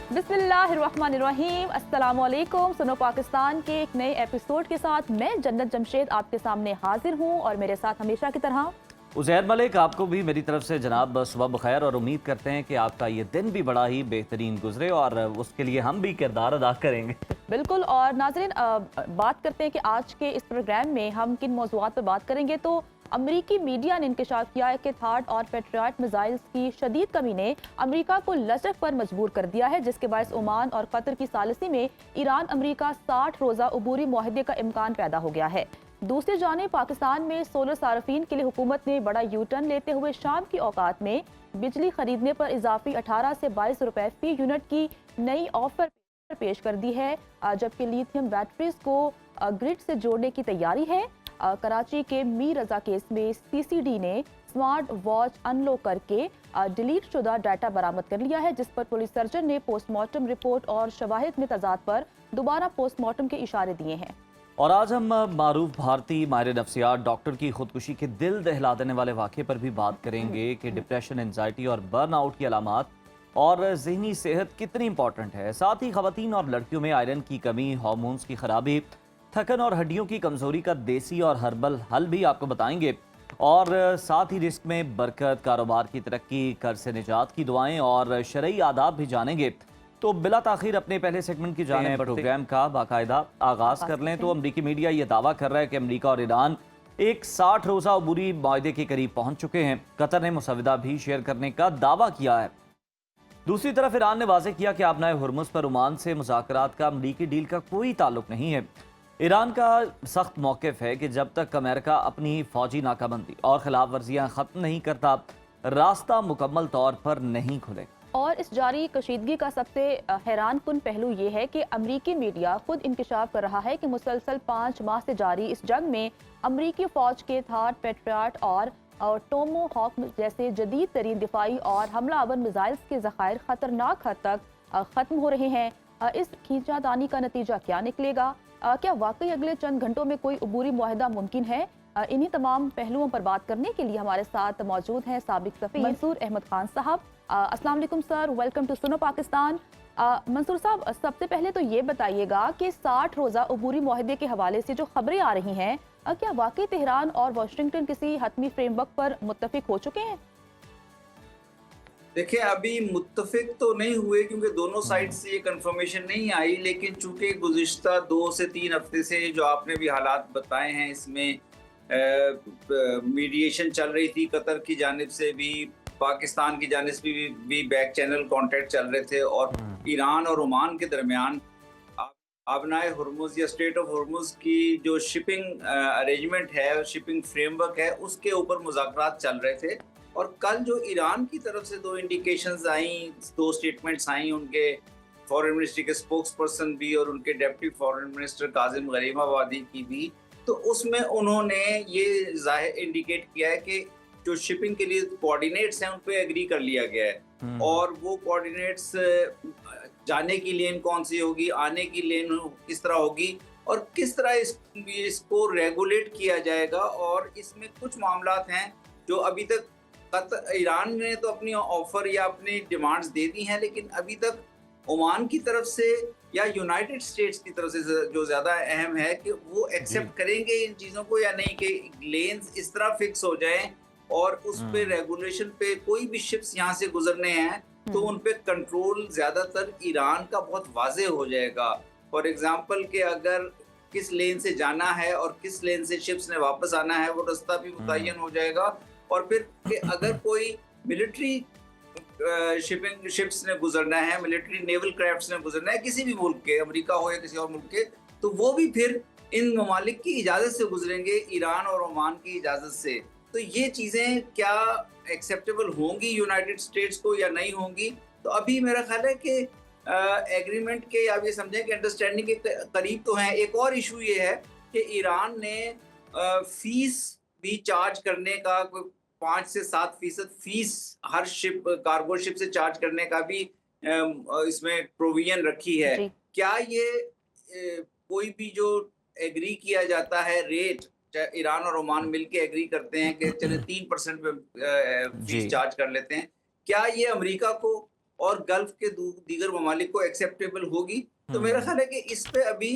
बिस्मिल्लाहिर्रहमानिर्रहीम, अस्सलामुअलैकुम। सुनो पाकिस्तान के एक नए एपिसोड के साथ मैं जन्नत जमशेद आपके सामने हाजिर हूँ और मेरे साथ हमेशा की तरह उज़ैर मलिक। आपको भी मेरी तरफ से जनाब सुबह बखैर और उम्मीद करते हैं कि आपका ये दिन भी बड़ा ही बेहतरीन गुजरे और उसके लिए हम भी किरदार अदा करेंगे। बिल्कुल। और नाज़रीन, बात करते हैं कि आज के इस प्रोग्राम में हम किन मौज़ूआत पर बात करेंगे। तो अमरीकी मीडिया ने इंकशाफ किया है कि थार्ड और पेट्रियट मिसाइल्स की शदीद कमी ने अमरीका को लचक पर मजबूर कर दिया है, जिसके बायस ओमान और कतर की सालिसी में ईरान अमरीका 60 रोज़ा अबूरी मुआहदे का इम्कान पैदा हो गया है। दूसरी जानिब पाकिस्तान में सोलर सार्फिन के लिए हुकूमत ने बड़ा यू टर्न लेते हुए शाम की औकात में बिजली खरीदने पर इजाफी 18 से 22 रुपए फी यूनिट की नई ऑफर पेश कर दी है, जबकि लिथियम बैटरीज को ग्रिड से जोड़ने की तैयारी है। कराची के मी रजा केस में सीसीडी ने स्मार्ट वॉच अनलॉक करके डिलीट शुदा डाटा बरामद कर लिया है, जिस पर पुलिस सर्जन ने पोस्टमार्टम रिपोर्ट और शवाहिद में तजाद पर दोबारा पोस्टमार्टम के इशारे दिए हैं। और आज हम मारूफ भारतीय माहिर नफ्सियात डॉक्टर की खुदकुशी के दिल दहला देने वाले वाक़े पर भी बात करेंगे कि डिप्रेशन, एंजाइटी और बर्नआउट की अलामात और जहनी सेहत कितनी इंपॉर्टेंट है। साथ ही खवातीन और लड़कियों में आयरन की कमी, हार्मोन्स की खराबी, थकन और हड्डियों की कमजोरी का देसी और हर्बल हल भी आपको बताएंगे। और साथ ही रिस्क में बरकत, कारोबार की तरक्की, कर्ज से निजात की दुआएं और शरई आदाब भी जानेंगे। तो बिला ताखिर अपने पहले सेगमेंट की जाने प्रोग्राम का बाकायदा आगाज कर लें। तो अमरीकी मीडिया ये दावा कर रहा है कि अमरीका और ईरान एक 60 रोज़ा अबूरी माहदे के करीब पहुंच चुके हैं। कतर ने मुसविदा भी शेयर करने का दावा किया है। दूसरी तरफ ईरान ने वाज़ेह किया कि आबनाए हुर्मुज़ पर ओमान से मुज़ाकरात का अमरीकी डील का कोई ताल्लुक नहीं है। ईरान का सख्त मौक़िफ़ है कि जब तक अमेरिका अपनी फ़ौजी नाकाबंदी और खिलाफ वर्जियाँ ख़त्म नहीं करता, रास्ता मुकम्मल तौर पर नहीं खुलेगा। और इस जारी कशीदगी का सबसे हैरान कुन पहलू ये है कि अमरीकी मीडिया खुद इंकशाफ कर रहा है कि मुसलसल 5 माह से जारी इस जंग में अमरीकी फ़ौज के थार्ड, पेट्रियट और टोमोहॉक जैसे जदीद तरीन दिफाई और हमलावर मिसाइल्स के ज़खायर खतरनाक हद तक ख़त्म हो रहे हैं। इस खींचातानी का नतीजा क्या निकलेगा? क्या वाकई अगले चंद घंटों में कोई अबूरी मुआहदा मुमकिन है? इन्हीं तमाम पहलुओं पर बात करने के लिए हमारे साथ मौजूद हैं साबिक सफ़ी मंसूर अहमद खान साहब। अस्सलाम वालेकुम सर, वेलकम टू सुनो पाकिस्तान। मंसूर साहब, सबसे पहले तो ये बताइएगा कि 60 रोज़ा अबूरी मुआहदे के हवाले से जो खबरें आ रही हैं, क्या वाकई तेहरान और वाशिंगटन किसी हतमी फ्रेमवर्क पर मुत्तफिक हो चुके हैं? देखिए, अभी मुत्तफिक तो नहीं हुए क्योंकि दोनों साइड से ये कंफर्मेशन नहीं आई, लेकिन चूंकि गुज़िश्ता 2 से 3 हफ्ते से जो आपने भी हालात बताए हैं, इसमें मीडिएशन चल रही थी कतर की जानिब से भी, पाकिस्तान की जानिब से भी बैक चैनल कॉन्टैक्ट चल रहे थे और ईरान और ओमान के दरमियान आबनाए हुर्मुज़ या स्टेट ऑफ हुर्मुज़ की जो शिपिंग अरेंजमेंट है, शिपिंग फ्रेमवर्क है, उसके ऊपर मुज़ाकरात चल रहे थे। और कल जो ईरान की तरफ से 2 इंडिकेशंस आई, 2 स्टेटमेंट्स आई, उनके फॉरेन मिनिस्ट्री के स्पोक्स पर्सन भी और उनके deputy foreign minister Kazim Gharibabadi की भी, तो उसमें उन्होंने ये जाहिर इंडिकेट किया है कि जो शिपिंग के लिए कोऑर्डिनेट्स हैं उन पे एग्री कर लिया गया है और वो कोऑर्डिनेट्स जाने की लेन कौन सी होगी, आने की लेन किस तरह होगी और किस तरह इसको रेगुलेट किया जाएगा। और इसमें कुछ मामलात हैं जो अभी तक ईरान ने तो अपनी ऑफर या अपनी डिमांड्स दे दी हैं, लेकिन अभी तक ओमान की तरफ से या यूनाइटेड स्टेट्स की तरफ से जो ज़्यादा अहम है कि वो एक्सेप्ट करेंगे इन चीज़ों को या नहीं, कि लेन्स इस तरह फिक्स हो जाएं और उस पे रेगुलेशन पे कोई भी शिप्स यहाँ से गुजरने हैं तो उन पे कंट्रोल ज़्यादातर ईरान का बहुत वाज़ेह हो जाएगा। फॉर एग्जांपल कि अगर किस लेन से जाना है और किस लेन से शिप्स ने वापस आना है, वो रास्ता भी मुतय्यन हो जाएगा। और फिर कि अगर कोई मिलिट्री शिपिंग शिप्स ने गुजरना है, मिलिट्री नेवल क्राफ्ट्स ने गुजरना है किसी भी मुल्क के, अमेरिका हो या किसी और मुल्क के, तो वो भी फिर इन ममालिक की इजाज़त से गुजरेंगे, ईरान और ओमान की इजाज़त से। तो ये चीज़ें क्या एक्सेप्टेबल होंगी यूनाइटेड स्टेट्स को या नहीं होंगी? तो अभी मेरा ख्याल है कि एग्रीमेंट के, आप ये समझें कि अंडरस्टैंडिंग के करीब तो हैं। एक और इशू ये है कि ईरान ने फीस भी चार्ज करने का 5 से 7% फीस हर शिप, कार्गो शिप से चार्ज करने का भी इसमें प्रोविजन रखी है। क्या ये कोई भी जो एग्री किया जाता है रेट, ईरान और ओमान मिलके एग्री करते हैं कि चले 3% पे फीस चार्ज कर लेते हैं, क्या ये अमेरिका को और गल्फ के दीगर ममालिक को एक्सेप्टेबल होगी। तो मेरा ख्याल है कि इस पे अभी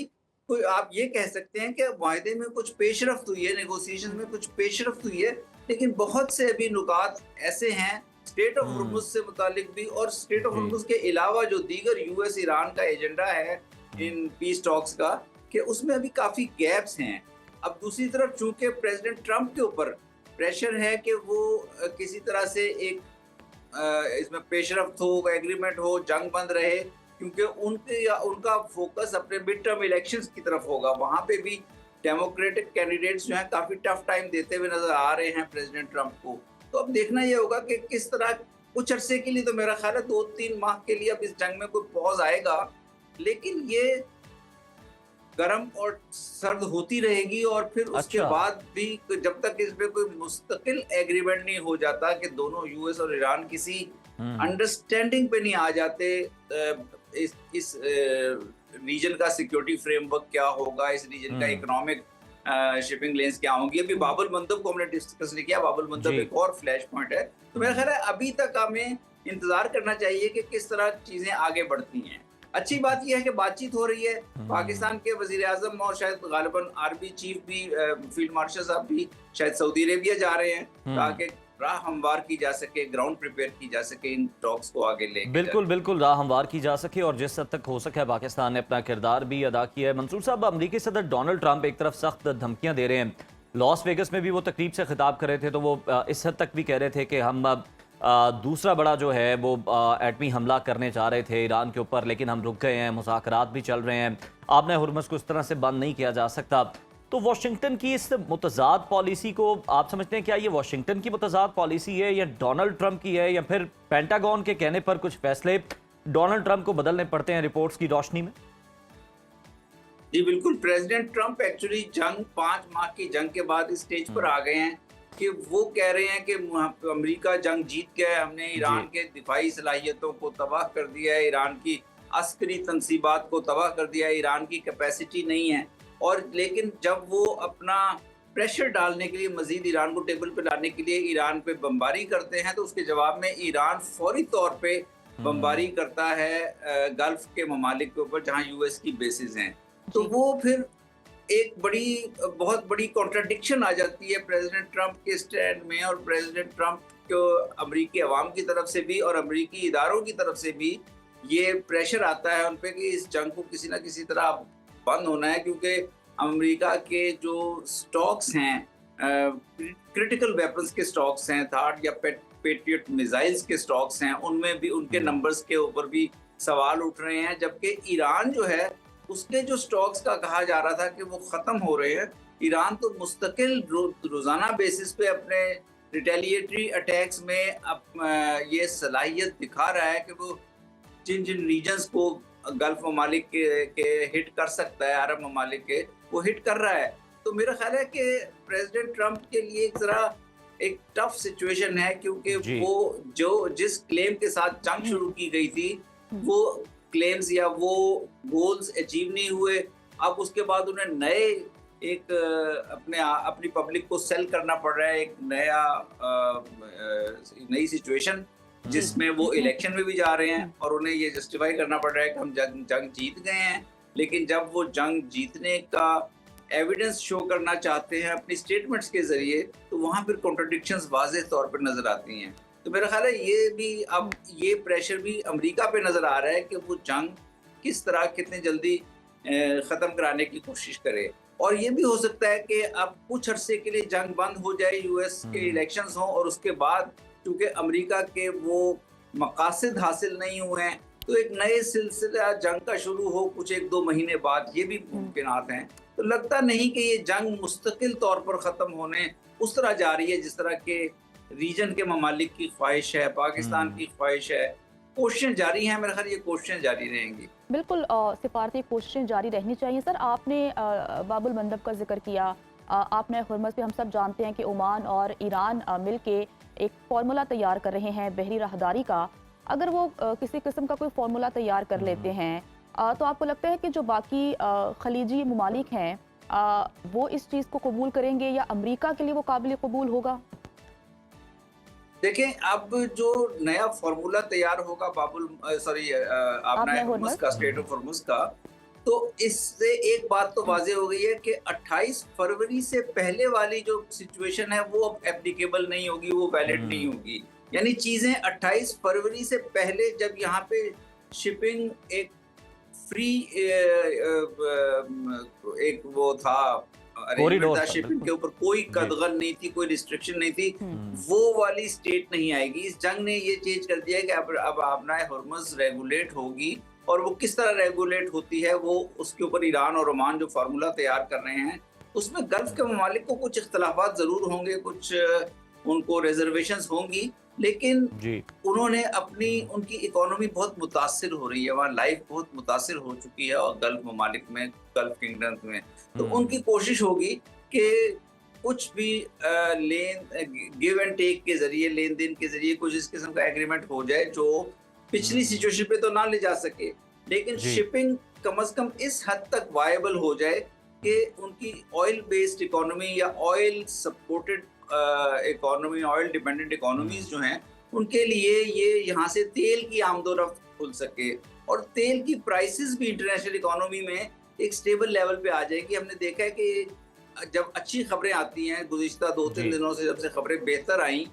कोई आप ये कह सकते हैं कि वायदे में कुछ पेशरफ्त हुई है, नेगोशिएशन में कुछ पेशरफ्त हुई है, लेकिन बहुत से अभी नुकात ऐसे हैं स्टेट ऑफ हुर्मुज़ से मुतालिक भी, और स्टेट ऑफ जी। हुर्मुज़ के अलावा जो दीगर यूएस ईरान का एजेंडा है इन पीस टॉक्स का, कि उसमें अभी काफ़ी गैप्स हैं। अब दूसरी तरफ चूंकि प्रेसिडेंट ट्रंप के ऊपर प्रेशर है कि वो किसी तरह से एक इसमें पेशरफ्त हो, एग्रीमेंट हो, जंग बंद रहे, क्योंकि उनका फोकस अपने मिड टर्म इलेक्शंस की तरफ होगा। वहाँ पे भी डेमोक्रेटिक कैंडिडेट्स जो हैं काफ़ी टफ टाइम देते हुए नजर आ रहे हैं प्रेसिडेंट ट्रंप को। तो अब देखना ये होगा कि किस तरह कुछ अरसे के लिए, तो मेरा ख्याल है 2-3 माह के लिए अब इस जंग में कोई पॉज आएगा, लेकिन ये गर्म और सर्द होती रहेगी, और फिर उसके अच्छा। बाद भी जब तक इस पे कोई मुस्तकिल एग्रीमेंट नहीं हो जाता कि दोनों यूएस और ईरान किसी अंडरस्टैंडिंग पे नहीं आ जाते, इस रीजन का सिक्योरिटी फ्रेमवर्क क्या होगा, इस रीजन का इकोनॉमिक शिपिंग लेन्स क्या होंगी। अभी बाबुल मंदब को हमने डिस्कस नहीं किया, बाबुल मंदब जी। एक और फ्लैश पॉइंट है। तो मेरा ख्याल है अभी तक हमें इंतजार करना चाहिए कि किस तरह चीजें आगे बढ़ती हैं। अच्छी बात यह है कि बातचीत हो रही है, पाकिस्तान के वजीर आजम और शायद गालिबन आर्मी चीफ भी, फील्ड मार्शल साहब भी शायद सऊदी अरेबिया जा रहे हैं, ताकि राह हमवार की जा सके, ग्राउंड प्रिपेयर की जा सके इन टॉक्स को आगे लेके। बिल्कुल बिल्कुल राह हमवार की जा सके, और जिस हद तक हो सके पाकिस्तान ने अपना किरदार भी अदा किया है। मंसूर साहब, अमरीकी सदर डोनाल्ड ट्रंप एक तरफ सख्त धमकियां दे रहे हैं, लॉस वेगस में भी वो तकरीब से खिताब कर रहे थे, तो वो इस हद तक भी कह रहे थे कि हम दूसरा बड़ा जो है वो एटमी हमला करने जा रहे थे ईरान के ऊपर, लेकिन हम रुक गए हैं, मुज़ाकरात भी चल रहे हैं, आपने हुर्मुज़ को इस तरह से बंद नहीं किया जा सकता। तो वाशिंगटन की इस मुतज़ाद पॉलिसी को आप समझते हैं क्या ये वाशिंगटन की मुतज़ाद पॉलिसी है, या डोनाल्ड ट्रंप की है, या फिर पेंटागन के कहने पर कुछ फैसले डोनाल्ड ट्रंप को बदलने पड़ते हैं रिपोर्ट्स की रोशनी में? जी बिल्कुल, प्रेसिडेंट ट्रंप एक्चुअली 5 माह की जंग के बाद इस स्टेज पर आ गए हैं कि वो कह रहे हैं कि अमेरिका जंग जीत गया है, हमने ईरान के दिफाई सलाहियतों को तबाह कर दिया है, ईरान की अस्करी तनसीबात को तबाह कर दिया है, ईरान की कैपेसिटी नहीं है। और लेकिन जब वो अपना प्रेशर डालने के लिए, मजीद ईरान को टेबल पे लाने के लिए ईरान पे बमबारी करते हैं, तो उसके जवाब में ईरान फौरी तौर पे बमबारी करता है गल्फ के ममालिक के ऊपर जहाँ यूएस की बेसिस हैं। तो वो फिर एक बहुत बड़ी कॉन्ट्रडिक्शन आ जाती है प्रेसिडेंट ट्रंप के स्टैंड में, और प्रेसिडेंट ट्रंप को अमरीकी अवाम की तरफ से भी और अमरीकी इदारों की तरफ से भी ये प्रेशर आता है उन पे कि इस जंग को किसी ना किसी तरह बंद होना है, क्योंकि अमेरिका के जो स्टॉक्स हैं, क्रिटिकल वेपन्स के स्टॉक्स हैं, थार्ड या पेट्रियट मिसाइल्स के स्टॉक्स हैं, उनमें भी उनके नंबर्स के ऊपर भी सवाल उठ रहे हैं। जबकि ईरान जो है उसके जो स्टॉक्स का कहा जा रहा था कि वो ख़त्म हो रहे हैं, ईरान तो मुस्तकिल रोज़ाना बेसिस पे अपने रिटेलिएटरी अटैक्स में ये सलाहियत दिखा रहा है कि वो जिन जिन रीजन्स को गल्फ ममालिक के हिट कर सकता है, अरब ममालिक के, वो हिट कर रहा है। तो मेरा ख्याल है कि प्रेसिडेंट ट्रंप के लिए एक टफ सिचुएशन है, क्योंकि वो जिस क्लेम के साथ जंग शुरू की गई थी, वो क्लेम्स या वो गोल्स अचीव नहीं हुए। अब उसके बाद उन्हें अपनी पब्लिक को सेल करना पड़ रहा है, एक नई सिचुएशन जिसमें वो इलेक्शन में भी जा रहे हैं, और उन्हें ये जस्टिफाई करना पड़ रहा है कि हम जंग जीत गए हैं। लेकिन जब वो जंग जीतने का एविडेंस शो करना चाहते हैं अपनी स्टेटमेंट्स के जरिए, तो वहाँ फिर कॉन्ट्रडिक्शंस वाज़ेह तौर पर नजर आती हैं। तो मेरा ख्याल है ये भी अब ये प्रेशर भी अमेरिका पे नजर आ रहा है कि वो जंग किस तरह कितने जल्दी ख़त्म कराने की कोशिश करे। और ये भी हो सकता है कि अब कुछ अरसे के लिए जंग बंद हो जाए, यूएस के इलेक्शंस हों, और उसके बाद चूँकि अमेरिका के वो मकासद हासिल नहीं हुए हैं, तो एक नए सिलसिला जंग का शुरू हो कुछ 1-2 महीने बाद, ये भी मुमकिनात हैं। तो लगता नहीं कि ये जंग मुस्तकिल तौर पर ख़त्म होने उस तरह जा रही है जिस तरह के रीजन के ममालिक की ख्वाहिश है, पाकिस्तान की ख्वाहिश है। कोशिशें जारी हैं, मेरे ख्याल ये कोशिशें जारी रहेंगी। बिल्कुल, सिफारती कोशिशें जारी रहनी चाहिए। सर, आपने बाबुल मंदब का जिक्र किया, आपने हुर्मुज़ पे हम सब जानते हैं कि ओमान और ईरान मिल के एक फार्मूला तैयार कर रहे हैं बहरी राहदारी का। अगर वो किसी किस्म का कोई फार्मूला तैयार कर लेते हैं, तो आपको लगता है कि जो बाकी खलीजी ममालिक हैं वो इस चीज़ को कबूल करेंगे, या अमरीका के लिए वो काबिल कबूल होगा? देखें, अब जो नया फॉर्मूला तैयार होगा आबना आपने हुर्मुज हुर्मुज का, स्ट्रेट ऑफ हुर्मुज का, तो इससे एक बात तो वाज़ेह हो गई है कि 28 फरवरी से पहले वाली जो सिचुएशन है वो अब एप्लीकेबल नहीं होगी, वो वैलिड नहीं होगी। यानी चीज़ें 28 फरवरी से पहले जब यहाँ पे शिपिंग एक फ्री एक वो था अरेंजमेंट कॉरिडोर था, था, शिपिंग बिल्कुल। के ऊपर कोई जी। कदगन नहीं थी, कोई रिस्ट्रिक्शन नहीं थी, वो वाली स्टेट नहीं आएगी। इस जंग ने ये चेंज कर दिया है कि अब आबनाए हुर्मुज रेगुलेट होगी, और वो किस तरह रेगुलेट होती है वो उसके ऊपर ईरान और ओमान जो फार्मूला तैयार कर रहे हैं, उसमें गल्फ के ममालिक को कुछ इख्तलाफात जरूर होंगे, कुछ उनको रिजर्वेशंस होंगी, लेकिन जी। उन्होंने उनकी इकोनॉमी बहुत मुतासिर हो रही है, वहाँ लाइफ बहुत मुतासिर हो चुकी है, और गल्फ ममालिक में, गल्फ किंगडम्स में, तो उनकी कोशिश होगी कि कुछ भी गिव एंड टेक के जरिए, लेन देन के जरिए कुछ इस किस्म का एग्रीमेंट हो जाए जो पिछली सिचुएशन पे तो ना ले जा सके, लेकिन जी। शिपिंग कम से कम इस हद तक वायबल हो जाए कि उनकी ऑयल बेस्ड इकोनॉमी या oil supported economy, oil dependent economies जो हैं, उनके लिए ये यहाँ से तेल की आमदोरफ्त खुल सके, और तेल की प्राइसेस भी इंटरनेशनल इकोनॉमी में एक स्टेबल लेवल पे आ जाएगी। हमने देखा है कि जब अच्छी खबरें आती हैं, गुज़िश्ता 2-3 जी। दिनों से जब से खबरें बेहतर आई,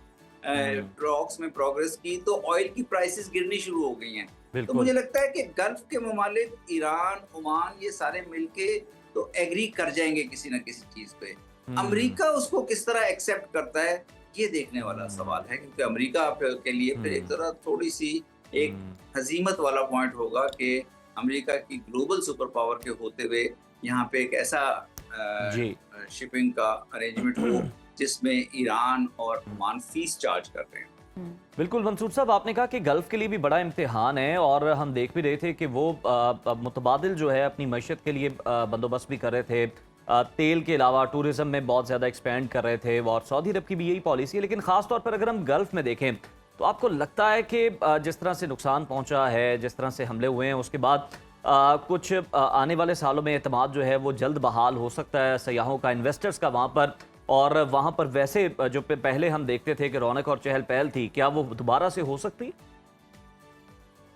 टॉक्स में प्रोग्रेस की, तो ऑयल की प्राइसेस गिरनी शुरू हो गई हैं। तो बिल्कुल। मुझे लगता है कि गल्फ के ममालिक, ईरान, ओमान, ये सारे मिलके तो एग्री कर जाएंगे किसी न किसी चीज पे। अमेरिका उसको किस तरह एक्सेप्ट करता है, ये देखने वाला सवाल है, क्योंकि अमेरिका के लिए फिर एक तरह थोड़ी सी एक हजीमत वाला पॉइंट होगा कि अमेरिका की ग्लोबल सुपर पावर के होते हुए यहाँ पे एक ऐसा जी। शिपिंग का अरेंजमेंट हो जिसमें ईरान और ओमान फीस चार्ज कर रहे हैं। बिल्कुल मंसूर साहब, आपने कहा कि गल्फ के लिए भी बड़ा इम्तिहान है, और हम देख भी रहे थे कि वो मुतबादिल जो है अपनी मईशत के लिए बंदोबस्त भी कर रहे थे, तेल के अलावा टूरिज्म में बहुत ज़्यादा एक्सपेंड कर रहे थे, और सऊदी अरब की भी यही पॉलिसी है। लेकिन ख़ास तौर पर अगर हम गल्फ में देखें तो आपको लगता है कि जिस तरह से नुकसान पहुंचा है, जिस तरह से हमले हुए हैं, उसके बाद कुछ आने वाले सालों में एतमाद जो है वो जल्द बहाल हो सकता है सयाहों का, इन्वेस्टर्स का वहाँ पर, और वहाँ पर वैसे जो पहले हम देखते थे कि रौनक और चहल पहल थी, क्या वो दोबारा से हो सकती?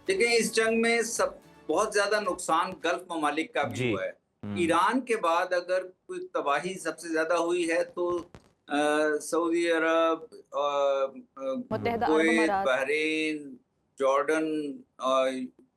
देखिए, इस जंग में सब बहुत ज्यादा नुकसान गल्फ ममालिक का भी हुआ है। ईरान के बाद अगर कोई तबाही सबसे ज्यादा हुई है तो सऊदी अरब, मुत्तहिदा अरब कुवैत, अमारात, बहरीन, जॉर्डन,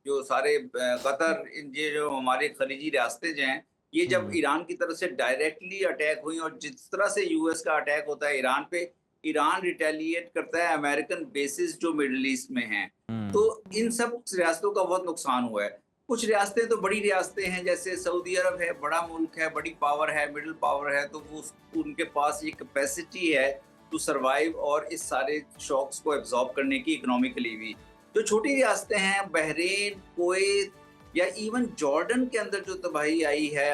जो सारे कतर, ये जो हमारे खलीजी रियासतें जो हैं, ये जब ईरान की तरफ से डायरेक्टली अटैक हुई, और जिस तरह से यूएस का अटैक होता है ईरान पे, ईरान रिटेलिएट करता है अमेरिकन बेसिस जो मिडल ईस्ट में हैं, तो इन सब रियासतों का बहुत नुकसान हुआ है। कुछ रियासतें तो बड़ी रियासतें हैं, जैसे सऊदी अरब है, बड़ा मुल्क है, बड़ी पावर है, मिडिल पावर है, तो वो उनके पास ये कैपेसिटी है टू सरवाइव और इस सारे शॉक्स को एब्जॉर्ब करने की इकोनॉमिकली भी। जो छोटी रियासतें हैं, बहरीन, कुवैत या इवन जॉर्डन के अंदर जो तबाही आई है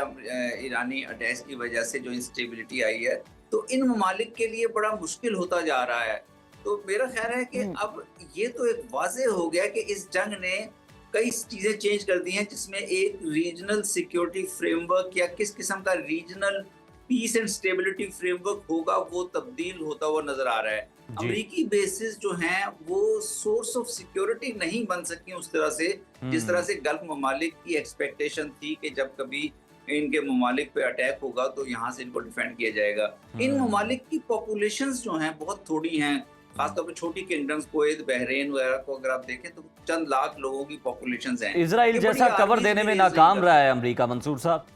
ईरानी अटैक की वजह से, जो इंस्टेबिलिटी आई है, तो इन ममालिक के लिए बड़ा मुश्किल होता जा रहा है। तो मेरा ख्याल है कि अब ये तो एक वाज़ेह हो गया कि इस जंग ने कई चीज़ें चेंज कर दी हैं, जिसमें एक रीजनल सिक्योरिटी फ्रेमवर्क या किस किस्म का regional piece and stability framework होगा, वो तब्दील होता हुआ नजर आ रहा है। अमेरिकी बेसिस जो हैं वो सोर्स ऑफ सिक्योरिटी नहीं बन सकी उस तरह से, जिस तरह से गल्फ ममालिक की एक्सपेक्टेशन थी कि जब कभी इनके ममालिक पे अटैक होगा तो यहाँ से इनको डिफेंड किया जाएगा। इन ममालिक की पॉपुलेशंस जो हैं बहुत थोड़ी हैं, खासतौर पर छोटी किंगडम्स, कुवैत, बहरीन वगैरह को अगर आप देखें तो चंद लाख लोगों की पॉपुलेशंस हैं। इजराइल जैसा कवर देने में नाकाम रहा है अमेरिका, मंसूर साहब।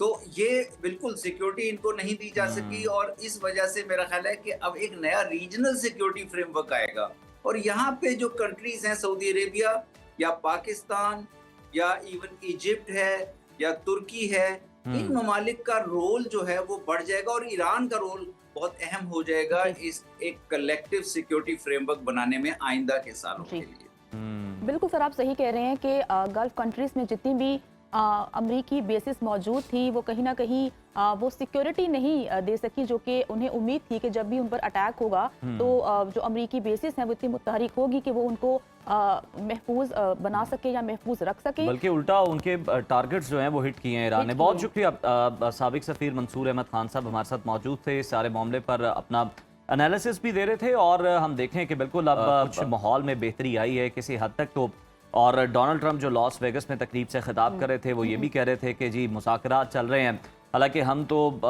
तो ये बिल्कुल सिक्योरिटी इनको नहीं दी जा सकी, और इस वजह से मेरा ख्याल है कि अब एक नया रीजनल सिक्योरिटी फ्रेमवर्क आएगा, और यहाँ पे जो कंट्रीज हैं, सऊदी अरेबिया या पाकिस्तान या इवन इजिप्ट है या तुर्की है, इन ममालिक का रोल जो है वो बढ़ जाएगा, और ईरान का रोल बहुत अहम हो जाएगा इस एक कलेक्टिव सिक्योरिटी फ्रेमवर्क बनाने में आइंदा के सालों के लिए। बिल्कुल सर, आप सही कह रहे हैं कि गल्फ कंट्रीज में जितनी भी अमरीकी बेसिस मौजूद थी, वो कहीं ना कहीं वो सिक्योरिटी नहीं दे सकी जो कि उन्हें उम्मीद थी कि जब भी उन पर अटैक होगा तो जो अमरीकी बेसिस हैं वो इतनी मुतहरिक होगी कि वो उनको महफूज बना सके या महफूज रख सके। बल्कि उल्टा उनके टारगेट्स जो हैं वो हिट किए हैं ईरान ने। बहुत शुक्रिया। साबिक सफीर मंसूर अहमद खान साहब हमारे साथ मौजूद थे, इस सारे मामले पर अपना एनालिसिस भी दे रहे थे और हम देखें कि बिल्कुल अब कुछ माहौल में बेहतरी आई है किसी हद तक तो। और डोनाल्ड ट्रंप जो लॉस वेगस में तकरीब से खिताब कर रहे थे वो ये भी कह रहे थे कि जी मुज़ाकरात चल रहे हैं, हालांकि हम तो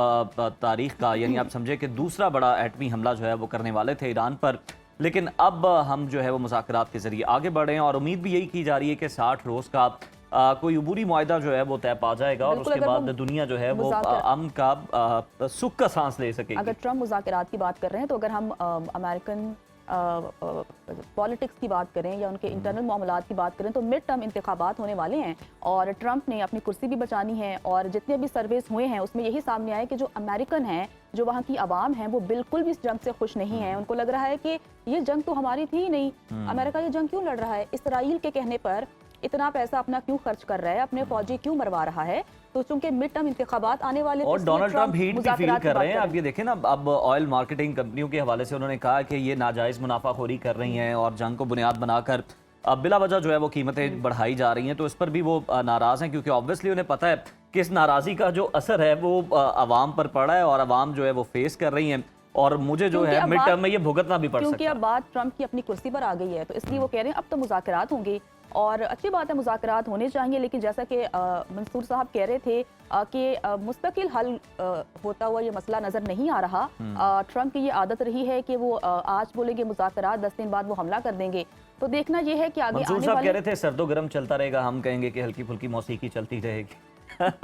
तारीख का यानी आप समझे कि दूसरा बड़ा एटमी हमला जो है वो करने वाले थे ईरान पर, लेकिन अब हम जो है वो मुज़ाकरात के ज़रिए आगे बढ़े हैं और उम्मीद भी यही की जा रही है कि 60 रोज़ का कोई अबूरी मुआहदा जो है वो तय पा जाएगा और उसके बाद दुनिया जो है वो अमन का सुख का सांस ले सकेगी। अगर ट्रंप मुज़ाकरात की बात कर रहे हैं तो अगर हम अमेरिकन पॉलिटिक्स की बात करें या उनके इंटरनल मामलात की बात करें तो मिड टर्म इंतखाबात होने वाले हैं और ट्रंप ने अपनी कुर्सी भी बचानी है और जितने भी सर्वेस हुए हैं उसमें यही सामने आया कि जो अमेरिकन हैं, जो वहाँ की आवाम है, वो बिल्कुल भी इस जंग से खुश नहीं है। उनको लग रहा है कि ये जंग तो हमारी थी ही नहीं, अमेरिका ये जंग क्यों लड़ रहा है, इसराइल के कहने पर इतना पैसा अपना क्यों खर्च कर रहा है, अपने फौजी क्यों मरवा रहा है। तो चूंकि मिड टर्म इंतखाबात आने वाले और डोनाल्ड ट्रंप हीट भी फील कर रहे हैं। आप ये देखें ना, अब ऑयल मार्केटिंग कंपनियों के हवाले से उन्होंने कहा कि ये नाजायज मुनाफाखोरी कर रही हैं और जंग को बुनियाद बनाकर अब बिला वजह जो है वो कीमतें बढ़ाई जा रही हैं। तो इस पर भी वो नाराज हैं क्योंकि ऑब्वियसली उन्हें पता है कि इस नाराजगी का जो असर है वो आवाम पर पड़ा है और आवाम जो है वो फेस कर रही हैं और मुझे जो है मिड टर्म में ये भुगतना भी पड़ सकता है। क्योंकि अब बात ट्रंप की अपनी कुर्सी पर आ गई है तो इसलिए वो कह रहे हैं अब तो मुज़ाकरात होंगे और अच्छी बात है, मुज़ाकरात होने चाहिए। लेकिन जैसा कि मंसूर साहब कह रहे थे कि मुस्तकिल हल होता हुआ ये मसला नज़र नहीं आ रहा। ट्रंप की ये आदत रही है कि वो आज बोलेंगे मुज़ाकरात, 10 दिन बाद वो हमला कर देंगे। तो देखना ये है कि आगे मंसूर साहब कह रहे थे सर्दो गर्म चलता रहेगा, हम कहेंगे कि हल्की फुल्की मौसीकी चलती रहेगी।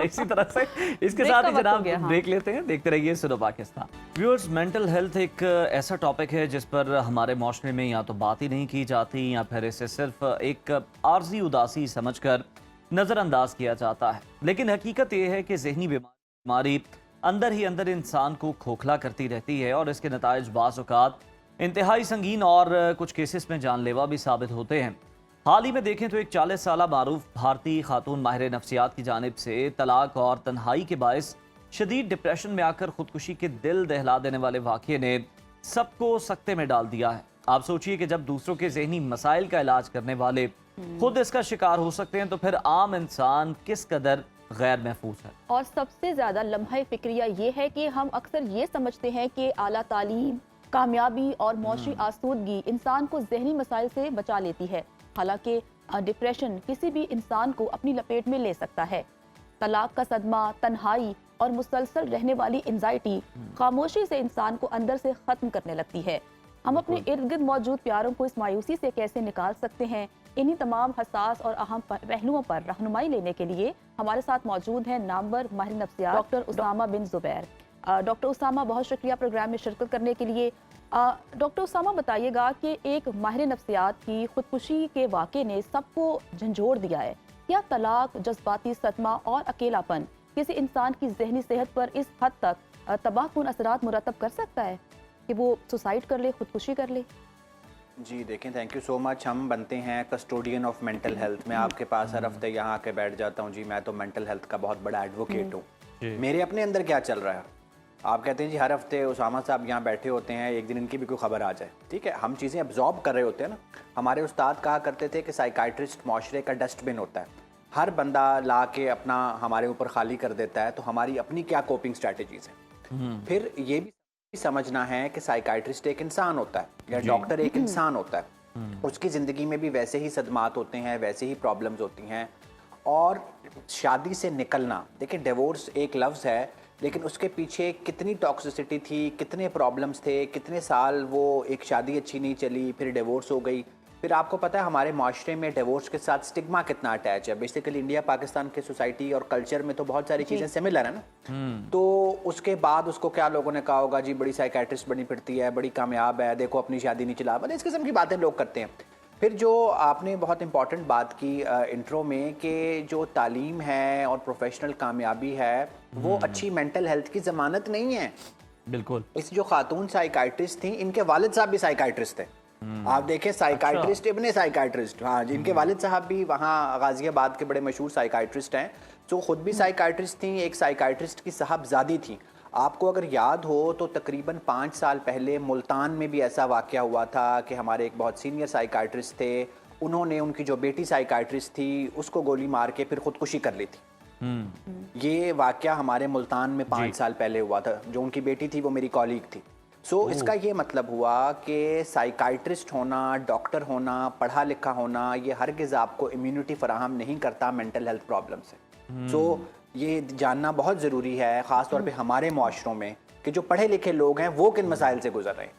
इसी तरह से इसके साथ ही जनाब ब्रेक लेते हैं, देखते रहिए सुनो पाकिस्तान। व्यूअर्स, मेंटल हेल्थ एक ऐसा टॉपिक है जिस पर हमारे माशरे में या तो बात ही नहीं की जाती या फिर इसे सिर्फ एक आर्जी उदासी समझकर नज़रअंदाज किया जाता है। लेकिन हकीकत यह है कि ज़हनी बीमारी अंदर ही अंदर इंसान को खोखला करती रहती है और इसके नताइज बाज़ औक़ात इंतहाई संगीन और कुछ केसेस में जानलेवा भी साबित होते हैं। हाल ही में देखें तो एक 40 साला मारूफ भारतीय खातून माहिर नफ्सियात की जानिब से तलाक और तन्हाई के बायस शदीद डिप्रेशन में आकर खुदकुशी के दिल दहला देने वाले वाक़ये ने सबको सख्ते में डाल दिया है। आप सोचिए कि जब दूसरों के ज़हनी मसाइल का इलाज करने वाले खुद इसका शिकार हो सकते हैं तो फिर आम इंसान किस कदर गैर महफूज है। और सबसे ज़्यादा लम्हा फिक्रिया ये है कि हम अक्सर ये समझते हैं कि आला तालीम, कामयाबी और मौशी आसूदगी इंसान को ज़हनी मसाइल से बचा लेती है। हालांकि डिप्रेशन किसी भी इंसान को अपनी लपेट में ले सकता है। तलाक का सदमा, तन्हाई और मुसलसल रहने वाली एंजाइटी खामोशी से इंसान को अंदर से ख़त्म करने लगती है। हम अपने इर्द गिर्द मौजूद प्यारों को इस मायूसी से कैसे निकाल सकते हैं, इन्हीं तमाम हसास और अहम पहलुओं पर रहनुमाई लेने के लिए हमारे साथ मौजूद हैं नामवर माहिर नफ्सियात डॉक्टर उसामा बिन जुबैर। डॉक्टर उसामा, बहुत शुक्रिया प्रोग्राम में शिरकत करने के लिए। डॉक्टर उसामा, बताइएगा कि एक माहिर नफ्सियात की खुदकुशी के वाक़े ने सबको झंझोड़ दिया है। क्या तलाक, जज्बाती सदमा और अकेलापन किसी इंसान की ज़हनी सेहत पर इस हद तक तबाहकुन असरात मुरतब कर सकता है कि वो सुसाइड कर ले, खुदकुशी कर ले? जी देखें, थैंक यू सो मच। हम बनते हैं कस्टोडियन ऑफ मेंटल हेल्थ। मैं आपके पास हर हफ्ते यहाँ आके बैठ जाता हूँ। जी मैं तो मेंटल हेल्थ का बहुत बड़ा एडवोकेट हूँ। मेरे अपने अंदर क्या चल रहा है, आप कहते हैं जी हर हफ्ते उसामा साहब यहाँ बैठे होते हैं, एक दिन इनकी भी कोई खबर आ जाए, ठीक है, हम चीज़ें अब्जॉर्ब कर रहे होते हैं ना। हमारे उस्ताद कहा करते थे कि साइकाइट्रिस्ट माशरे का डस्टबिन होता है, हर बंदा ला के अपना हमारे ऊपर खाली कर देता है, तो हमारी अपनी क्या कोपिंग स्ट्रैटेजीज हैं। फिर ये भी समझना है कि साइकाइट्रिस्ट एक इंसान होता है या डॉक्टर एक इंसान होता है, उसकी ज़िंदगी में भी वैसे ही सदमात होते हैं, वैसे ही प्रॉब्लम्स होती हैं। और शादी से निकलना, देखिए डिवोर्स एक लफ्ज़ है लेकिन उसके पीछे कितनी टॉक्सिसिटी थी, कितने प्रॉब्लम्स थे, कितने साल वो एक शादी अच्छी नहीं चली, फिर डिवोर्स हो गई। फिर आपको पता है हमारे माशरे में डिवोर्स के साथ स्टिग्मा कितना अटैच है। बेसिकली इंडिया पाकिस्तान के सोसाइटी और कल्चर में तो बहुत सारी चीज़ें सिमिलर है ना। तो उसके बाद उसको क्या लोगों ने कहा होगा, जी बड़ी साइकाइट्रिस्ट बनी फिरती है, बड़ी कामयाब है, देखो अपनी शादी नहीं चला, मतलब इस किस्म की बातें लोग करते हैं। फिर जो आपने बहुत इंपॉर्टेंट बात की इंट्रो में कि जो तालीम है और प्रोफेशनल कामयाबी है वो अच्छी मेंटल हेल्थ की ज़मानत नहीं है। बिल्कुल। इस जो खातून साइकाइट्रिस्ट थी, इनके वालिद साहब भी साइकाइट्रिस्ट थे। आप देखें, साइकाइट्रिस्ट इब्ने साइकाइट्रिस्ट, हाँ, जिनके वालिद साहब भी वहाँ गाजियाबाद के बड़े मशहूर साइकाइट्रिस्ट हैं, जो खुद भी साइकाइट्रिस्ट थी। एक साइकाइट्रिस्ट की साहबजादी थी। आपको अगर याद हो तो तकरीबन 5 साल पहले मुल्तान में भी ऐसा वाक़या हुआ था कि हमारे एक बहुत सीनियर साइकाइट्रिस्ट थे, उन्होंने उनकी जो बेटी साइकाइट्रिस्ट थी उसको गोली मार के फिर खुदकुशी कर ली थी। ये वाक़या हमारे मुल्तान में 5 साल पहले हुआ था। जो उनकी बेटी थी वो मेरी कॉलीग थी। सो इसका ये मतलब हुआ कि साइकाइट्रिस्ट होना, डॉक्टर होना, पढ़ा लिखा होना, ये हरगिज़ आपको इम्यूनिटी फराहम नहीं करता मेंटल हेल्थ प्रॉब्लम से। सो ये जानना बहुत ज़रूरी है, ख़ास तौर पे हमारे माशरों में, कि जो पढ़े लिखे लोग हैं वो किन मसाइल से गुजर रहे हैं।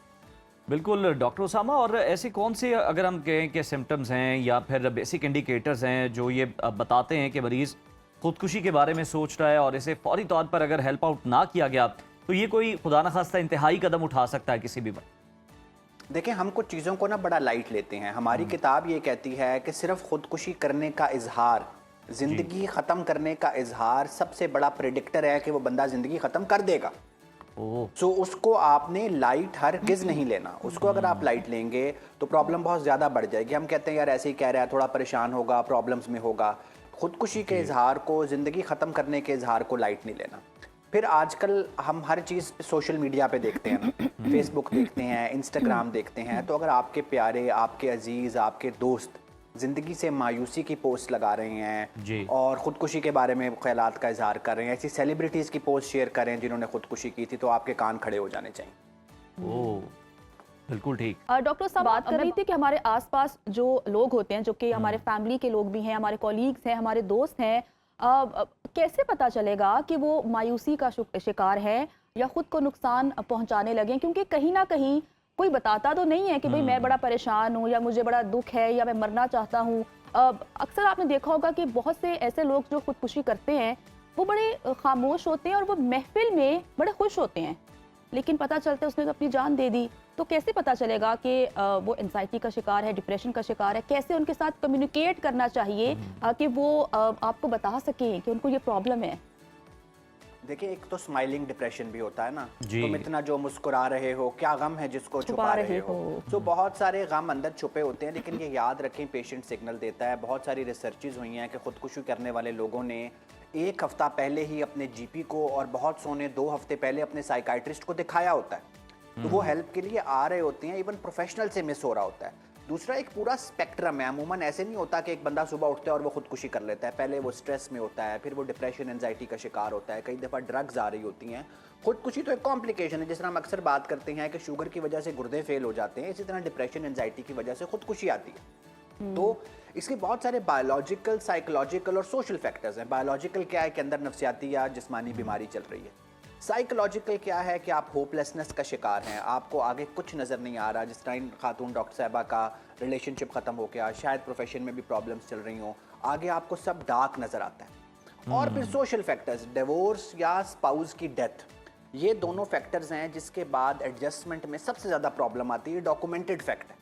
बिल्कुल डॉक्टर उसामा, और ऐसी कौन सी अगर हम कहें कि सिम्टम्स हैं या फिर बेसिक इंडिकेटर्स हैं जो ये बताते हैं कि मरीज़ खुदकुशी के बारे में सोच रहा है और इसे फौरी तौर पर अगर हेल्प आउट ना किया गया तो ये कोई खुदा न खास्ता इंतहाई कदम उठा सकता है किसी भी वक्त? देखिए, हम कुछ चीज़ों को ना बड़ा लाइट लेते हैं। हमारी किताब ये कहती है कि सिर्फ खुदकुशी करने का इजहार, ज़िंदगी ख़त्म करने का इजहार सबसे बड़ा प्रेडिक्टर है कि वो बंदा ज़िंदगी ख़त्म कर देगा। सो उसको आपने लाइट हरगिज़ नहीं लेना। उसको अगर आप लाइट लेंगे तो प्रॉब्लम बहुत ज़्यादा बढ़ जाएगी। हम कहते हैं यार ऐसे ही कह रहा है, थोड़ा परेशान होगा, प्रॉब्लम्स में होगा। खुदकुशी के इजहार को, ज़िंदगी ख़त्म करने के इजहार को लाइट नहीं लेना। फिर आजकल हम हर चीज़ सोशल मीडिया पे देखते हैं ना, फेसबुक देखते हैं, इंस्टाग्राम देखते हैं। तो अगर आपके प्यारे, आपके अजीज़, आपके दोस्त ज़िंदगी से मायूसी की पोस्ट लगा रहे हैं और ख़ुदकुशी के बारे में ख्यालात का इजहार कर रहे हैं, ऐसी सेलिब्रिटीज़ की पोस्ट शेयर कर रहे हैं जिन्होंने खुदकुशी की थी, तो आपके कान खड़े हो जाने चाहिए। ओह, बिल्कुल ठीक। डॉक्टर साहब बात कर रही थी कि हमारे आसपास जो लोग होते हैं, जो कि हमारे फैमिली के लोग भी हैं, हमारे कॉलीग्स हैं, हमारे दोस्त हैं, कैसे पता चलेगा कि वो मायूसी का शिकार है या खुद को नुकसान पहुंचाने लगे? क्योंकि कहीं ना कहीं कोई बताता तो नहीं है कि भाई मैं बड़ा परेशान हूँ या मुझे बड़ा दुख है या मैं मरना चाहता हूँ। अक्सर आपने देखा होगा कि बहुत से ऐसे लोग जो खुदकुशी करते हैं वो बड़े खामोश होते हैं और वो महफिल में बड़े खुश होते हैं, लेकिन पता चलता है उसने तो अपनी जान दे दी। तो कैसे पता चलेगा कि वो एंजाइटी का शिकार है, डिप्रेशन का शिकार है? कैसे उनके साथ कम्युनिकेट करना चाहिए कि वो आपको बता सकें कि उनको ये प्रॉब्लम है? देखिए, एक तो स्माइलिंग डिप्रेशन भी होता है ना, तुम इतना जो मुस्कुरा रहे हो, क्या गम है जिसको छुपा रहे हो। तो बहुत सारे गम अंदर छुपे होते हैं, लेकिन ये याद रखें पेशेंट सिग्नल देता है। बहुत सारी रिसर्चेज हुई हैं कि खुदकुशी करने वाले लोगों ने 1 हफ्ता पहले ही अपने जीपी को और बहुत सोने 2 हफ्ते पहले अपने साइकाइट्रिस्ट को दिखाया होता है। तो वो हेल्प के लिए आ रहे होते हैं, इवन प्रोफेशनल से मिस हो रहा होता है। दूसरा, एक पूरा स्पेक्ट्रम है। अमूमन ऐसे नहीं होता कि एक बंदा सुबह उठता है और वो खुदकुशी कर लेता है। पहले वो स्ट्रेस में होता है, फिर वो डिप्रेशन, एंजाइटी का शिकार होता है, कई दफ़ा ड्रग्स आ रही होती हैं। खुदकुशी तो एक कॉम्प्लिकेशन है, जिस तरह हम अक्सर बात करते हैं कि शुगर की वजह से गुर्दे फेल हो जाते हैं, इसी तरह डिप्रेशन, एंजाइटी की वजह से खुदकुशी आती है। तो इसके बहुत सारे बायोलॉजिकल, साइकोलॉजिकल और सोशल फैक्टर्स हैं। बायोलॉजिकल क्या है कि अंदर नफसियाती या जिस्मानी बीमारी चल रही है। साइकोलॉजिकल क्या है कि आप होपलेसनेस का शिकार हैं, आपको आगे कुछ नज़र नहीं आ रहा। जिस टाइम खातून डॉक्टर साहबा का रिलेशनशिप ख़त्म हो गया, शायद प्रोफेशन में भी प्रॉब्लम्स चल रही हों, आगे आपको सब डार्क नज़र आता है। और फिर सोशल फैक्टर्स, डिवोर्स या स्पाउस की डेथ, ये दोनों फैक्टर्स हैं जिसके बाद एडजस्टमेंट में सबसे ज़्यादा प्रॉब्लम आती है। डॉक्यूमेंटेड फैक्ट है।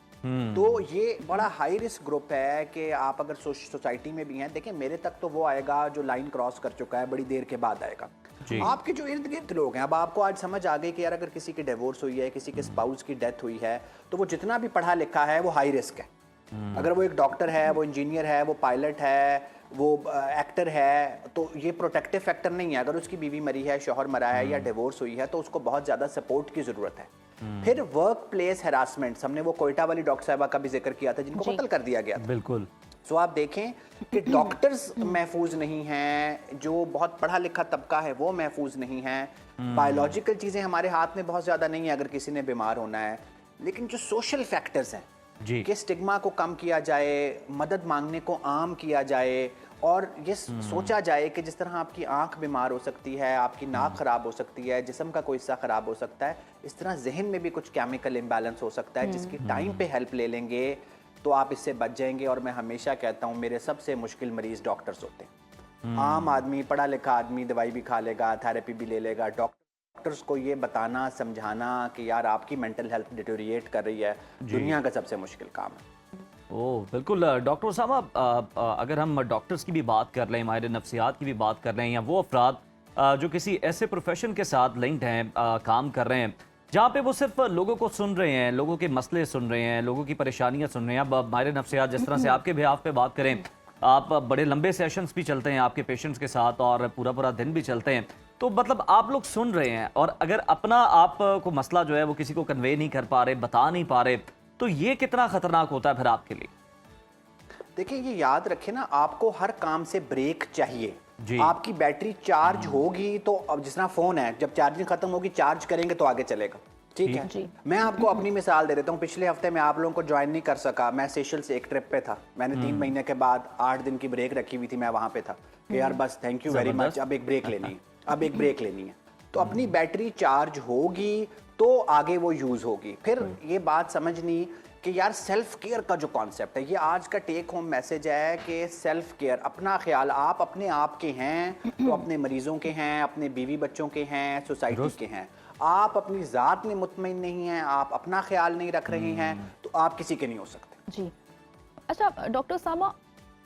तो ये बड़ा हाई रिस्क ग्रुप है कि आप अगर सोसाइटी में भी हैं, देखिए मेरे तक तो वो आएगा जो लाइन क्रॉस कर चुका है, बड़ी देर के बाद आएगा। आपके जो इर्द गिर्द लोग हैं, अब आपको आज समझ आ गई कि यार अगर किसी की डिवोर्स हुई है, किसी के स्पाउस की डेथ हुई है, तो वो जितना भी पढ़ा लिखा है वो हाई रिस्क है। अगर वो एक डॉक्टर है, वो इंजीनियर है, वो पायलट है, वो एक्टर है, तो ये प्रोटेक्टिव फैक्टर नहीं है। अगर उसकी बीवी मरी है, शौहर मरा है या डिवोर्स हुई है, तो उसको बहुत ज़्यादा सपोर्ट की ज़रूरत है। फिर वर्क प्लेस हैरासमेंट, हमने वो कोयटा वाली डॉक्टर साहबा का भी जिक्र किया था जिनको कत्ल कर दिया गया था। बिल्कुल। सो आप देखें कि डॉक्टर्स महफूज नहीं हैं, जो बहुत पढ़ा लिखा तबका है वो महफूज नहीं है। बायोलॉजिकल चीज़ें हमारे हाथ में बहुत ज़्यादा नहीं है अगर किसी ने बीमार होना है, लेकिन जो सोशल फैक्टर्स हैं कि स्टिग्मा को कम किया जाए, मदद मांगने को आम किया जाए, और ये सोचा जाए कि जिस तरह आपकी आंख बीमार हो सकती है, आपकी नाक ख़राब हो सकती है, जिस्म का कोई हिस्सा ख़राब हो सकता है, इस तरह जहन में भी कुछ केमिकल इम्बैलेंस हो सकता है, जिसकी टाइम पे हेल्प ले लेंगे तो आप इससे बच जाएंगे। और मैं हमेशा कहता हूँ मेरे सबसे मुश्किल मरीज़ डॉक्टर्स होते हैं। आम आदमी, पढ़ा लिखा आदमी दवाई भी खा लेगा, थेरेपी भी ले लेगा। डॉक्टर्स को ये बताना, समझाना कि यार आपकी मेंटल हेल्थ डिटोरिएट कर रही है, दुनिया का सबसे मुश्किल काम है। ओह बिल्कुल। डॉक्टर उसामा, अगर हम डॉक्टर्स की भी बात कर लें, माहिर नफ्सियात की भी बात कर लें, या वो अफराद जो किसी ऐसे प्रोफेशन के साथ लिंक्ड हैं, काम कर रहे हैं जहाँ पे वो सिर्फ लोगों को सुन रहे हैं, लोगों के मसले सुन रहे हैं, लोगों की परेशानियाँ सुन रहे हैं। अब माहिर नफ्सियात जिस तरह से आपके बिहाफ पे बात करें, आप बड़े लंबे सेशंस भी चलते हैं आपके पेशेंट्स के साथ और पूरा पूरा दिन भी चलते हैं, तो मतलब आप लोग सुन रहे हैं और अगर अपना आप को मसला जो है वो किसी को कन्वे नहीं कर पा रहे, बता नहीं पा रहे, तो ये कितना खतरनाक होता है फिर आपके लिए? देखिए, ये याद रखें ना, आपको हर काम से ब्रेक चाहिए। आपकी बैटरी चार्ज होगी तो, अब जिस तरह फोन है, जब चार्जिंग खत्म होगी चार्ज करेंगे तो आगे चलेगा। ठीक है जी। मैं आपको अपनी मिसाल दे देता हूँ। पिछले हफ्ते मैं आप लोगों को ज्वाइन नहीं कर सका, मैं सेशल्स एक ट्रिप पे था। मैंने 3 महीने के बाद 8 दिन की ब्रेक रखी हुई थी, मैं वहां पे था कि यार बस थैंक यू वेरी मच, अब एक ब्रेक लेनी है, अब एक ब्रेक लेनी है। तो अपनी बैटरी चार्ज होगी तो आगे वो यूज होगी। फिर ये बात समझनी कि यार सेल्फ केयर का जो कॉन्सेप्ट है, ये आज का टेक होम मैसेज है कि सेल्फ केयर, अपना ख्याल, आप अपने आप के हैं तो अपने मरीजों के हैं, अपने बीवी बच्चों के हैं, सोसाइटी के हैं। आप अपनी ज़ात में मुतमईन नहीं हैं, आप अपना ख्याल नहीं रख रहे हैं, तो आप किसी के नहीं हो सकते। जी। अच्छा डॉक्टर सामा,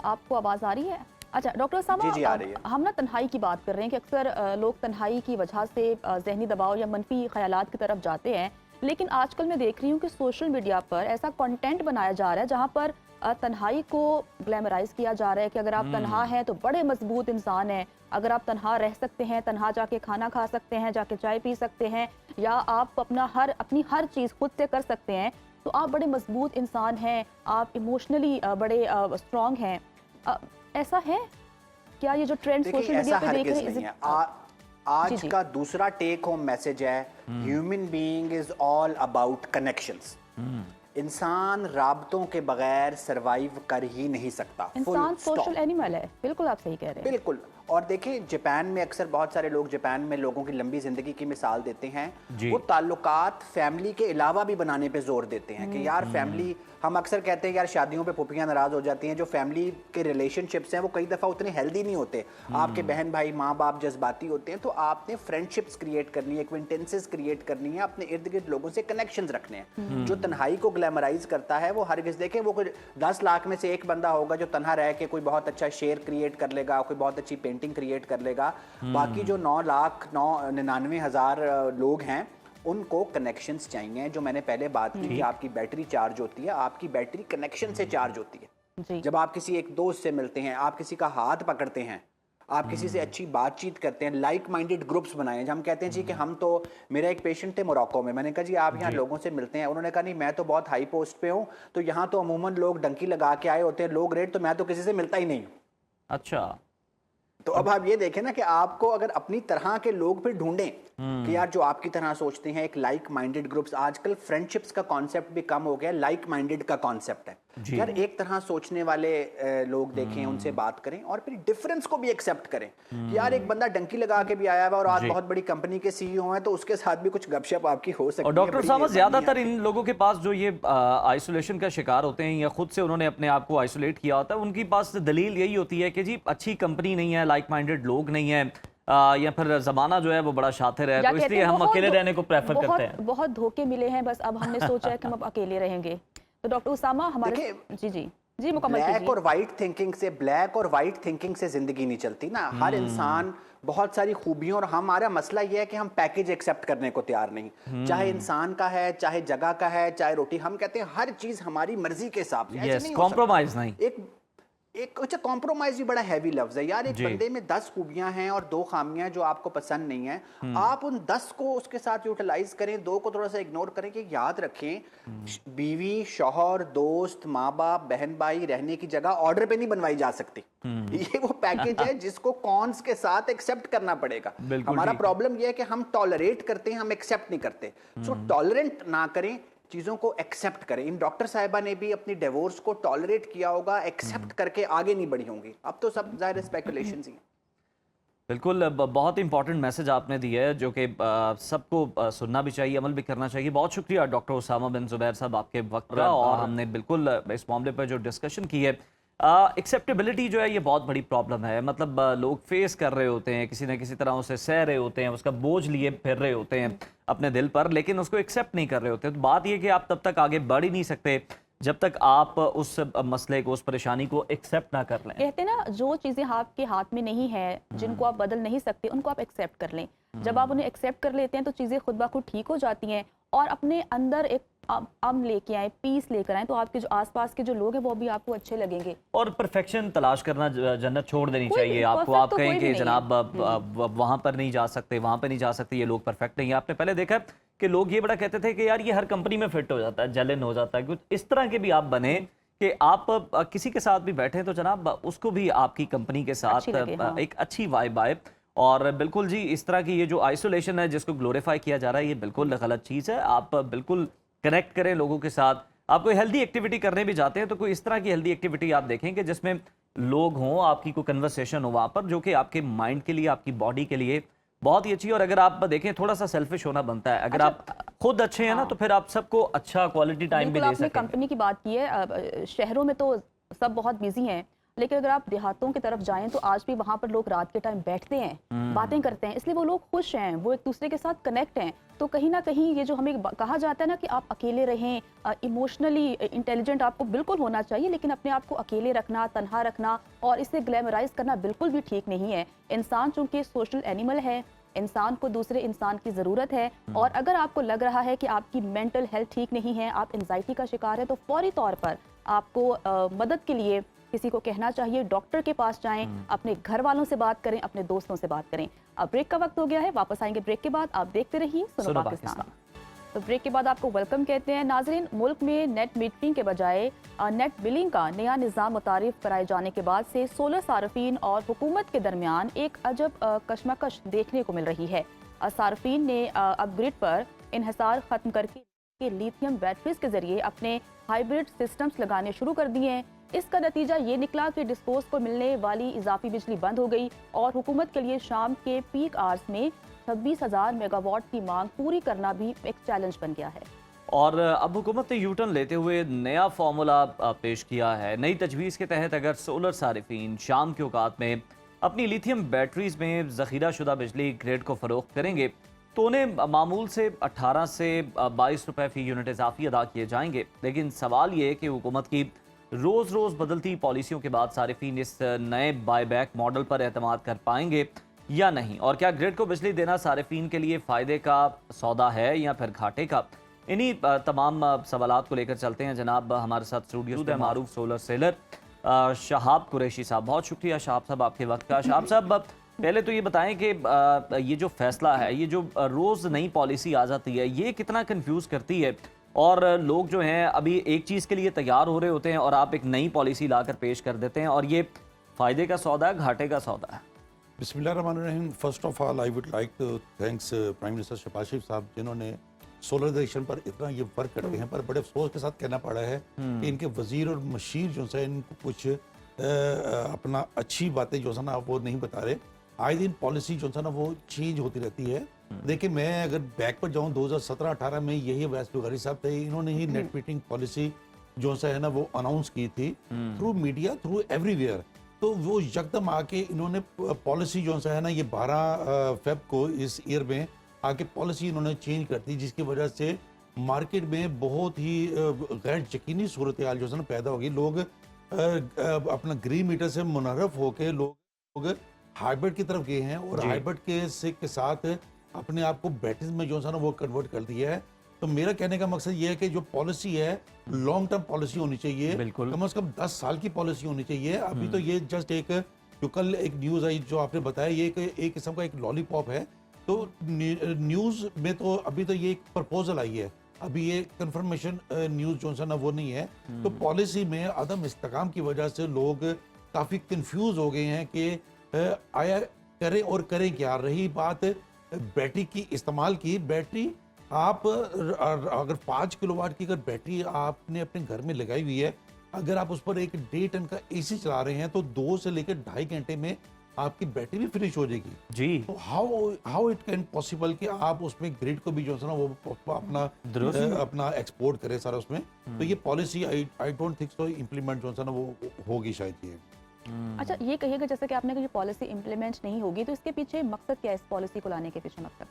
आपको आवाज़ आ रही है? अच्छा डॉक्टर सामा, जी, आ रही है। हम ना तन्हाई की बात कर रहे हैं कि अक्सर लोग तन्हाई की वजह से जहनी दबाव या मनफी ख्यालात की तरफ जाते हैं, लेकिन आजकल मैं देख रही हूँ कि सोशल मीडिया पर ऐसा कंटेंट बनाया जा रहा है जहाँ पर तन्हाई को ग्लैमराइज किया जा रहा है कि अगर आप तन्हा हैं तो बड़े मजबूत इंसान हैं, अगर आप तन्हा रह सकते हैं, तन्हा जाके खाना खा सकते हैं, जाके चाय पी सकते हैं, या आप अपनी हर चीज़ खुद से कर सकते हैं, तो आप बड़े मजबूत इंसान हैं, आप इमोशनली बड़े स्ट्रॉन्ग हैं। ऐसा है क्या? ये जो ट्रेंड देखिए, सोशल मीडिया ऐसा पे देख हरगिज़ रहे नहीं हैं, है। आज जी। का दूसरा टेक होम मैसेज है, human being is all about connections. इंसान राबतों के बगैर सरवाइव कर ही नहीं सकता। इंसान Full stop। सोशल एनिमल है। बिल्कुल आप सही कह रहे हैं। बिल्कुल। और देखिए जापान में अक्सर बहुत सारे लोग जापान में लोगों की लंबी जिंदगी की मिसाल देते हैं। जी। वो ताल्लुकात फैमिली के अलावा भी बनाने पे जोर देते हैं कि यार फैमिली, हम अक्सर कहते हैं यार शादियों पे पुप्पियां नाराज हो जाती हैं, जो फैमिली के रिलेशनशिप्स हैं वो कई दफ़ा उतने हेल्दी नहीं होते। आपके बहन भाई माँ बाप जज्बाती होते हैं, तो आपने फ्रेंडशिप्स क्रिएट करनी है, एक्विंटेंसेस क्रिएट करनी है, अपने इर्द गिर्द लोगों से कनेक्शंस रखने हैं। जो तन्हाई को ग्लैमराइज करता है वो हरगिज़, देखें वो कोई 10 लाख में से एक बंदा होगा जो तन्हा रह के कोई बहुत अच्छा शेर क्रिएट कर लेगा, कोई बहुत अच्छी पेंटिंग क्रिएट कर लेगा। बाकी जो 9,99,000 लोग हैं उनको कनेक्शंस चाहिए। जो मैंने पहले बात की कि आपकी बैटरी चार्ज होती है, आपकी बैटरी कनेक्शन से चार्ज होती है। जी। जब आप किसी एक दोस्त से मिलते हैं, आप किसी का हाथ पकड़ते हैं, आप किसी से अच्छी बातचीत करते हैं, लाइक माइंडेड ग्रुप्स बनाए। जब हम कहते हैं जी कि हम तो, मेरा एक पेशेंट थे मोरक्को में, मैंने कहा जी आप यहाँ लोगों से मिलते हैं? उन्होंने कहा नहीं मैं तो बहुत हाई पोस्ट पे हूँ, तो यहाँ तो अमूमन लोग डंकी लगा के आए होते हैं, लोग रेट, तो मैं तो किसी से मिलता ही नहीं। अच्छा। तो अब आप ये देखें ना कि आपको अगर अपनी तरह के लोग फिर ढूंढें कि यार जो आपकी तरह सोचते हैं, एक लाइक माइंडेड ग्रुप्स। आजकल फ्रेंडशिप्स का कॉन्सेप्ट भी कम हो गया, लाइक माइंडेड का कॉन्सेप्ट है। यार एक तरह सोचने वाले लोग देखें, उनसे बात करें और फिर डिफरेंस को भी एक्सेप्ट करें कि यार एक बंदा डंकी लगा के भी आया हुआ और आज बहुत बड़ी कंपनी के सीईओ हैं, तो उसके साथ भी कुछ गपशप आपकी हो सकती है। और डॉक्टर साहब, ज्यादातर इन लोगों के पास जो ये आइसोलेशन का शिकार होते हैं या खुद से उन्होंने अपने आप को आइसोलेट किया होता है, उनकी पास दलील यही होती है कि जी अच्छी कंपनी नहीं है, लाइक माइंडेड लोग नहीं है, या फिर जमाना जो है वो बड़ा शातिर है, तो इसलिए हम अकेले रहने को प्रेफर करते हैं। बहुत धोखे मिले हैं, बस अब हमने सोचा है कि हम अब अकेले रहेंगे। तो डॉक्टर उसामा हमारे जी मुकम्मल कीजिए। ब्लैक और वाइट थिंकिंग से जिंदगी नहीं चलती ना। हर इंसान बहुत सारी खूबियों, और हमारा मसला यह है कि हम पैकेज एक्सेप्ट करने को तैयार नहीं। चाहे इंसान का है, चाहे जगह का है, चाहे रोटी, हम कहते हैं हर चीज हमारी मर्जी के हिसाब से। ऐसे नहीं हो कॉम्प्रोमाइज सकता। नहीं। एक अच्छा, कॉम्प्रोमाइज भी बड़ा हैवी लफ्ज है यार। एक बंदे में 10 खूबियां हैं और 2 खामियां जो आपको पसंद नहीं है, आप उन 10 को उसके साथ यूटिलाइज करें, 2 को थोड़ा सा इग्नोर करें। कि याद रखें, बीवी, शौहर, दोस्त, माँ बाप, बहन भाई रहने की जगह ऑर्डर पे नहीं बनवाई जा सकती। ये वो पैकेज है जिसको कॉन्स के साथ एक्सेप्ट करना पड़ेगा। हमारा प्रॉब्लम यह है कि हम टॉलरेट करते हैं, हम एक्सेप्ट नहीं करते। सो टॉलरेट ना करें, चीजों को एक्सेप्ट करें। इन डॉक्टर साहिबा ने भी अपनी डिवोर्स को टॉलरेट किया होगा, एक्सेप्ट करके आगे नहीं बढ़ी होंगी। अब तो सब जाहिर स्पेकुलेशंस ही हैं। बिल्कुल, बहुत इंपॉर्टेंट मैसेज आपने दिया है जो कि सबको सुनना भी चाहिए, अमल भी करना चाहिए। बहुत शुक्रिया डॉक्टर उसामा बिन जुबैर साहब आपके वक्त का, और हमने बिल्कुल इस मामले पर जो डिस्कशन की है, एक्सेप्टेबिलिटी जो है ये बहुत बड़ी प्रॉब्लम है। मतलब लोग फेस कर रहे होते हैं, किसी न किसी तरह उसे सह रहे होते हैं, उसका बोझ लिए फिर रहे होते हैं अपने दिल पर, लेकिन उसको एक्सेप्ट नहीं कर रहे होते। तो बात ये कि आप तब तक आगे बढ़ ही नहीं सकते जब तक आप उस मसले को, उस परेशानी को एक्सेप्ट ना कर लें। कहते हैं ना, जो चीज़ें आपके हाथ में नहीं है, जिनको आप बदल नहीं सकते, उनको आप एक्सेप्ट कर लें। जब आप उन्हें एक्सेप्ट कर लेते हैं तो चीज़ें खुद ब खुद ठीक हो जाती हैं, और अपने अंदर एक अमन लेके आए, पीस लेकर आए, तो आपके जो आसपास के जो लोग हैं वो भी आपको अच्छे लगेंगे। और परफेक्शन तलाश करना, जन्नत छोड़ देनी कोई चाहिए भी आपको। perfect आप तो कहें कोई भी कि नहीं जनाब वहां पर नहीं जा सकते, वहां पर नहीं जा सकते, ये लोग परफेक्ट नहीं है। आपने पहले देखा है कि लोग ये बड़ा कहते थे कि यार ये हर कंपनी में फिट हो जाता है, जलन हो जाता है। कुछ इस तरह के भी आप बने कि आप किसी के साथ भी बैठे तो जनाब उसको भी आपकी कंपनी के साथ अच्छी लगे, हाँ। एक अच्छी वाइब आए। और बिल्कुल जी, इस तरह की ये जो आइसोलेशन है जिसको ग्लोरीफाई किया जा रहा है, ये बिल्कुल गलत चीज़ है। आप बिल्कुल कनेक्ट करें लोगों के साथ। आप कोई हेल्दी एक्टिविटी करने भी जाते हैं तो कोई इस तरह की हेल्दी एक्टिविटी आप देखें कि जिसमें लोग हों, आपकी कोई कन्वर्सेशन हो वहाँ पर, जो कि आपके माइंड के लिए, आपकी बॉडी के लिए बहुत ही अच्छी है। और अगर आप देखें, थोड़ा सा सेल्फिश होना बनता है। अगर आप खुद अच्छे हैं ना, तो फिर आप सबको अच्छा क्वालिटी टाइम भी बिल्कुल दे आपने सकें। कंपनी की बात की है। शहरों में तो सब बहुत बिजी हैं, लेकिन अगर आप देहातों की तरफ जाएं तो आज भी वहां पर लोग रात के टाइम बैठते हैं, बातें करते हैं, इसलिए वो लोग खुश हैं, वो एक दूसरे के साथ कनेक्ट हैं। तो कहीं ना कहीं ये जो हमें कहा जाता है ना कि आप अकेले रहें, इमोशनली इंटेलिजेंट आपको बिल्कुल होना चाहिए, लेकिन अपने आप को अकेले रखना, तन्हा रखना और इसे ग्लैमराइज करना बिल्कुल भी ठीक नहीं है। इंसान चूंकि सोशल एनिमल है, इंसान को दूसरे इंसान की ज़रूरत है। और अगर आपको लग रहा है कि आपकी मेंटल हेल्थ ठीक नहीं है, आप एंजाइटी का शिकार है, तो फौरी तौर पर आपको मदद के लिए किसी को कहना चाहिए, डॉक्टर के पास जाएं, अपने घर वालों से बात करें, अपने दोस्तों से बात करें। अब ब्रेक का वक्त हो गया है, वापस आएंगे ब्रेक के बाद। आप देखते रहिए सुनो पाकिस्तान। तो ब्रेक के बाद आपको वेलकम कहते हैं। नाजरीन, मुल्क में नेट मीटरिंग के बजाय नेट बिलिंग का नया निज़ाम मुतारिफ कराए जाने के बाद से सोलर सार्फिन और हुकूमत के दरमियान एक अजब कशमकश देखने को मिल रही है। सार्फिन ने अब ग्रिड पर इन्हिसार खत्म करके लिथियम बैटरीज के जरिए अपने हाइब्रिड सिस्टम्स लगाने शुरू कर दिए हैं। इसका नतीजा ये निकला कि डिस्पोज को मिलने वाली इजाफी बिजली बंद हो गई और हुकूमत के लिए शाम के पीक आवर्स में 26,000 मेगावाट की मांग पूरी करना भी एक चैलेंज बन गया है। और अब हुकूमत ने यूटर्न लेते हुए नया फार्मूला पेश किया है। नई तजवीज़ के तहत अगर सोलर सारिफिन शाम के औकात में अपनी लिथियम बैटरीज में ज़ख़ीरा शुदा बिजली ग्रिड को फ़रोख्त करेंगे तो उन्हें मामूल से 18 से 22 रुपए फ़ी यूनिट इजाफी अदा किए जाएंगे। लेकिन सवाल ये है कि हुकूमत की रोज़ रोज़ बदलती पॉलिसियों के बाद सारिफिन इस नए बायबैक मॉडल पर एतमाद कर पाएंगे या नहीं, और क्या ग्रिड को बिजली देना सारिफिन के लिए फ़ायदे का सौदा है या फिर घाटे का। इन्हीं तमाम सवालात को लेकर चलते हैं। जनाब हमारे साथ स्टूडियो में मारूफ सोलर सेलर शहाब कुरैशी साहब, बहुत शुक्रिया शहाब साहब आपके वक्त का। शहाब साहब, पहले तो ये बताएं कि ये जो फैसला है, ये जो रोज़ नई पॉलिसी आ जाती है, ये कितना कंफ्यूज करती है, और लोग जो हैं अभी एक चीज़ के लिए तैयार हो रहे होते हैं और आप एक नई पॉलिसी लाकर पेश कर देते हैं, और ये फ़ायदे का सौदा है, घाटे का सौदा है। बिस्मिल्लाहिर्रहमानिर्रहीम। First of all I would like to thanks prime minister Shahbaz Sharif साहब, जिन्होंने सोलराइजेशन पर इतना ये वर्क करते हैं, पर बड़े अफसोस के साथ कहना पड़ा है कि इनके वजीर और मशीर जो है इनको कुछ अपना अच्छी बातें जो है ना वो नहीं बता रहे। आए दिन पॉलिसी जो है ना वो चेंज होती रहती है। देखिए, मैं अगर बैक पर जाऊं 2017-18 में यही अवैस बुखारी साहब थे, इन्होंने ही नेट मीटिंग पॉलिसी जो है ना वो अनाउंस की थी थ्रू मीडिया, थ्रू एवरीवेयर। तो वो यकदम आके इन्होंने पॉलिसी जो है ना ये 12 फेब को इस ईयर में आके पॉलिसी इन्होंने चेंज कर दी, जिसकी वजह से मार्केट में बहुत ही गैर यकीनी सूरत हाल जो है ना पैदा होगी। लोग अपना ग्रीन मीटर से मुनहरफ होकर लोग हाइब्रिड की तरफ गए हैं और हाइब्रिड के साथ अपने आप को बैटरीज में जो है ना वो कन्वर्ट कर दिया है। तो मेरा कहने का मकसद ये है कि जो पॉलिसी है लॉन्ग टर्म पॉलिसी होनी चाहिए, कम से कम 10 साल की पॉलिसी होनी चाहिए। अभी तो ये जस्ट एक जो कल एक न्यूज़ आई जो आपने बताया, ये एक किस्म का एक लॉलीपॉप है। तो न्यूज़ में तो अभी तो ये एक प्रपोजल आई है, अभी ये कंफर्मेशन न्यूज़ जो है ना वो नहीं है। तो पॉलिसी में अदम इस्तेकाम की वजह से लोग काफ़ी कंफ्यूज हो गए हैं कि आया करें और करें क्या। रही बात बैटरी की इस्तेमाल की, बैटरी आप अगर 5 किलोवाट की अगर बैटरी आपने अपने घर में लगाई हुई है, अगर आप उस पर एक 1.5 टन का एसी चला रहे हैं तो 2 से लेकर 2.5 घंटे में आपकी बैटरी भी फिनिश हो जाएगी जी। तो हाउ इट कैन पॉसिबल कि आप उसमें ग्रिड को भी जो है ना वो अपना एक्सपोर्ट करें सारा उसमें। तो ये policy I don't think so implement जो है ना वो होगी शायद ये। अच्छा, ये कहिएगा जैसे कि आपने कहा पॉलिसी इम्प्लीमेंट नहीं होगी, तो इसके पीछे मकसद क्या है, इस पॉलिसी को लाने के पीछे मकसद?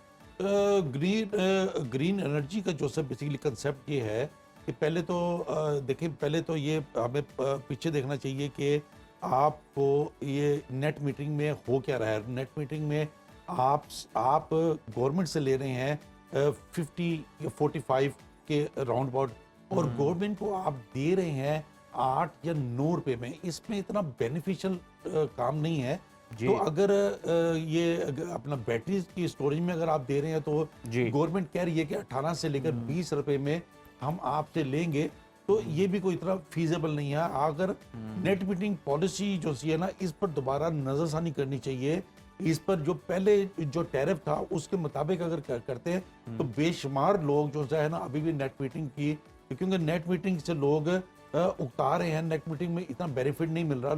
ग्रीन एनर्जी का जो सब बेसिकली कंसेप्ट ये है कि पहले तो देखिए, पहले तो ये हमें पीछे देखना चाहिए कि आपको ये नेट मीटिंग में हो क्या रहा है। नेट मीटिंग में आप गवर्नमेंट से ले रहे हैं 50 या 45 के राउंड अबाउट, और गवर्नमेंट को आप दे रहे हैं 8 या 9 रुपए में। इसमें इतना बेनिफिशियल काम नहीं है। तो अगर ये अपना बैटरी की स्टोरेज में अगर आप दे रहे हैं तो गवर्नमेंट कह रही है कि 18 से लेकर 20 रुपए में हम आपसे लेंगे, तो ये भी कोई इतना फीजेबल नहीं है। अगर नेट मीटिंग पॉलिसी जो सी है ना, इस पर दोबारा नजरसानी करनी चाहिए इस पर जो पहले जो टैरिफ था उसके मुताबिक अगर करते हैं तो बेशुमार लोग जो है ना अभी भी नेट मीटिंग की, क्योंकि नेट मीटिंग से लोग उकता रहे हैं, नेट मीटिंग में इतना बेनिफिट नहीं मिल रहा,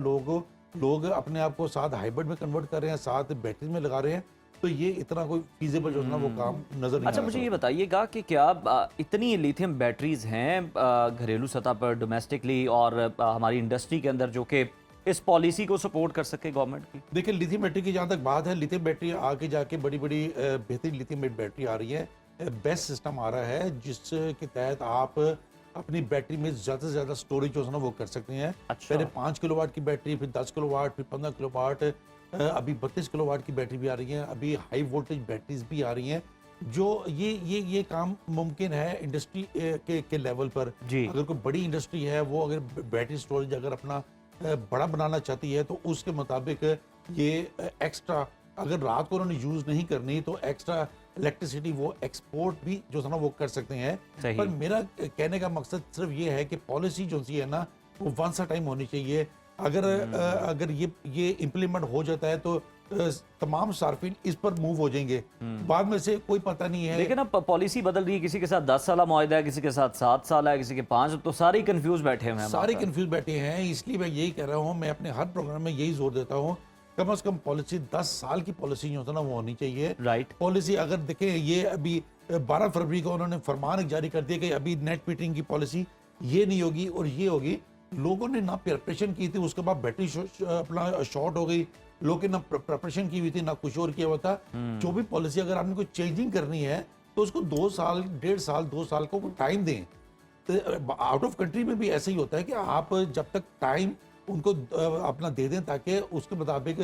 लोग अपने आप को साथ हाइब्रिड में कन्वर्ट कर रहे हैं, साथ बैटरी में लगा रहे हैं, तो ये इतना कोई फीजेबल जो है ना वो काम नजर नहीं आ अच्छा, रहा। मुझे ये बताइएगा कि क्या इतनी लिथियम बैटरीज हैं घरेलू सतह पर, डोमेस्टिकली और हमारी इंडस्ट्री के अंदर, जो कि इस पॉलिसी को सपोर्ट कर सके गवर्नमेंट की? देखिए लिथियम बैटरी की जहाँ तक बात है, लिथियम बैटरी आगे जाके बड़ी बेहतरीन लिथियम बैटरी आ रही है, बेस्ट सिस्टम आ रहा है जिसके तहत आप अपनी बैटरी में ज़्यादा से ज़्यादा स्टोरेज जो है ना वो कर सकते हैं। अच्छा। पहले 5 किलोवाट की बैटरी, फिर 10 किलोवाट, फिर 15 किलोवाट, अभी 32 किलोवाट की बैटरी भी आ रही है, अभी हाई वोल्टेज बैटरीज भी आ रही हैं। जो ये काम मुमकिन है इंडस्ट्री के लेवल पर। जी। अगर कोई बड़ी इंडस्ट्री है वो अगर बैटरी स्टोरेज अगर अपना बड़ा बनाना चाहती है तो उसके मुताबिक ये एक्स्ट्रा, अगर रात को उन्होंने यूज नहीं करनी तो एक्स्ट्रा इलेक्ट्रिसिटी वो एक्सपोर्ट भी जो है ना वो कर सकते हैं। सही। पर मेरा कहने का मकसद सिर्फ ये है कि पॉलिसी जो सी है ना वो वंस अ टाइम होनी चाहिए। अगर ये इम्प्लीमेंट हो जाता है तो तमाम सार्फिन इस पर मूव हो जाएंगे, बाद में से कोई पता नहीं है। लेकिन अब पॉलिसी बदल रही है, किसी के साथ 10 साल मुआहदा है, किसी के साथ 7 साल है, किसी के 5, तो सारे ही कंफ्यूज बैठे हुए हैं। सारे कंफ्यूज बैठे हैं, इसलिए मैं यही कह रहा हूँ, मैं अपने हर प्रोग्राम में यही जोर देता हूँ, कम से कम पॉलिसी 10 साल की पॉलिसी जो है ना वो होनी चाहिए। राइट। पॉलिसी अगर देखें, ये अभी 12 फरवरी को उन्होंने फरमान जारी कर दिया कि अभी नेट मीटरिंग की पॉलिसी ये नहीं होगी और ये होगी। लोगों ने ना प्रिपरेशन की थी, उसके बाद बैटरी अपना शॉर्ट हो गई, लोगों ने ना प्रिपरेशन की हुई थी, ना कुछ और किया हुआ था। जो भी पॉलिसी अगर आपने कोई चेंजिंग करनी है तो उसको 2 साल, 1.5 साल, 2 साल को टाइम दें। तो आउट ऑफ कंट्री में भी ऐसा ही होता है कि आप जब तक टाइम उनको अपना दे दें ताकि उसके मुताबिक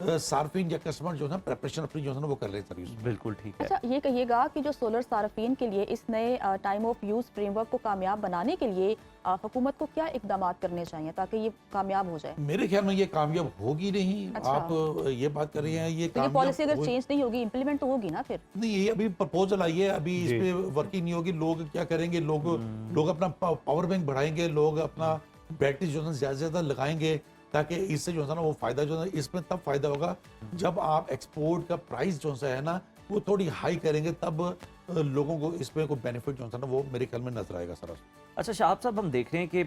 सार्फिन या कस्टमर जो है प्रिपरेशन अपनी जो है ना वो कर ले सर्विस। बिल्कुल ठीक है। अच्छा, ये कहिएगा कि जो सोलर सार्फिन के लिए इस नए टाइम ऑफ यूज़ फ्रेमवर्क को कामयाब बनाने के लिए हुकूमत को क्या इकदाम करने चाहिए ताकि ये कामयाब हो जाए? मेरे ख्याल में ये कामयाब होगी नहीं। अच्छा। आप ये बात कर रही हैं, ये तो ये पॉलिसी अगर हो- चेंज नहीं होगी, इम्प्लीमेंट तो होगी ना फिर? नहीं, ये अभी प्रपोजल आई है, अभी इस पे वर्किंग नहीं होगी। लोग क्या करेंगे, लोग अपना पावर बैंक बढ़ाएंगे, लोग अपना बैटरी जो है ज्यादा से ज्यादा लगाएंगे ताकि इससे जो है ना वो फायदा जो है इसमें तब फायदा होगा जब आप एक्सपोर्ट का प्राइस जो है ना वो थोड़ी हाई करेंगे, तब लोगों को इसमें कोई बेनिफिट जो है ना वो मेरे ख्याल में नजर आएगा सर। अच्छा शाहब साहब, हम देख रहे हैं कि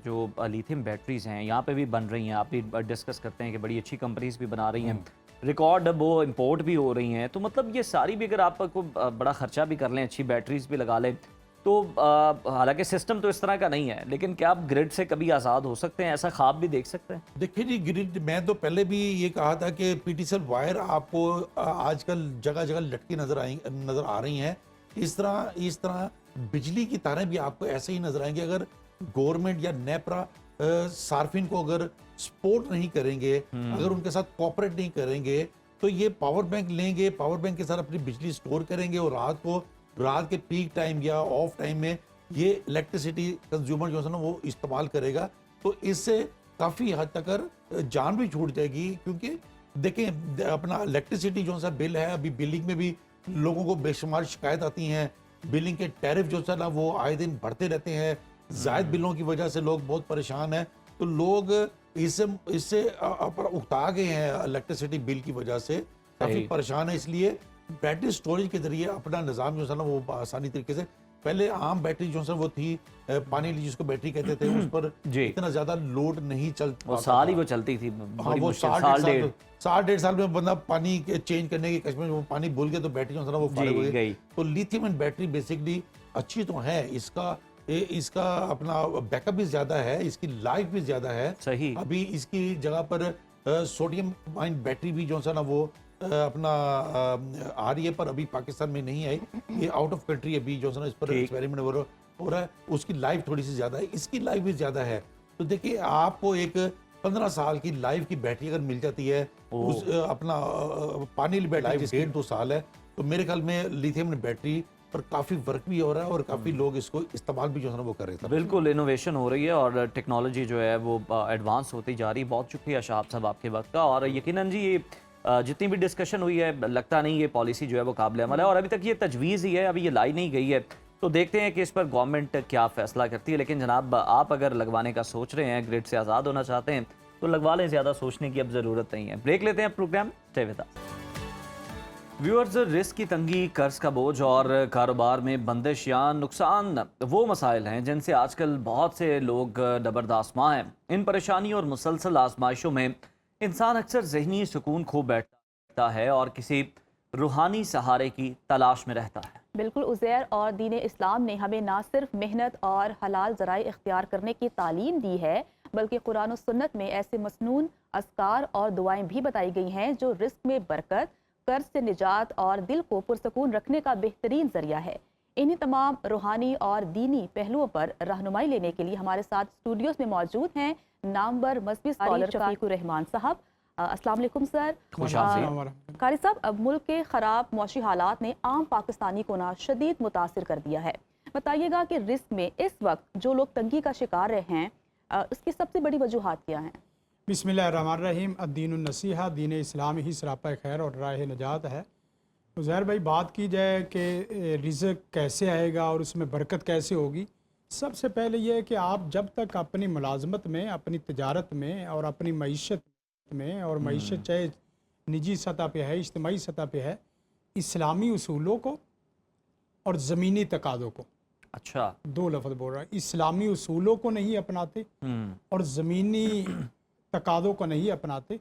जो लिथियम बैटरीज हैं यहाँ पे भी बन रही हैं, आप भी डिस्कस करते हैं कि बड़ी अच्छी कंपनीज भी बना रही हैं, रिकॉर्ड वो इंपोर्ट भी हो रही हैं, तो मतलब ये सारी भी अगर आपको बड़ा खर्चा भी कर लें, अच्छी बैटरीज भी लगा लें, तो हालांकि सिस्टम तो इस तरह का नहीं है, लेकिन क्या आप ग्रिड से कभी आज़ाद हो सकते हैं? ऐसा ख्वाब भी देख सकते हैं? देखिए जी, ग्रिड, मैं तो पहले भी ये कहा था कि पीटीसीएल वायर आपको आजकल जगह जगह लटकी नजर आ रही हैं। इस तरह बिजली की तारें भी आपको ऐसे ही नजर आएंगे अगर गवर्नमेंट या नेपरा सार्फिन को अगर सपोर्ट नहीं करेंगे, अगर उनके साथ कोऑपरेट नहीं करेंगे, तो ये पावर बैंक लेंगे, पावर बैंक के साथ अपनी बिजली स्टोर करेंगे और रात के पीक टाइम या ऑफ टाइम में ये इलेक्ट्रिसिटी कंज्यूमर जो है ना वो इस्तेमाल करेगा। तो इससे काफ़ी हद तक जान भी छूट जाएगी, क्योंकि देखें अपना इलेक्ट्रिसिटी जो सा बिल है, अभी बिलिंग में भी लोगों को बेशुमार शिकायत आती हैं, बिलिंग के टैरिफ जो है ना वो आए दिन बढ़ते रहते हैं, जायद बिलों की वजह से लोग बहुत परेशान हैं। तो लोग इससे उकता गए हैं इलेक्ट्रिसिटी बिल की वजह से, काफ़ी परेशान है। इसलिए बैटरी स्टोरेज के जरिए अपना निज़ाम जो है ना वो आसानी तरीके से, पहले आम बैटरी जो है वो थी पानी ली जिसको बैटरी कहते थे, उस पर इतना ज्यादा लोड नहीं चलता, वो साल ही वो चलती थी, हाँ, वो 1.5 साल में बंदा पानी चेंज करने के कश्मीर में वो पानी भूल गया तो बैटरी जो है ना वो फाड़े हो गई। तो लिथियम एंड बैटरी बेसिकली अच्छी तो है, इसका अपना बैकअप भी ज्यादा है, इसकी लाइफ भी ज्यादा है। सही। अभी इसकी जगह पर सोडियम आयन बैटरी भी जो है ना वो अपना आ रही है, पर अभी पाकिस्तान में नहीं आई, ये आउट ऑफ कंट्री अभी जो है ना इस पर एक्सपेरिमेंट हो रहा है। उसकी लाइफ थोड़ी सी ज्यादा है, इसकी लाइफ भी ज्यादा है। तो देखिए आपको एक 15 साल की लाइफ की बैटरी अगर मिल जाती है, उस अपना पानी वाली बैटरी 1.5-2 साल है, तो मेरे ख्याल में लिथियम बैटरी पर काफी वर्क भी हो रहा है और काफी लोग इसको इस्तेमाल भी जो है ना वो कर रहे थे। बिल्कुल इनोवेशन हो रही है और टेक्नोलॉजी जो है वो एडवांस होती जा रही है। बहुत शुक्रिया शाहब साहब आपके वक्त का, और यकीनन जी ये जितनी भी डिस्कशन हुई है, लगता नहीं ये पॉलिसी जो है वो काबिल अमल है, और अभी तक ये तजवीज़ ही है, अभी ये लाई नहीं गई है। तो देखते हैं कि इस पर गवर्नमेंट क्या फ़ैसला करती है। लेकिन जनाब, आप अगर लगवाने का सोच रहे हैं, ग्रिड से आज़ाद होना चाहते हैं, तो लगवा लें, ज़्यादा सोचने की अब ज़रूरत नहीं है। ब्रेक लेते हैं, programme stay with us. Viewers, risk की तंगी, कर्ज का बोझ और कारोबार में बंदिश या नुकसान वो मसाइल हैं जिनसे आजकल बहुत से लोग डबरदास्मा हैं। इन परेशानी और मुसलसल आजमाइशों में इंसान अक्सर जहनी सुकून खो बैठता है और किसी रूहानी सहारे की तलाश में रहता है। बिल्कुल उज़ैर, और दीन इस्लाम ने हमें ना सिर्फ मेहनत और हलाल ज़राए इख्तियार करने की तालीम दी है, बल्कि कुरान और सुन्नत में ऐसे मसनून अस्कार और दुआएं भी बताई गई हैं जो रिस्क में बरकत, कर्ज से निजात और दिल को पुरसकून रखने का बेहतरीन जरिया है। इन्हीं तमाम रूहानी और दीनी पहलुओं पर रहनुमाई लेने के लिए हमारे साथ स्टूडियोज में मौजूद हैं नामवर मजहबी स्कॉलर शफीकुर रहमान साहब। अस्सलाम वालेकुम सर। कारी साहब, अब मुल्क के ख़राब मौशी हालात ने आम पाकिस्तानी को ना शदीद मुतासिर कर दिया है। बताइएगा कि रिस्क में इस वक्त जो लोग तंगी का शिकार रहे हैं, इसकी सबसे बड़ी वजूहात क्या हैं? बिस्मिल्लाहिर्रहमानिर्रहीम। अद्दीनुन नसीहा, दीन इस्लाम ही सरापा खैर और राह नजात है। तो ज़हर भाई, बात की जाए कि रिज़्क कैसे आएगा और उसमें बरकत कैसे होगी, सबसे पहले यह है कि आप जब तक अपनी मुलाजमत में, अपनी तजारत में और अपनी मईशत में, और मईशत चाहे निजी सतह पे है, इज्तिमाई सतह पे है, इस्लामी उसूलों को और ज़मीनी तकादों को, अच्छा, दो लफ्ज़ बोल रहा है, इस्लामी उसूलों को नहीं अपनाते और ज़मीनी तकादों को नहीं अपनाते,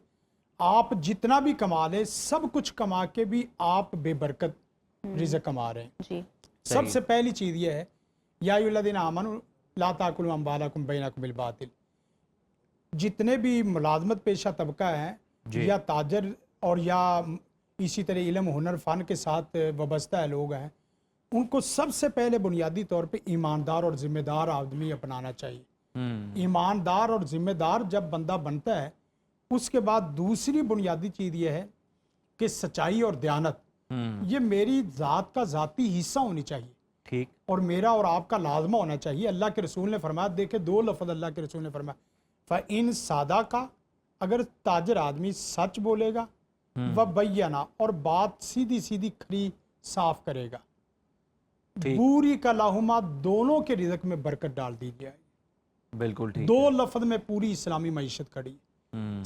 आप जितना भी कमा लें, सब कुछ कमा के भी आप बेबरकत रिज़्क कमा रहे हैं। जी, सबसे पहली चीज़ यह है, या अय्युहल्लज़ीना आमनू ला ताकुलू अम्वालकुम बैनकुम बिल बातिल। जितने भी मुलाजमत पेशा तबका है या ताजर और या इसी तरह इल्म हुनर फ़न के साथ वाबस्ता लोग हैं, उनको सबसे पहले बुनियादी तौर पे ईमानदार और ज़िम्मेदार आदमी अपनाना चाहिए। ईमानदार और ज़िम्मेदार जब बंदा बनता है, उसके बाद दूसरी बुनियादी चीज़ यह है कि सच्चाई और दयानत, ये मेरी ज़ात का ज़ाती हिस्सा होनी चाहिए। ठीक। और मेरा और आपका लाजमा होना चाहिए। अल्लाह के रसूल ने फरमाया, देखे दो लफ्ज़ अल्लाह के रसूल ने फरमाया, फ़इन सादा का, अगर ताजर आदमी सच बोलेगा, व बय्यना, और बात सीधी सीधी खरी साफ करेगा, बूरी का लाहुमा, दोनों के रिज़्क में बरकत डाल दी जाए। बिल्कुल ठीक। दो लफ्ज़ में पूरी इस्लामी मईशत खड़ी,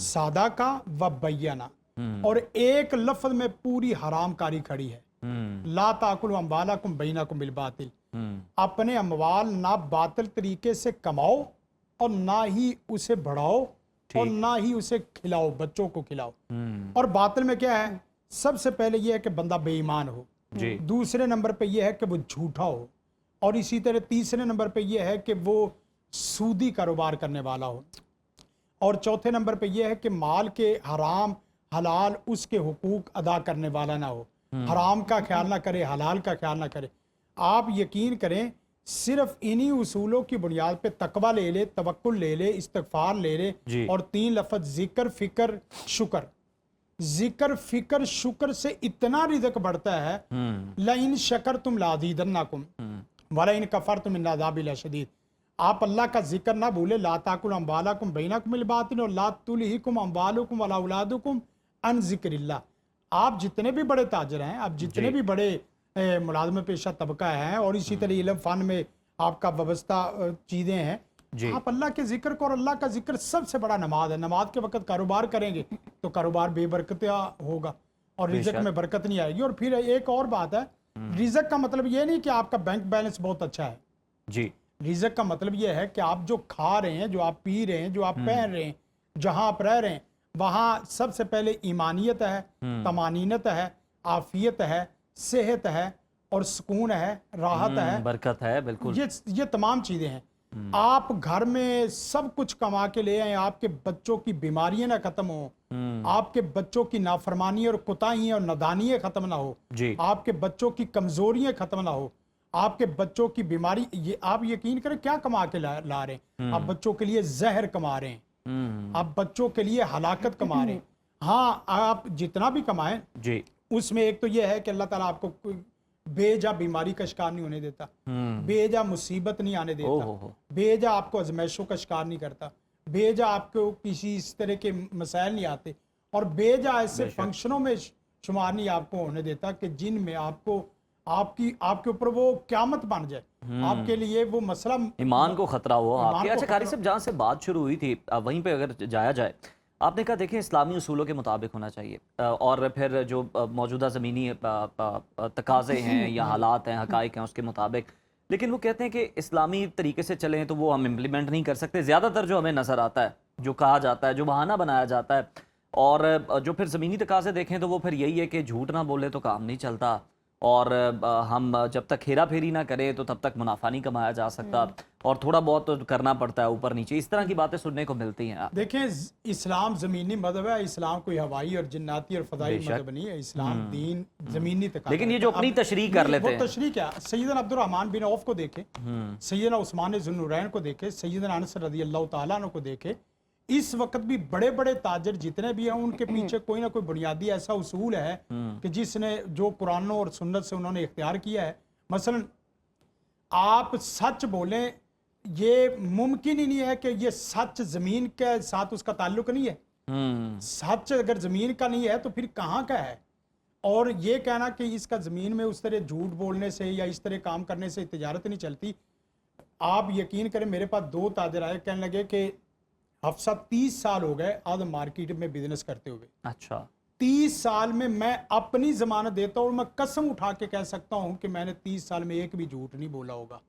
सादा का व बय्यना, और एक लफ्ज़ में पूरी हराम कारी खड़ी है, ला ताकुलू अम्वालकुम बैनकुम बिल बातिल। अपने अमवाल ना बातिल तरीके से कमाओ और ना ही उसे बढ़ाओ और ना ही उसे खिलाओ, बच्चों को खिलाओ। और बातिल में क्या है? सबसे पहले यह है कि बंदा बेईमान हो, दूसरे नंबर पे यह है कि वो झूठा हो, और इसी तरह तीसरे नंबर पे यह है कि वो सूदी कारोबार करने वाला हो, और चौथे नंबर पे यह है कि माल के हराम हलाल उसके हुकूक अदा करने वाला ना हो, हराम का ख्याल ना करे, हलाल का ख्याल ना करे। आप यकीन करें, सिर्फ इन्हीं उसूलों की बुनियाद पे तकवा ले ले, तवक्कुल ले ले, इस्तगफार ले ले, और तीन लफ्ज़ जिक्र, फिक्र, शुक्र, जिक्र, फिक्र, शुक्र से इतना रिज़्क बढ़ता है, लइन शकर तुम लाज़ीदन्नकुम वला इन कफर तुम इन्न अज़ाबी लशदीद। आप अल्लाह का जिक्र ना भूले, ला ताकुल अम्वालकुम बैनकुम बिल बातिल और ला तुलहिकुम अम्वालुकुम वला औलादुकुम अन ज़िक्रिल्लाह। आप जितने भी बड़े ताजर हैं, आप जितने भी बड़े मुलाजम पेशा तबका है, और इसी तरह इल्म फ़न में आपका वाबस्ता चीज़ें हैं, आप अल्लाह के जिक्र को, और अल्लाह का जिक्र सबसे बड़ा नमाज है। नमाज के वक्त कारोबार करेंगे तो कारोबार बेबरकत होगा और रिज़्क में बरकत नहीं आएगी। और फिर एक और बात है, रिज़्क का मतलब ये नहीं कि आपका बैंक बैलेंस बहुत अच्छा है जी। रिज़्क का मतलब ये है कि आप जो खा रहे हैं, जो आप पी रहे हैं, जो आप पहन रहे हैं, जहां आप रह रहे हैं, वहां सबसे पहले ईमानियत है, तमानीनत है, आफियत है, सेहत है, और सुकून है, राहत है, बरकत है। बिल्कुल, ये तमाम चीजें हैं। आप घर में सब कुछ कमा के ले आए, आपके बच्चों की बीमारियां ना खत्म हो, आपके बच्चों की नाफरमानी और कोताहियां और नादानियां खत्म ना हो, आपके बच्चों की कमजोरियां खत्म ना हो, आपके बच्चों की बीमारी, ये आप यकीन करें क्या कमा के ला रहे हैं। आप बच्चों के लिए जहर कमा रहे हैं, आप बच्चों के लिए हलाकत कमा रहे हैं। हाँ, आप जितना भी कमाएं जी, उसमें एक तो यह है कि अल्लाह ताला आपको बेजा बीमारी का शिकार नहीं होने देता, बेजा मुसीबत नहीं आने देता, बेजा आपको आजमाइशों का शिकार नहीं करता, बेजा आपको किसी इस तरह के मसाइल नहीं आते, और बेजा ऐसे फंक्शनों में शुमार नहीं आपको होने देता कि जिनमें आपको आपके ऊपर वो क़यामत बन जाए, आपके लिए वो मसला ईमान को खतरा हो ईमान आपके। को अच्छा कारी साहब, जहाँ से बात शुरू हुई थी वहीं पे अगर जाया जाए, आपने कहा देखें इस्लामी उसूलों के मुताबिक होना चाहिए, और फिर जो मौजूदा ज़मीनी तकाज़े हैं या हालात हैं, हकाइक हैं, उसके मुताबिक। लेकिन वो कहते हैं कि इस्लामी तरीके से चलें तो वो हम इम्प्लीमेंट नहीं कर सकते। ज़्यादातर जो हमें नज़र आता है, जो कहा जाता है, जो बहाना बनाया जाता है, और जो फिर ज़मीनी तकाज़े देखें तो वो फिर यही है कि झूठ ना बोले तो काम नहीं चलता, और हम जब तक हेरा फेरी ना करें तो तब तक मुनाफा नहीं कमाया जा सकता, और थोड़ा बहुत तो करना पड़ता है ऊपर नीचे। इस तरह की बातें सुनने को मिलती हैं। देखें, इस्लाम ज़मीनी मज़हब है। इस्लाम कोई हवाई और जिन्नाती और फ़दाई बेशक। मज़हब नहीं है। इस्लाम दीन ज़मीनी तक। लेकिन ये जो अपनी तशरीह कर लेते हैं, वो तशरीह क्या, सैयदना अब्दुर्रहमान बिन औफ को देखे, सैयदना उस्मान ज़ुन्नुरैन को देखे, सैयदना अनस रज़ियल्लाहु ताला अन्हु को देखे। इस वक्त भी बड़े बड़े ताजर जितने भी हैं, उनके पीछे कोई ना कोई बुनियादी ऐसा उसूल है कि जिसने जो कुरान और सुन्नत से उन्होंने इख्तियार किया है। मसलन आप सच बोलें, ये मुमकिन ही नहीं है कि ये सच ज़मीन के साथ उसका ताल्लुक नहीं है। सच अगर ज़मीन का नहीं है तो फिर कहाँ का है? और ये कहना कि इसका ज़मीन में उस तरह झूठ बोलने से या इस तरह काम करने से तिजारत नहीं चलती। आप यकीन करें, मेरे पास 2 ताजर आए, कहने लगे कि हफ्सा 30 साल हो गए आज मार्केट में बिजनेस करते हुए। अच्छा, 30 साल में मैं अपनी जमानत देता हूँ और मैं कसम उठा के कह सकता हूँ कि मैंने 30 साल में एक भी झूठ नहीं बोला होगा।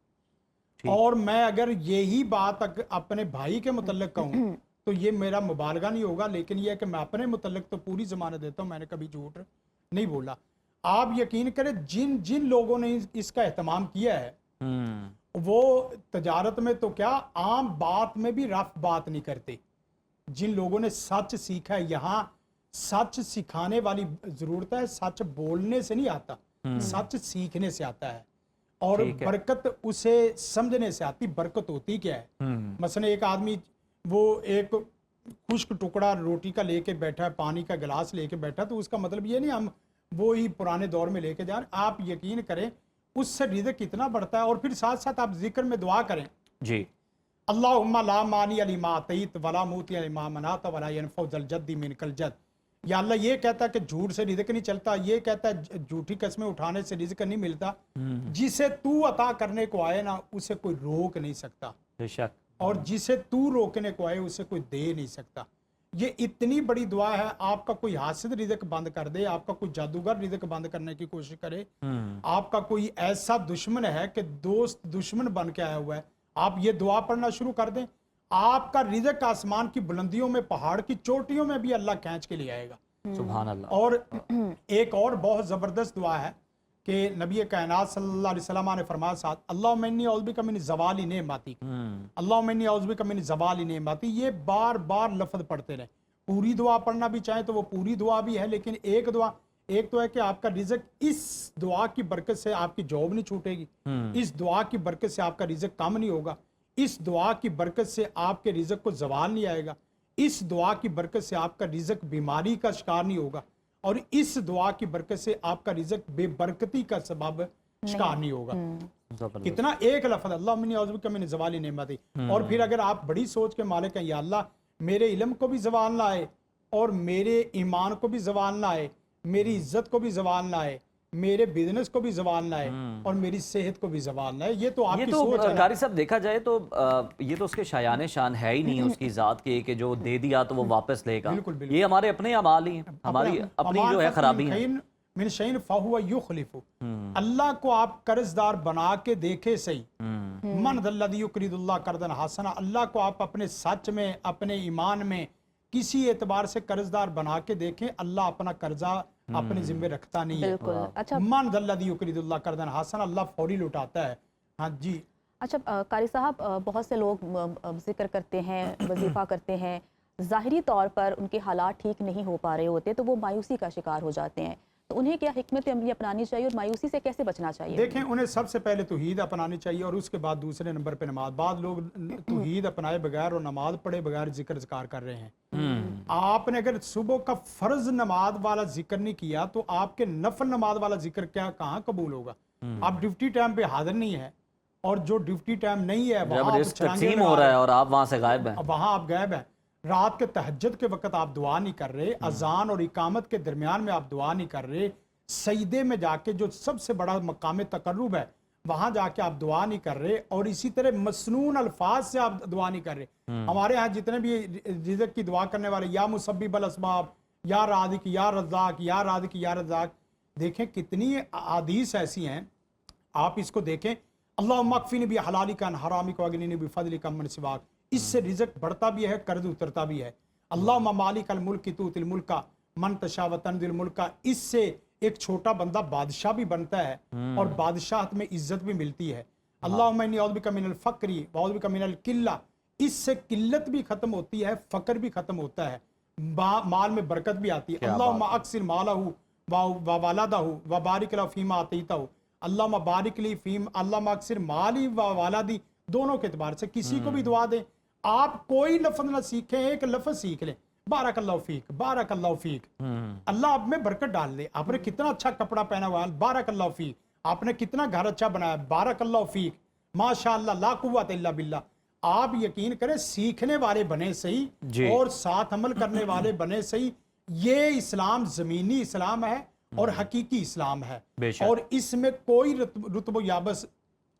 और मैं अगर यही बात अपने भाई के मुतल्लिक कहूँ तो ये मेरा मुबालगा नहीं होगा, लेकिन यह है कि मैं अपने मुतल्लिक तो पूरी जमानत देता हूँ, मैंने कभी झूठ नहीं बोला। आप यकीन करें, जिन जिन लोगों ने इसका एहतमाम किया है वो तजारत में तो क्या, आम बात में भी रफ बात नहीं करते। जिन लोगों ने सच सीखा है, यहाँ सच सिखाने वाली जरूरत है। सच बोलने से नहीं आता, सच सीखने से आता है, और बरकत उसे समझने से आती। बरकत होती क्या है? मसलन एक आदमी वो एक खुश्क टुकड़ा रोटी का लेके बैठा है, पानी का गिलास लेके बैठा, तो उसका मतलब ये नहीं हम वो ही पुराने दौर में लेके जा रहे। आप यकीन करें, उससे रिज़्क़ कितना बढ़ता है। और फिर साथ साथ आप जिक्र में दुआ करें जी, अल्लाहुम्मा ला मानी लिमा अतैत वला मूती लिमा मनात वला यनफउ ज़ल जद्दी मिनकल जद। या अल्लाह ये कहता है कि झूठ से रिज़्क़ नहीं चलता, ये कहता है झूठी कस्में उठाने से रिज़्क़ नहीं मिलता। जिसे तू अता करने को आए ना, उसे कोई रोक नहीं सकता, बेशक। और जिसे तू रोकने को आए उसे कोई दे नहीं सकता। ये इतनी बड़ी दुआ है। आपका कोई हासिद रिज़्क़ बंद कर दे, आपका कोई जादूगर रिज़्क़ बंद करने की कोशिश करे, आपका कोई ऐसा दुश्मन है कि दोस्त दुश्मन बन के आया हुआ है, आप ये दुआ पढ़ना शुरू कर दें, आपका रिज़्क़ आसमान की बुलंदियों में, पहाड़ की चोटियों में भी अल्लाह खींच के ले आएगा। सुभान अल्लाह। और एक और बहुत ज़बरदस्त दुआ है कि नबी कायनात सल्लल्लाहु अलैहि वसल्लम ने फरमाया साथ, अल्लाहुम्मा इन्नी औज़ु बिका मिन ज़वालि नेमती, अल्लाहुम्मा इन्नी औज़ु बिका मिन ज़वालि नेमती। ये बार बार लफ्ज़ पढ़ते रहे। पूरी दुआ पढ़ना भी चाहे तो वो पूरी दुआ भी है, लेकिन एक दुआ, एक तो है कि आपका रिज़्क़ इस दुआ की बरकत से आपकी जॉब नहीं छूटेगी, इस दुआ की बरकत से आपका रिज़्क़ कम नहीं होगा, इस दुआ की बरकत से आपके रिज़्क़ को ज़वाल नहीं आएगा, इस दुआ की बरकत से आपका रिज़्क़ बीमारी का शिकार नहीं होगा, और इस दुआ की बरकत से आपका रिज़्क़ बेबरकती का सबब शिकार नहीं होगा। कितना एक लफ्ज़ अल्लाह मिन्नी औज़ु बिका मिन ज़वालि नेमती। और फिर अगर आप बड़ी सोच के मालिक हैं, या अल्लाह मेरे इल्म को भी ज़वाल ना आए, और मेरे ईमान को भी ज़वाल ना आए, मेरी इज्जत को भी ज़वाल ना आए, मेरे बिजनेस को भी ज़वाल ना आए, और मेरी सेहत को भी ज़वाल ना आए। ये तो आपकी सोच है। कारी साहब देखा जाए तो ये तो उसके शायान शान है ही नहीं उसकी ज़ात के कि जो दे दिया तो वो वापस लेगा। ये हमारे अपने अमाल ही हैं, हमारी अपनी जो है खराबी है। मिन शैइन फहुव युखलिफु। अल्लाह को आप कर्जदार बना के देखे सही। मन दल्लज़ी युक़रिदुल्लाह कर्दन हसना। अल्लाह को आप अपने सच में, अपने ईमान में किसी एतबार से कर्जदार बना के देखें, अल्लाह अपना कर्जा अपने जिम्मे रखता नहीं है। अच्छा, मन दल्लज़ी युक़रिदुल्लाह कर्दन हसना, अल्लाह फौरी लौटाता है। हाँ जी। अच्छा कारी साहब, बहुत से लोग जिक्र करते हैं, वजीफा करते हैं, ज़ाहिरी तौर पर उनके हालात ठीक नहीं हो पा रहे होते तो वो मायूसी का शिकार हो जाते हैं, तो उन्हें क्या हिकमत अमली अपनानी चाहिए और मायूसी से कैसे बचना चाहिए? देखें, उन्हें सबसे पहले तौहीद अपनानी चाहिए और उसके बाद दूसरे नंबर पे नमाज। बाद लोग तौहीद अपनाए बगैर और नमाज पढ़े बगैर जिक्र ज़कार कर रहे हैं। आपने अगर सुबह का फर्ज नमाज वाला जिक्र नहीं किया तो आपके नफल नमाज वाला जिक्र क्या कहाँ कबूल होगा? आप ड्यूटी टाइम पे हाजिर नहीं है, और जो ड्यूटी टाइम नहीं है वहाँ तकसीम हो रहा है और आप वहाँ से गायब हैं, वहाँ आप गायब हैं। रात के तहज्जुद के वक्त आप दुआ नहीं कर रहे, अजान और इकामत के दरमियान में आप दुआ नहीं कर रहे, सजदे में जाके जो सबसे बड़ा मकाम तकर्रुब है वहां जाके आप दुआ नहीं कर रहे, और इसी तरह मसनून अल्फाज से आप दुआ नहीं कर रहे। हमारे यहाँ जितने भी रिज़्क़ की दुआ करने वाले, या मुसब्बिबल अस्बाब, या राज़िक, या रज़्ज़ाक, या राज़िक, या रज़्ज़ाक, देखें कितनी हदीस ऐसी हैं, आप इसको देखें। अल्लाहुम्मा अक्फ़िनी भी हलालिका अन हरामिका वअगनिनी बिफ़ज़लिका अम्मन सिवाक, इससे रिज़्क़ बढ़ता भी है, कर्ज उतरता भी है। अल्लाहुम्मा मालिकल मुल्क तुतिल मुल्का मन तशा व तनज़िल मुल्का, इससे एक छोटा बंदा बादशाह भी बनता है और बादशाहत में इज्जत भी मिलती है। अल्लाहुम्मा इन्नी औज़ु बिका मिनल फ़क्री व औज़ु बिका मिनल किल्ला, इससे किल्लत भी खत्म होती है, फ़क्र भी खत्म होता है, माल में बरकत भी आती है। अल्लाहुम्मा अक्सिर मालहू व वालदहू व बारिक लहू फ़ीमा आतीतहू, अल्लाहुम्मा बारिक ली फ़ीम, अल्लाहुम्मा अक्सिर माली व वालदी, दोनों के एतबार से किसी को भी दुआ दें। आप कोई लफ्ज़ ना सीखें, एक लफ्ज़ सीख लें, बारकल्लाहु फीक, बारकल्लाहु फीक, अल्लाह आप में बरकत डाल दे। आपने कितना अच्छा कपड़ा पहना हुआ है, बारकल्लाहु फीक, आपने कितना घर अच्छा बनाया, बारकल्लाहु फीक, माशाअल्लाह, ला कुव्वत इल्ला बिल्लाह। आप यकीन करें, सीखने वाले बने सही और साथ अमल करने वाले बने सही। ये इस्लाम ज़मीनी इस्लाम है और हकीकी इस्लाम है, और इसमें कोई रुतबो याबस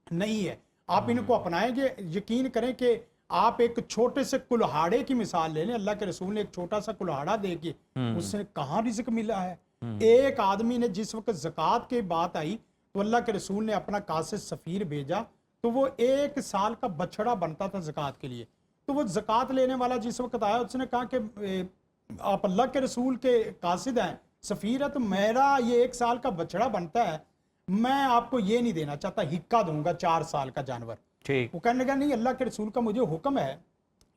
नहीं है। आप इनको अपनाएंगे, यकीन करें कि आप एक छोटे से कुल्हाड़े की मिसाल ले लें। अल्लाह के रसूल ने एक छोटा सा कुल्हाड़ा दे के उसने कहाँ रिज़्क़ मिला है। एक आदमी ने जिस वक्त ज़कात की बात आई तो अल्लाह के रसूल ने अपना कासिद सफ़ीर भेजा, तो वो 1 साल का बछड़ा बनता था ज़कात के लिए। तो वो ज़कात लेने वाला जिस वक्त आया, उसने कहा कि आप अल्लाह के रसूल के कासिद हैं, सफ़ीर है, तो मेरा ये 1 साल का बछड़ा बनता है, मैं आपको ये नहीं देना चाहता, हिक्का दूंगा 4 साल का जानवर। ठीक। वो कहने लगा, नहीं, अल्लाह के रसूल का मुझे हुक्म है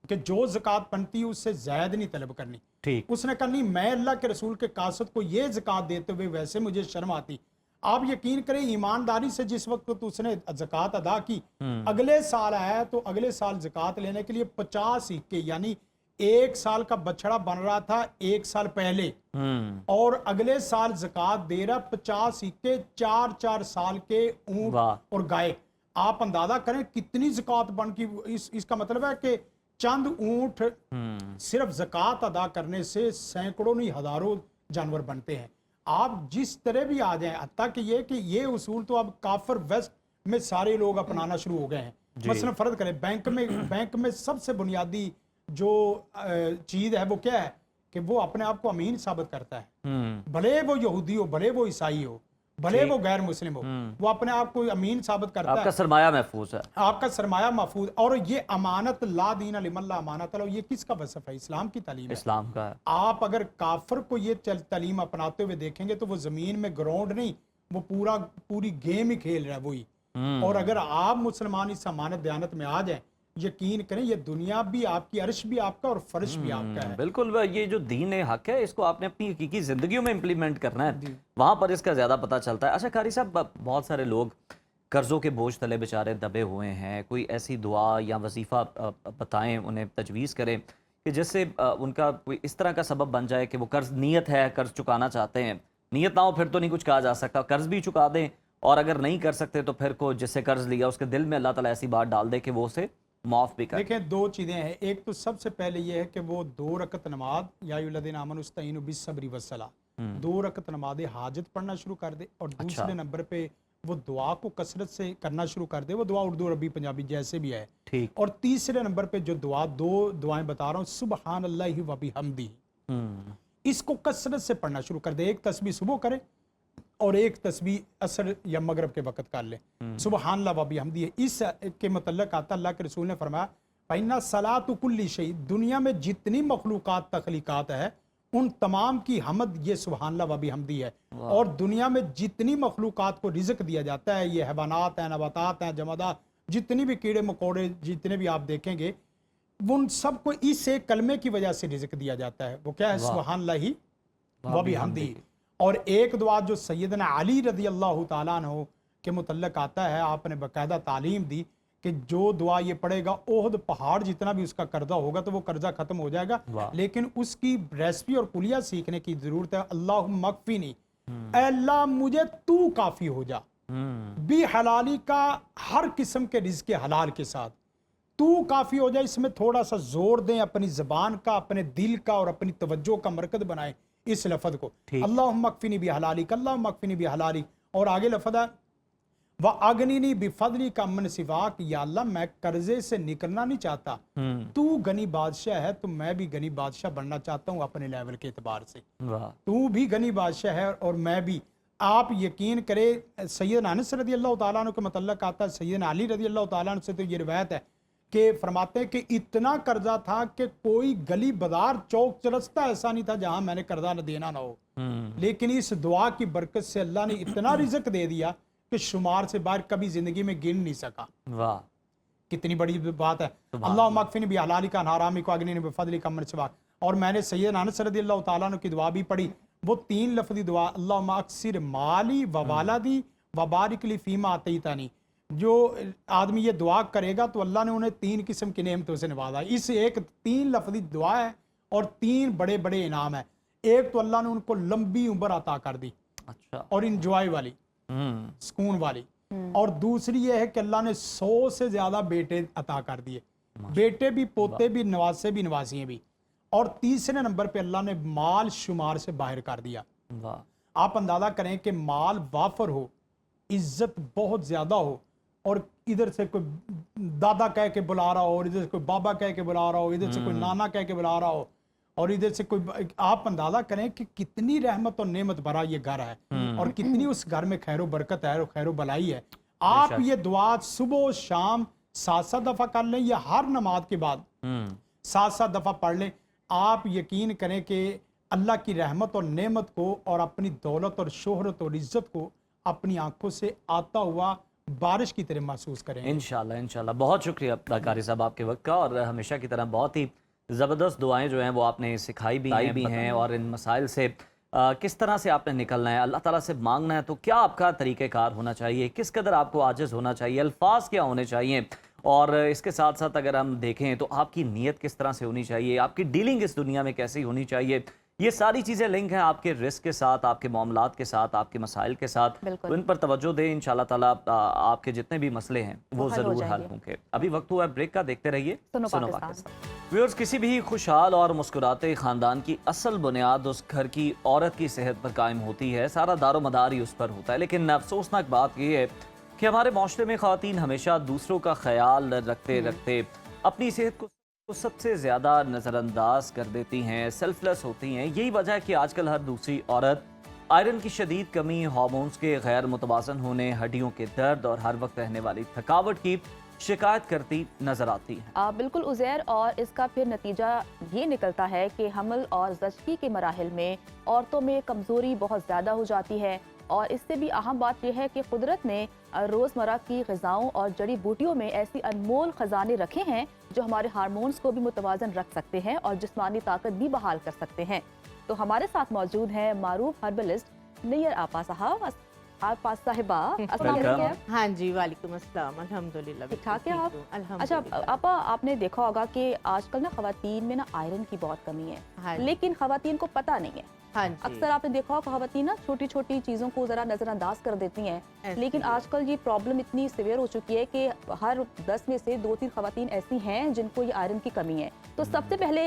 कि जो ज़कात बनती है उससे ज़्यादा नहीं तलब करनी। ठीक। उसने कहा, नहीं, मैं अल्लाह के रसूल के कासिद को ये ज़कात देते हुए वैसे मुझे शर्म आती। आप यकीन करें, ईमानदारी से जिस वक्त तो उसने ज़कात अदा की, अगले साल आया तो अगले साल ज़कात लेने के लिए 50 सिक्के, यानी 1 साल का बछड़ा बन रहा था 1 साल पहले, और अगले साल ज़कात दे रहा 50 सिक्के 4-4 साल के ऊंट और गाय। आप अंदाजा करें कितनी ज़कात बन की। इसका मतलब है कि चंद ऊंट सिर्फ ज़कात अदा करने से सैकड़ों नहीं हजारों जानवर बनते हैं। आप जिस तरह भी आ जाएं, हत्ता कि ये उसूल तो अब काफर वेस्ट में सारे लोग अपनाना शुरू हो गए हैं। मसलन फर्ज करें, बैंक में सबसे बुनियादी जो चीज है वो क्या है कि वो अपने आप को अमीन साबित करता है। भले वो यहूदी हो, भले वो ईसाई हो, भले वो गैर मुस्लिम हो, वो अपने आप को अमीन साबित करता है। आपका सरमाया महफूज है, आपका सरमाया महफूज। और ये अमानत, ला दीन लिमन ला अमानत लो, ये किसका वसफ है? इस्लाम की तालीम है, इस्लाम का है। आप अगर काफर को ये तालीम अपनाते हुए देखेंगे तो वो जमीन में ग्राउंड नहीं, वो पूरी गेम ही खेल रहा है वही। और अगर आप मुसलमान इस अमानत दयानत में आ जाए, यकीन करें ये दुनिया भी आपकी, अर्श भी आपका और फर्श भी आपका है। बिल्कुल, ये जो दीन हक है इसको आपने अपनी हकीकी जिंदगियों में इम्प्लीमेंट करना है, वहां पर इसका ज्यादा पता चलता है। अच्छा कारी साहब, बहुत सारे लोग कर्जों के बोझ तले बेचारे दबे हुए हैं, कोई ऐसी दुआ या वजीफा बताएं, उन्हें तजवीज़ करें कि जिससे उनका कोई इस तरह का सबब बन जाए कि वो कर्ज, नीयत है कर्ज चुकाना चाहते हैं, नीयत ना हो फिर तो नहीं कुछ कहा जा सकता, कर्ज भी चुका दें, और अगर नहीं कर सकते तो फिर को जिससे कर्ज लिया उसके दिल में अल्लाह ताला ऐसी बात डाल दे कि वो उसे माफ भी कर। देखें, 2 चीज़ें हैं। एक तो सबसे पहले ये है कि वो 2 रकत नमाज, या अय्युहल्लज़ीना आमनू इस्तईनु बिस्सब्रि वस्सलाह, 2 रकत नमाज हाजत पढ़ना शुरू कर दे। और दूसरे नंबर पे वो दुआ को कसरत से करना शुरू कर दे। वो दुआ उर्दू, अरबी, पंजाबी जैसे भी है, ठीक। और तीसरे नंबर पे जो 2 दुआएं बता रहा हूँ, सुबहान अल्लाहि व बिहम्दी, इसको कसरत से पढ़ना शुरू कर दे। एक तस्बीह सुबह करे और एक तस्बीह असर या मगरब के वक्त कर ले। सुबहान अल्लाह व बिहम्दी है। इस के मतलब आता, अल्लाह के रसूल ने फरमाया, फइन्ना सलातु कुल्ली शै, दुनिया में जितनी मखलूकात तख्लीकात है उन तमाम की हमद ये सुबहान अल्लाह व बिहम्दी है। और दुनिया में जितनी मखलूकात को रिज़्क़ दिया जाता है, ये हैवानात हैं, नबातात हैं, जमादात, जितनी भी कीड़े मकोड़े जितने भी आप देखेंगे, उन सबको इस एक कलमे की वजह से रिज़्क़ दिया जाता है। वो क्या है? सुबहान अल्लाहि व बिहम्दी। और एक दुआ जो सैयदना अली रज़ी अल्लाह ताला अन्हु के मुतल्लक आता है, आपने बाकायदा तालीम दी कि जो दुआ ये पढ़ेगा, ओहद पहाड़ जितना भी उसका कर्जा होगा तो वो कर्जा खत्म हो जाएगा। लेकिन उसकी रेसिपी और कुलिया सीखने की जरूरत है। अल्लाहुम्मा मक्फिनी, अल्लाह मुझे तू काफी हो जा, बी हलाली का, हर किस्म के रिज़्क़ हलाल के साथ तू काफी हो जाए। इसमें थोड़ा सा जोर दें, अपनी जबान का, अपने दिल का और अपनी तवज्जो का मरकज बनाएं। इस लफ्ज को, ठीक। अल्लाहुम्मा अक्फिनी बिहलालिक, अल्लाहुम्मा अक्फिनी बिहलालिक, और आगे लफ्ज है व अगनीनी बिफदली का मन सिवाक, या अल्लाह मैं कर्जे से निकलना नहीं चाहता, तू गनी बादशाह है तो मैं भी गनी बादशाह बनना चाहता हूँ अपने लेवल के एतबार से, वाह तू भी गनी बादशाह है और मैं भी। आप यकीन करें सैयदना अनस रदी अल्लाह तआला अन्हु के मतलब आता है, सैयदना अली रदी अल्लाह तआला अन्हु से तो ये रिवायत है कि फरमाते हैं कि इतना कर्जा था कि कोई गली बाजार चौक चरस्ता ऐसा नहीं था जहां मैंने कर्जा न देना ना हो, लेकिन इस दुआ की बरकत से अल्लाह ने इतना रिज़्क दे दिया कि शुमार से बाहर कभी जिंदगी में गिन नहीं सका। वाह कितनी बड़ी बात है। अल्लाह मगफिनी भी हलाली का हरामी को अग्नि ने फजली का मनसवा। और मैंने सैयदना अनस रज़ियल्लाहु ताला अन्हु की दुआ भी पढ़ी, वो 3 लफ्ज़ी दुआ, अल्लाहुम्मा अक्सिर माली व वालदी व बारिक ली फीमा अतईतनी। जो आदमी ये दुआ करेगा तो अल्लाह ने उन्हें 3 किस्म की नेमतों से नवाजा। इस एक 3 लफ्ज़ी दुआ है और 3 बड़े बड़े इनाम है। एक तो अल्लाह ने उनको लंबी उम्र अता कर दी, अच्छा, और इंजॉय वाली, सुकून वाली, और दूसरी ये है कि अल्लाह ने 100 से ज्यादा बेटे अता कर दिए, बेटे भी, पोते भी, नवासे भी, नवासियां भी। और तीसरे नंबर पे अल्लाह ने माल शुमार से बाहर कर दिया। वाह। आप अंदाजा करें कि माल वाफर हो, इज्जत बहुत ज्यादा हो, और इधर से कोई दादा कह के बुला रहा हो, और इधर से कोई बाबा कह के बुला रहा हो, इधर से कोई नाना कह के बुला रहा हो, और इधर से कोई, आप अंदाजा करें कि कितनी रहमत और नेमत भरा ये घर है, और कितनी उस घर में खैरो बरकत है और खैरो भलाई है। आप ये दुआ सुबह शाम 7-7 दफा कर लें, या हर नमाज के बाद 7-7 दफा पढ़ लें। आप यकीन करें कि अल्लाह की रहमत और नेमत को और अपनी दौलत और शोहरत और इज्जत को अपनी आंखों से आता हुआ बारिश की तरह महसूस करें। इंशाल्लाह इंशाल्लाह। बहुत शुक्रिया कारी साहब आपके वक्त का, और हमेशा की तरह बहुत ही ज़बरदस्त दुआएं जो हैं वो आपने सिखाई भी हैं, और इन मसाइल से किस तरह से आपने निकलना है, अल्लाह ताला से मांगना है तो क्या आपका तरीक़ेकार होना चाहिए, किस कदर आपको आजिज़ होना चाहिए, अल्फाज क्या होने चाहिए, और इसके साथ साथ अगर हम देखें तो आपकी नीयत किस तरह से होनी चाहिए, आपकी डीलिंग इस दुनिया में कैसी होनी चाहिए, ये सारी चीज़ें लिंक हैं आपके रिस्क के साथ, आपके मामलात के साथ, आपके मसाइल के साथ। तो इन पर तवज्जो दें, इंशाल्लाह ताला आपके जितने भी मसले हैं वो ज़रूर हल होंगे। अभी वक्त हुआ है ब्रेक का, देखते रहिए सुनो पाकिस्तान। व्यूअर्स, किसी भी खुशहाल और मुस्कुराते ख़ानदान की असल बुनियाद उस घर की औरत की सेहत पर कायम होती है, सारा दारोमदार ही उस पर होता है। लेकिन अफसोसनाक बात यह है कि हमारे माशरे में ख़वातीन हमेशा दूसरों का ख्याल रखते रखते अपनी सेहत को सबसे ज़्यादा नज़रअंदाज कर देती हैं, सेल्फलेस होती हैं। यही वजह है कि आजकल हर दूसरी औरत आयरन की शदीद कमी, हार्मोन्स के गैर मुतवाज़न होने, हड्डियों के दर्द और हर वक्त रहने वाली थकावट की शिकायत करती नजर आती है। बिल्कुल उज़ैर, और इसका फिर नतीजा ये निकलता है कि हमल और ज़चगी के मराहिल में औरतों में कमज़ोरी बहुत ज़्यादा हो जाती है। और इससे भी अहम बात यह है कि कुदरत ने रोज़मर्रा की ग़िज़ाओं और जड़ी बूटियों में ऐसी अनमोल ख़जाने रखे हैं जो हमारे हार्मोन्स को भी मुतवाज़न रख सकते हैं और जिस्मानी ताकत भी बहाल कर सकते हैं। तो हमारे साथ मौजूद हैं मारूफ हर्बलिस्ट नैयर आपा साहब, आपा साहिबा। हाँ जी, वालेकुम अस्सलाम, अल्हम्दुलिल्लाह। ठीक ठाक है आप? अल्हम्दुलिल्लाह। अच्छा आपा, आपने देखा होगा कि आजकल ना खवातीन में ना आयरन की बहुत कमी है, हाँ। लेकिन खवातीन को पता नहीं है। हाँ जी। अक्सर आपने देखा होगा खवातीन ना छोटी छोटी चीजों को जरा नजरअंदाज कर देती हैं, लेकिन आजकल ये प्रॉब्लम इतनी सिवियर हो चुकी है कि हर 10 में से 2-3 खवातीन ऐसी हैं जिनको ये आयरन की कमी है। तो सबसे पहले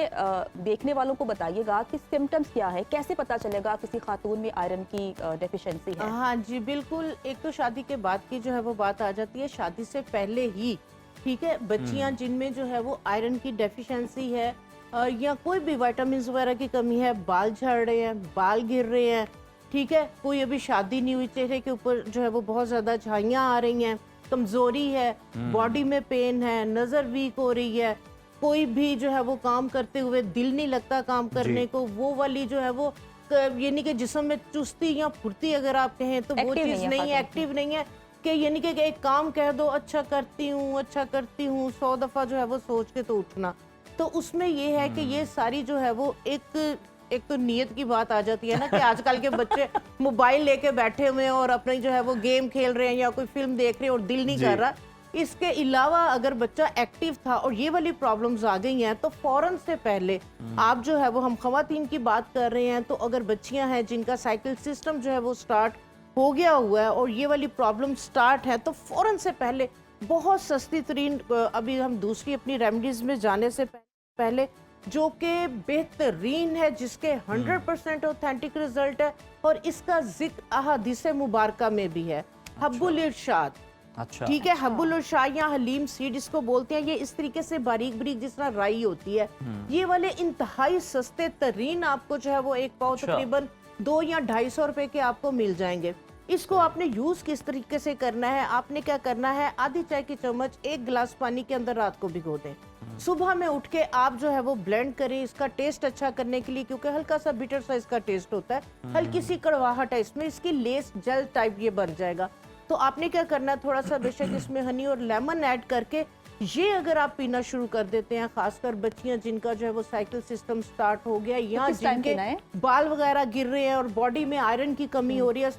देखने वालों को बताइएगा कि सिम्टम्स क्या है, कैसे पता चलेगा किसी खातून में आयरन की डेफिशिएंसी है? हाँ जी, बिल्कुल। एक तो शादी के बाद की जो है वो बात आ जाती है, शादी से पहले ही, ठीक है, बच्चियां जिनमें जो है वो आयरन की डेफिशिएंसी है या कोई भी विटामिन वगैरह की कमी है, बाल झड़ रहे हैं, बाल गिर रहे हैं, ठीक है, कोई अभी शादी नहीं हुई, चेहरे के ऊपर जो है वो बहुत ज़्यादा झाइयाँ आ रही हैं, कमज़ोरी है, बॉडी में पेन है, नज़र वीक हो रही है, कोई भी जो है वो काम करते हुए दिल नहीं लगता काम करने को, वो वाली जो है वो यानी कि जिस्म में चुस्ती या फुर्ती अगर आप कहें तो वो चीज़ नहीं है, एक्टिव नहीं है, कि यानी कि एक काम कह दो अच्छा करती हूँ 100 दफ़ा जो है वो सोच के तो उठना। तो उसमें ये है कि ये सारी जो है वो एक तो नीयत की बात आ जाती है ना कि आजकल के बच्चे मोबाइल लेके बैठे हुए हैं और अपने जो है वो गेम खेल रहे हैं या कोई फिल्म देख रहे हैं और दिल नहीं कर रहा। इसके अलावा अगर बच्चा एक्टिव था और ये वाली प्रॉब्लम्स आ गई हैं तो फौरन से पहले आप जो है वो, हम खवातीन की बात कर रहे हैं, तो अगर बच्चियां हैं जिनका साइकिल सिस्टम जो है वो स्टार्ट हो गया हुआ है और ये वाली प्रॉब्लम स्टार्ट है, तो फौरन से पहले बहुत सस्ती तरीन, अभी हम दूसरी अपनी रेमेडीज में जाने से पहले जो कि बेहतरीन है, जिसके 100% ऑथेंटिक रिजल्ट है, और इसका जिक्र अहादीस मुबारका में भी है। हब्बुल इरशाद, अच्छा, ठीक है, हब्बुल इरशाद या हलीम सीड इसको बोलते हैं। ये इस तरीके से बारीक बारीक जिस तरह राई होती है, ये वाले इंतहाई सस्ते तरीन आपको जो है वो एक पाव अच्छा। तकरीबन 2 या 250 रुपए के आपको मिल जाएंगे। इसको आपने यूज किस तरीके से करना है, आपने क्या करना है, आधी चाय की चम्मच 1 गिलास पानी के अंदर रात को भिगो दें। सुबह में उठ के आप जो है वो ब्लेंड करें, इसका टेस्ट अच्छा करने के लिए, क्योंकि हल्का सा बिटर सा इसका टेस्ट होता है, हल्की सी कड़वाहट है इसमें, इसकी लेस जेल टाइप ये बन जाएगा। तो आपने क्या करना है, थोड़ा सा बेशक इसमें हनी और लेमन ऐड करके ये अगर आप पीना शुरू कर देते हैं, खासकर बच्चियां जिनका जो है वो साइकिल सिस्टम स्टार्ट हो गया, या किस टाइम जिनके पीना है? बाल वगैरह गिर रहे हैं और बॉडी में आयरन की कमी हो रही है,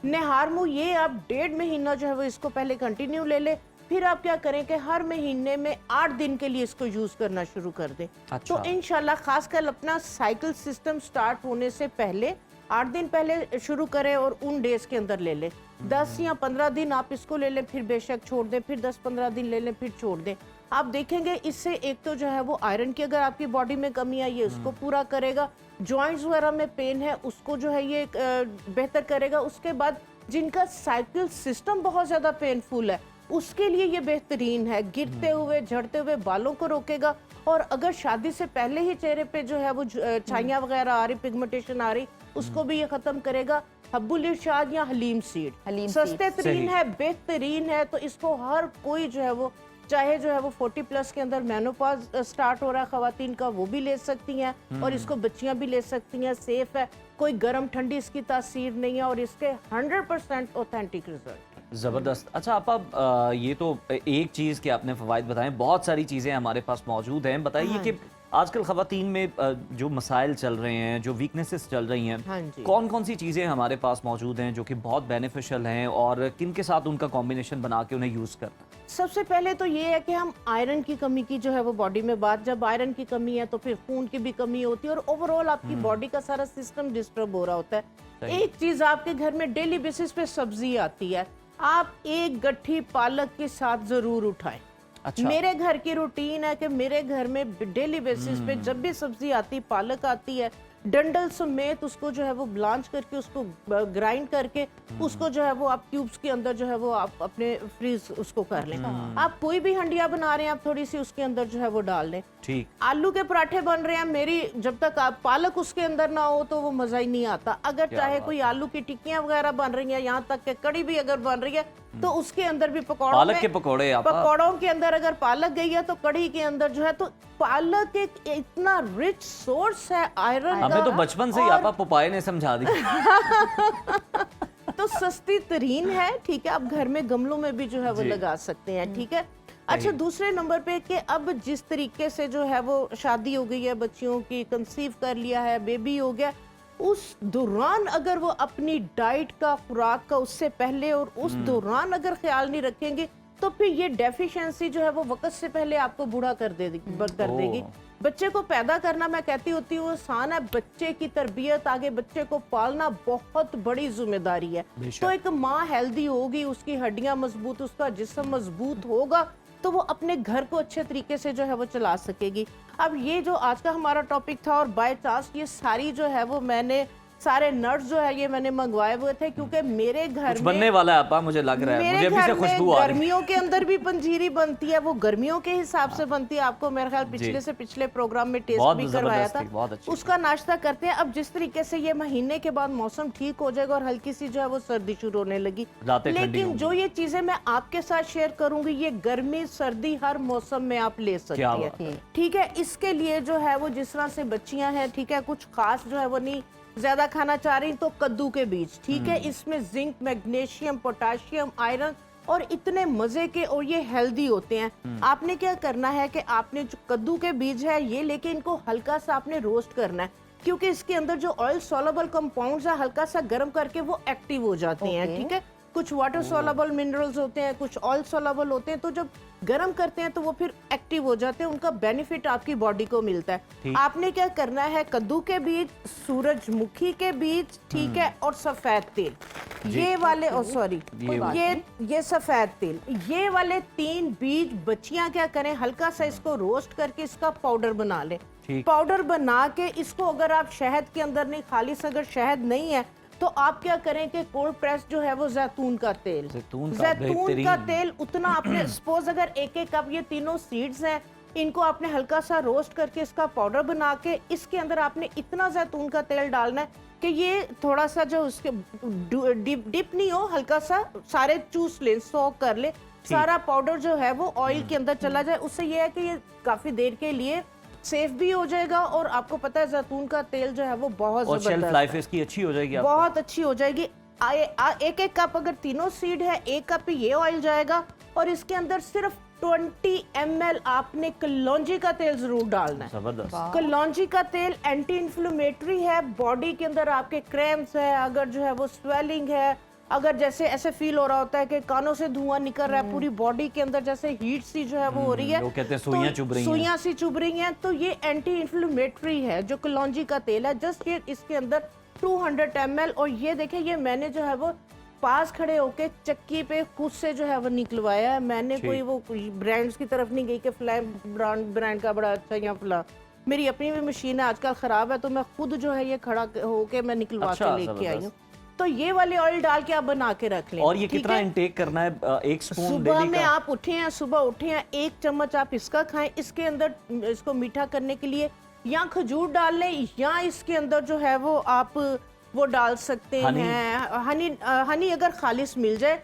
निहारमू ये आप 1.5 महीना जो है वो इसको पहले कंटिन्यू ले ले। फिर आप क्या करें कि हर महीने में 8 दिन के लिए इसको यूज करना शुरू कर दें। अच्छा। तो इंशाल्लाह खासकर अपना साइकिल सिस्टम स्टार्ट होने से पहले 8 दिन पहले शुरू करें और उन डेज के अंदर ले लें। 10 या 15 दिन आप इसको ले लें, फिर बेशक छोड़ दें, फिर 10-15 दिन ले लें, फिर छोड़ दें। आप देखेंगे इससे एक तो जो है वो आयरन की अगर आपकी बॉडी में कमी आई है उसको पूरा करेगा, जॉइंट्स वगैरह में पेन है उसको जो है ये बेहतर करेगा। उसके बाद जिनका साइकिल सिस्टम बहुत ज्यादा पेनफुल है उसके लिए ये बेहतरीन है, गिरते हुए झड़ते हुए बालों को रोकेगा। और अगर शादी से पहले ही चेहरे पे जो है वो छाइयाँ वगैरह आ रही, पिगमेंटेशन आ रही, उसको भी ये खत्म करेगा। हब्बुल इरशाद या हलीम सीड सस्ते तरीन है, बेहतरीन है। तो इसको हर कोई जो है वो चाहे जो है वो 40 प्लस के अंदर मेनोपॉज स्टार्ट हो रहा है खवातीन का, वो भी ले सकती हैं, और इसको बच्चियां भी ले सकती हैं। सेफ है, कोई गर्म ठंडी इसकी तासीर नहीं है, और इसके 100% ऑथेंटिक रिजल्ट। ज़बरदस्त। अच्छा आपा, ये तो एक चीज़ के आपने फ़वाइद बताएं, बहुत सारी चीज़ें हमारे पास मौजूद हैं। बताइए कि आजकल ख़वातीन में जो मसाइल चल रहे हैं, जो वीकनेसेस चल रही हैं, कौन कौन सी चीज़ें हमारे पास मौजूद हैं जो कि बहुत बेनिफिशियल हैं, और किन के साथ उनका कॉम्बिनेशन बना के उन्हें यूज़ करना? सबसे पहले तो ये है कि हम आयरन की कमी की जो है वो बॉडी में बात, जब आयरन की कमी है तो फिर खून की भी कमी होती है, और ओवरऑल आपकी बॉडी का सारा सिस्टम डिस्टर्ब हो रहा होता है। एक चीज आपके घर में डेली बेसिस पे सब्जी आती है, आप एक गट्ठी पालक के साथ जरूर उठाएं। अच्छा। मेरे घर की रूटीन है कि मेरे घर में डेली बेसिस पे जब भी सब्जी आती, पालक आती है, डंडल समेत उसको जो है वो ब्लांच करके उसको ग्राइंड करके उसको जो है वो आप क्यूब्स के अंदर जो है वो आप अपने फ्रीज उसको कर लें। आप कोई भी हंडिया बना रहे हैं आप थोड़ी सी उसके अंदर जो है वो डाल लें। ठीक। आलू के पराठे बन रहे हैं, मेरी जब तक आप पालक उसके अंदर ना हो तो वो मजा ही नहीं आता। अगर चाहे कोई आलू की टिक्कियां वगैरह बन रही हैं, यहाँ तक कि कड़ी भी अगर बन रही है तो उसके अंदर भी पालक के पकौड़े, पकौड़ों के अंदर अगर पालक गई है तो कड़ी के अंदर जो है, तो पालक एक इतना रिच सोर्स है आयरन का। हमें तो बचपन से ही आपा पपाए ने समझा दी। तो सस्ती तरीन है, ठीक है, आप घर में गमलों में भी जो है वो लगा सकते हैं, ठीक है। अच्छा, दूसरे नंबर पे कि अब जिस तरीके से जो है वो शादी हो गई है, बच्चियों की कंसीव कर लिया है, बेबी हो गया, उस दौरान अगर वो अपनी डाइट का, खुराक का उससे पहले और उस दौरान अगर ख्याल नहीं रखेंगे तो फिर ये डेफिशिएंसी जो है वो वक्त से पहले आपको बूढ़ा कर देगी। बच्चे को पैदा करना, मैं कहती होती हूँ, आसान है, बच्चे की तरबियत, आगे बच्चे को पालना बहुत बड़ी जिम्मेदारी है। तो एक माँ हेल्दी होगी, उसकी हड्डियां मजबूत, उसका जिस्म मजबूत होगा, तो वो अपने घर को अच्छे तरीके से जो है वो चला सकेगी। अब ये जो आज का हमारा टॉपिक था, और बाय चांस ये सारी जो है वो मैंने सारे नट्स जो है ये मैंने मंगवाए हुए थे, क्योंकि मेरे घर में बनने वाला है आपा, मुझे लग रहा है, मुझे अभी से खुशबू आ रही है। गर्मियों के अंदर भी पंजीरी बनती है, वो गर्मियों के हिसाब से बनती है। आपको मेरे ख्याल पिछले से पिछले प्रोग्राम में टेस्ट भी करवाया था, उसका नाश्ता करते हैं। अब जिस तरीके से ये महीने के बाद मौसम ठीक हो जाएगा और हल्की सी जो है वो सर्दी शुरू होने लगी, लेकिन जो ये चीजें मैं आपके साथ शेयर करूंगी ये गर्मी सर्दी हर मौसम में आप ले सकती है, ठीक है। इसके लिए जो है वो जिस तरह से बच्चियां हैं, ठीक है, कुछ खास जो है वो नहीं ज्यादा खाना चाह रही, तो कद्दू के बीज, ठीक है, इसमें जिंक, मैग्नीशियम, पोटाशियम, आयरन और इतने मजे के, और ये हेल्दी होते हैं। आपने क्या करना है कि आपने जो कद्दू के बीज है ये लेके इनको हल्का सा आपने रोस्ट करना है, क्योंकि इसके अंदर जो ऑयल सॉल्युबल कंपाउंड्स है हल्का सा गर्म करके वो एक्टिव हो जाते हैं, ठीक है। कुछ वाटर सोलबल मिनरल्स होते हैं, कुछ ऑयल सोलबल होते हैं, तो जब गर्म करते हैं तो वो फिर एक्टिव हो जाते हैं, उनका बेनिफिट आपकी बॉडी को मिलता है। आपने क्या करना है, कद्दू के बीज, सूरजमुखी के बीज, ठीक है, और सफेद तेल, ये वाले, सॉरी, ये सफेद तेल, ये वाले 3 बीज बच्चियां क्या करें, हल्का सा इसको रोस्ट करके इसका पाउडर बना लें। पाउडर बना के इसको अगर आप शहद के अंदर नहीं, खालिश अगर शहद नहीं है तो आप क्या करें कि कोल्ड प्रेस जो है वो जैतून का तेल, जैतून का तेल उतना आपने सपोज अगर 1-1 कप ये तीनों सीड्स हैं, इनको आपने हल्का सा रोस्ट करके इसका पाउडर बना के इसके अंदर आपने इतना जैतून का तेल डालना है कि ये थोड़ा सा जो उसके डिप नहीं हो, हल्का सा सारे चूस ले, सोक कर ले, सारा पाउडर जो है वो ऑयल के अंदर चला जाए। उससे ये है कि ये काफी देर के लिए सेफ भी हो जाएगा, और आपको पता है जैतून का तेल जो है वो बहुत और शेल्फ जबरदस्त लाइफ इसकी अच्छी हो जाएगी, बहुत अच्छी हो जाएगी। 1-1 कप अगर तीनों सीड है, 1 कप ये ऑयल जाएगा, और इसके अंदर सिर्फ 20 ml आपने कलौंजी का तेल जरूर डालना है। जबरदस्त। कलौंजी का तेल एंटी इन्फ्लेमेटरी है, बॉडी के अंदर आपके क्रैम्प्स है, अगर जो है वो स्वेलिंग है, अगर जैसे ऐसे फील हो रहा होता है कि कानों से धुआं निकल रहा है, पूरी बॉडी के अंदर जैसे हीट सी जो है वो हो रही है, वो कहते हैं सुइयां चुभ रही हैं, सुइयां सी चुभ रही हैं, तो ये एंटी इन्फ्लेमेटरी है जो कलौंजी का तेल है। जस्ट ये इसके अंदर 200 ml, और ये देखिए ये मैंने जो है वो पास खड़े होके चक्की पे खुद से जो है वो निकलवाया है। मैंने कोई वो ब्रांड्स की तरफ नहीं गई कि फ्लैम ब्रांड का बड़ा अच्छा या फला, मेरी अपनी भी मशीन है आजकल खराब है, तो मैं खुद जो है ये खड़ा होके मैं निकलवा के लेके आई हूँ। तो ये वाले ऑयल डाल के आप बना के रख लें। और ये कितना इंटेक करना है? 1 स्पून सुबह में आप उठे हैं, सुबह उठे हैं, 1 चम्मच आप इसका खाएं। इसके अंदर इसको मीठा करने के लिए या खजूर डाल लें, या इसके अंदर जो है वो आप वो डाल सकते हैं हनी अगर खालिश मिल जाए,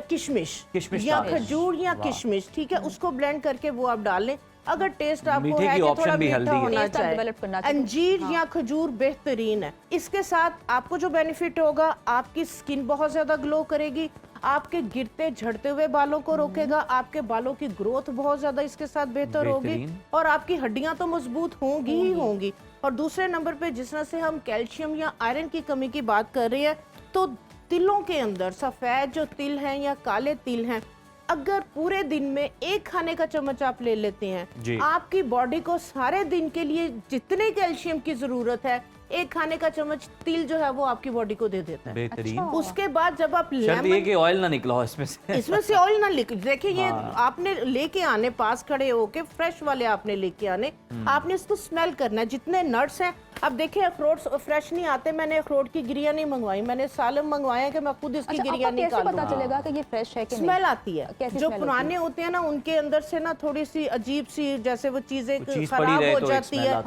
किशमिश या खजूर या किशमिश, ठीक है, उसको ब्लेंड करके वो आप डाल लें। अगर टेस्ट आपको है कि थोड़ा मीठा होना चाहिए, अंजीर या खजूर बेहतरीन है। इसके साथ आपको जो बेनिफिट होगा, आपकी स्किन बहुत ज्यादा ग्लो करेगी, आपके गिरते झड़ते हुए बालों को रोकेगा, आपके बालों की ग्रोथ बहुत ज्यादा इसके साथ बेहतर होगी, और आपकी हड्डियां तो मजबूत होंगी ही होंगी। और दूसरे नंबर पे जिस तरह से हम कैल्शियम या आयरन की कमी की बात कर रहे हैं, तो तिलों के अंदर सफेद जो तिल हैं या काले तिल हैं, अगर पूरे दिन में 1 खाने का चम्मच आप ले लेते हैं, आपकी बॉडी को सारे दिन के लिए जितने कैल्शियम की जरूरत है, 1 खाने का चम्मच तिल जो है वो आपकी बॉडी को दे देता है। बेहतरीन। उसके बाद जब आप ये कि ऑयल ना निकला हो इसमें से ऑयल ना निकले, देखिए ये आपने लेके आने, पास खड़े होके फ्रेश वाले आपने लेके आने, आपने इसको स्मेल करना है। जितने नट्स हैं, अब देखिए अखरोट फ्रेश नहीं आते, मैंने अखरोट की गिरियां नहीं मंगवाई, मैंने सालम मंगवाया कि मैं खुद इसकी गिरियां निकाल पता चलेगा कि ये फ्रेश है कि नहीं? स्मेल आती है। जो पुराने होते हैं ना, उनके अंदर से ना थोड़ी सी अजीब सी, जैसे वो चीजें खराब हो जाती है,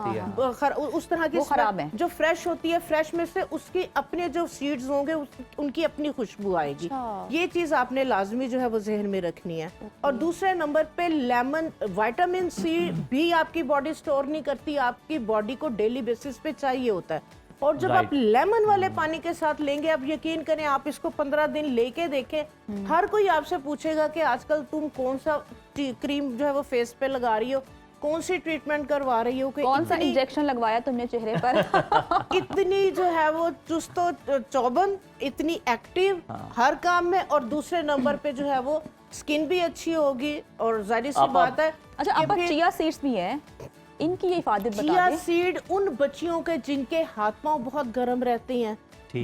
उस तरह की खराब है। जो फ्रेश होती है, फ्रेश में से उसकी अपने जो सीड्स होंगे उनकी अपनी खुशबू आएगी। ये चीज आपने लाजमी जो है वो जहन में रखनी है। और दूसरे नंबर पे लेमन, विटामिन सी भी आपकी बॉडी स्टोर नहीं करती, आपकी बॉडी को डेली बेसिस पे चाहिए होता है। और जब आप लेमन वाले पानी के साथ लेंगे, आप यकीन करें, आप इसको 15 दिन लेके देखें, हर कोई आपसे पूछेगा कि आजकल तुम कौन सा क्रीम जो है वो फेस पे लगा रही हो, कौन सी ट्रीटमेंट करवा रही हो, कौन सा इंजेक्शन लगवाया तुमने चेहरे पर इतनी जो है वो चुस्तो चौबंद, इतनी एक्टिव हर काम में, और दूसरे नंबर पे जो है वो स्किन भी अच्छी होगी। और जाहिर सी बात है, अच्छा आप चिया सीड्स भी हैं, इनकी ये इफादत बता दें। चिया सीड उन बच्चियों के जिनके हाथ पांव बहुत गर्म रहते हैं,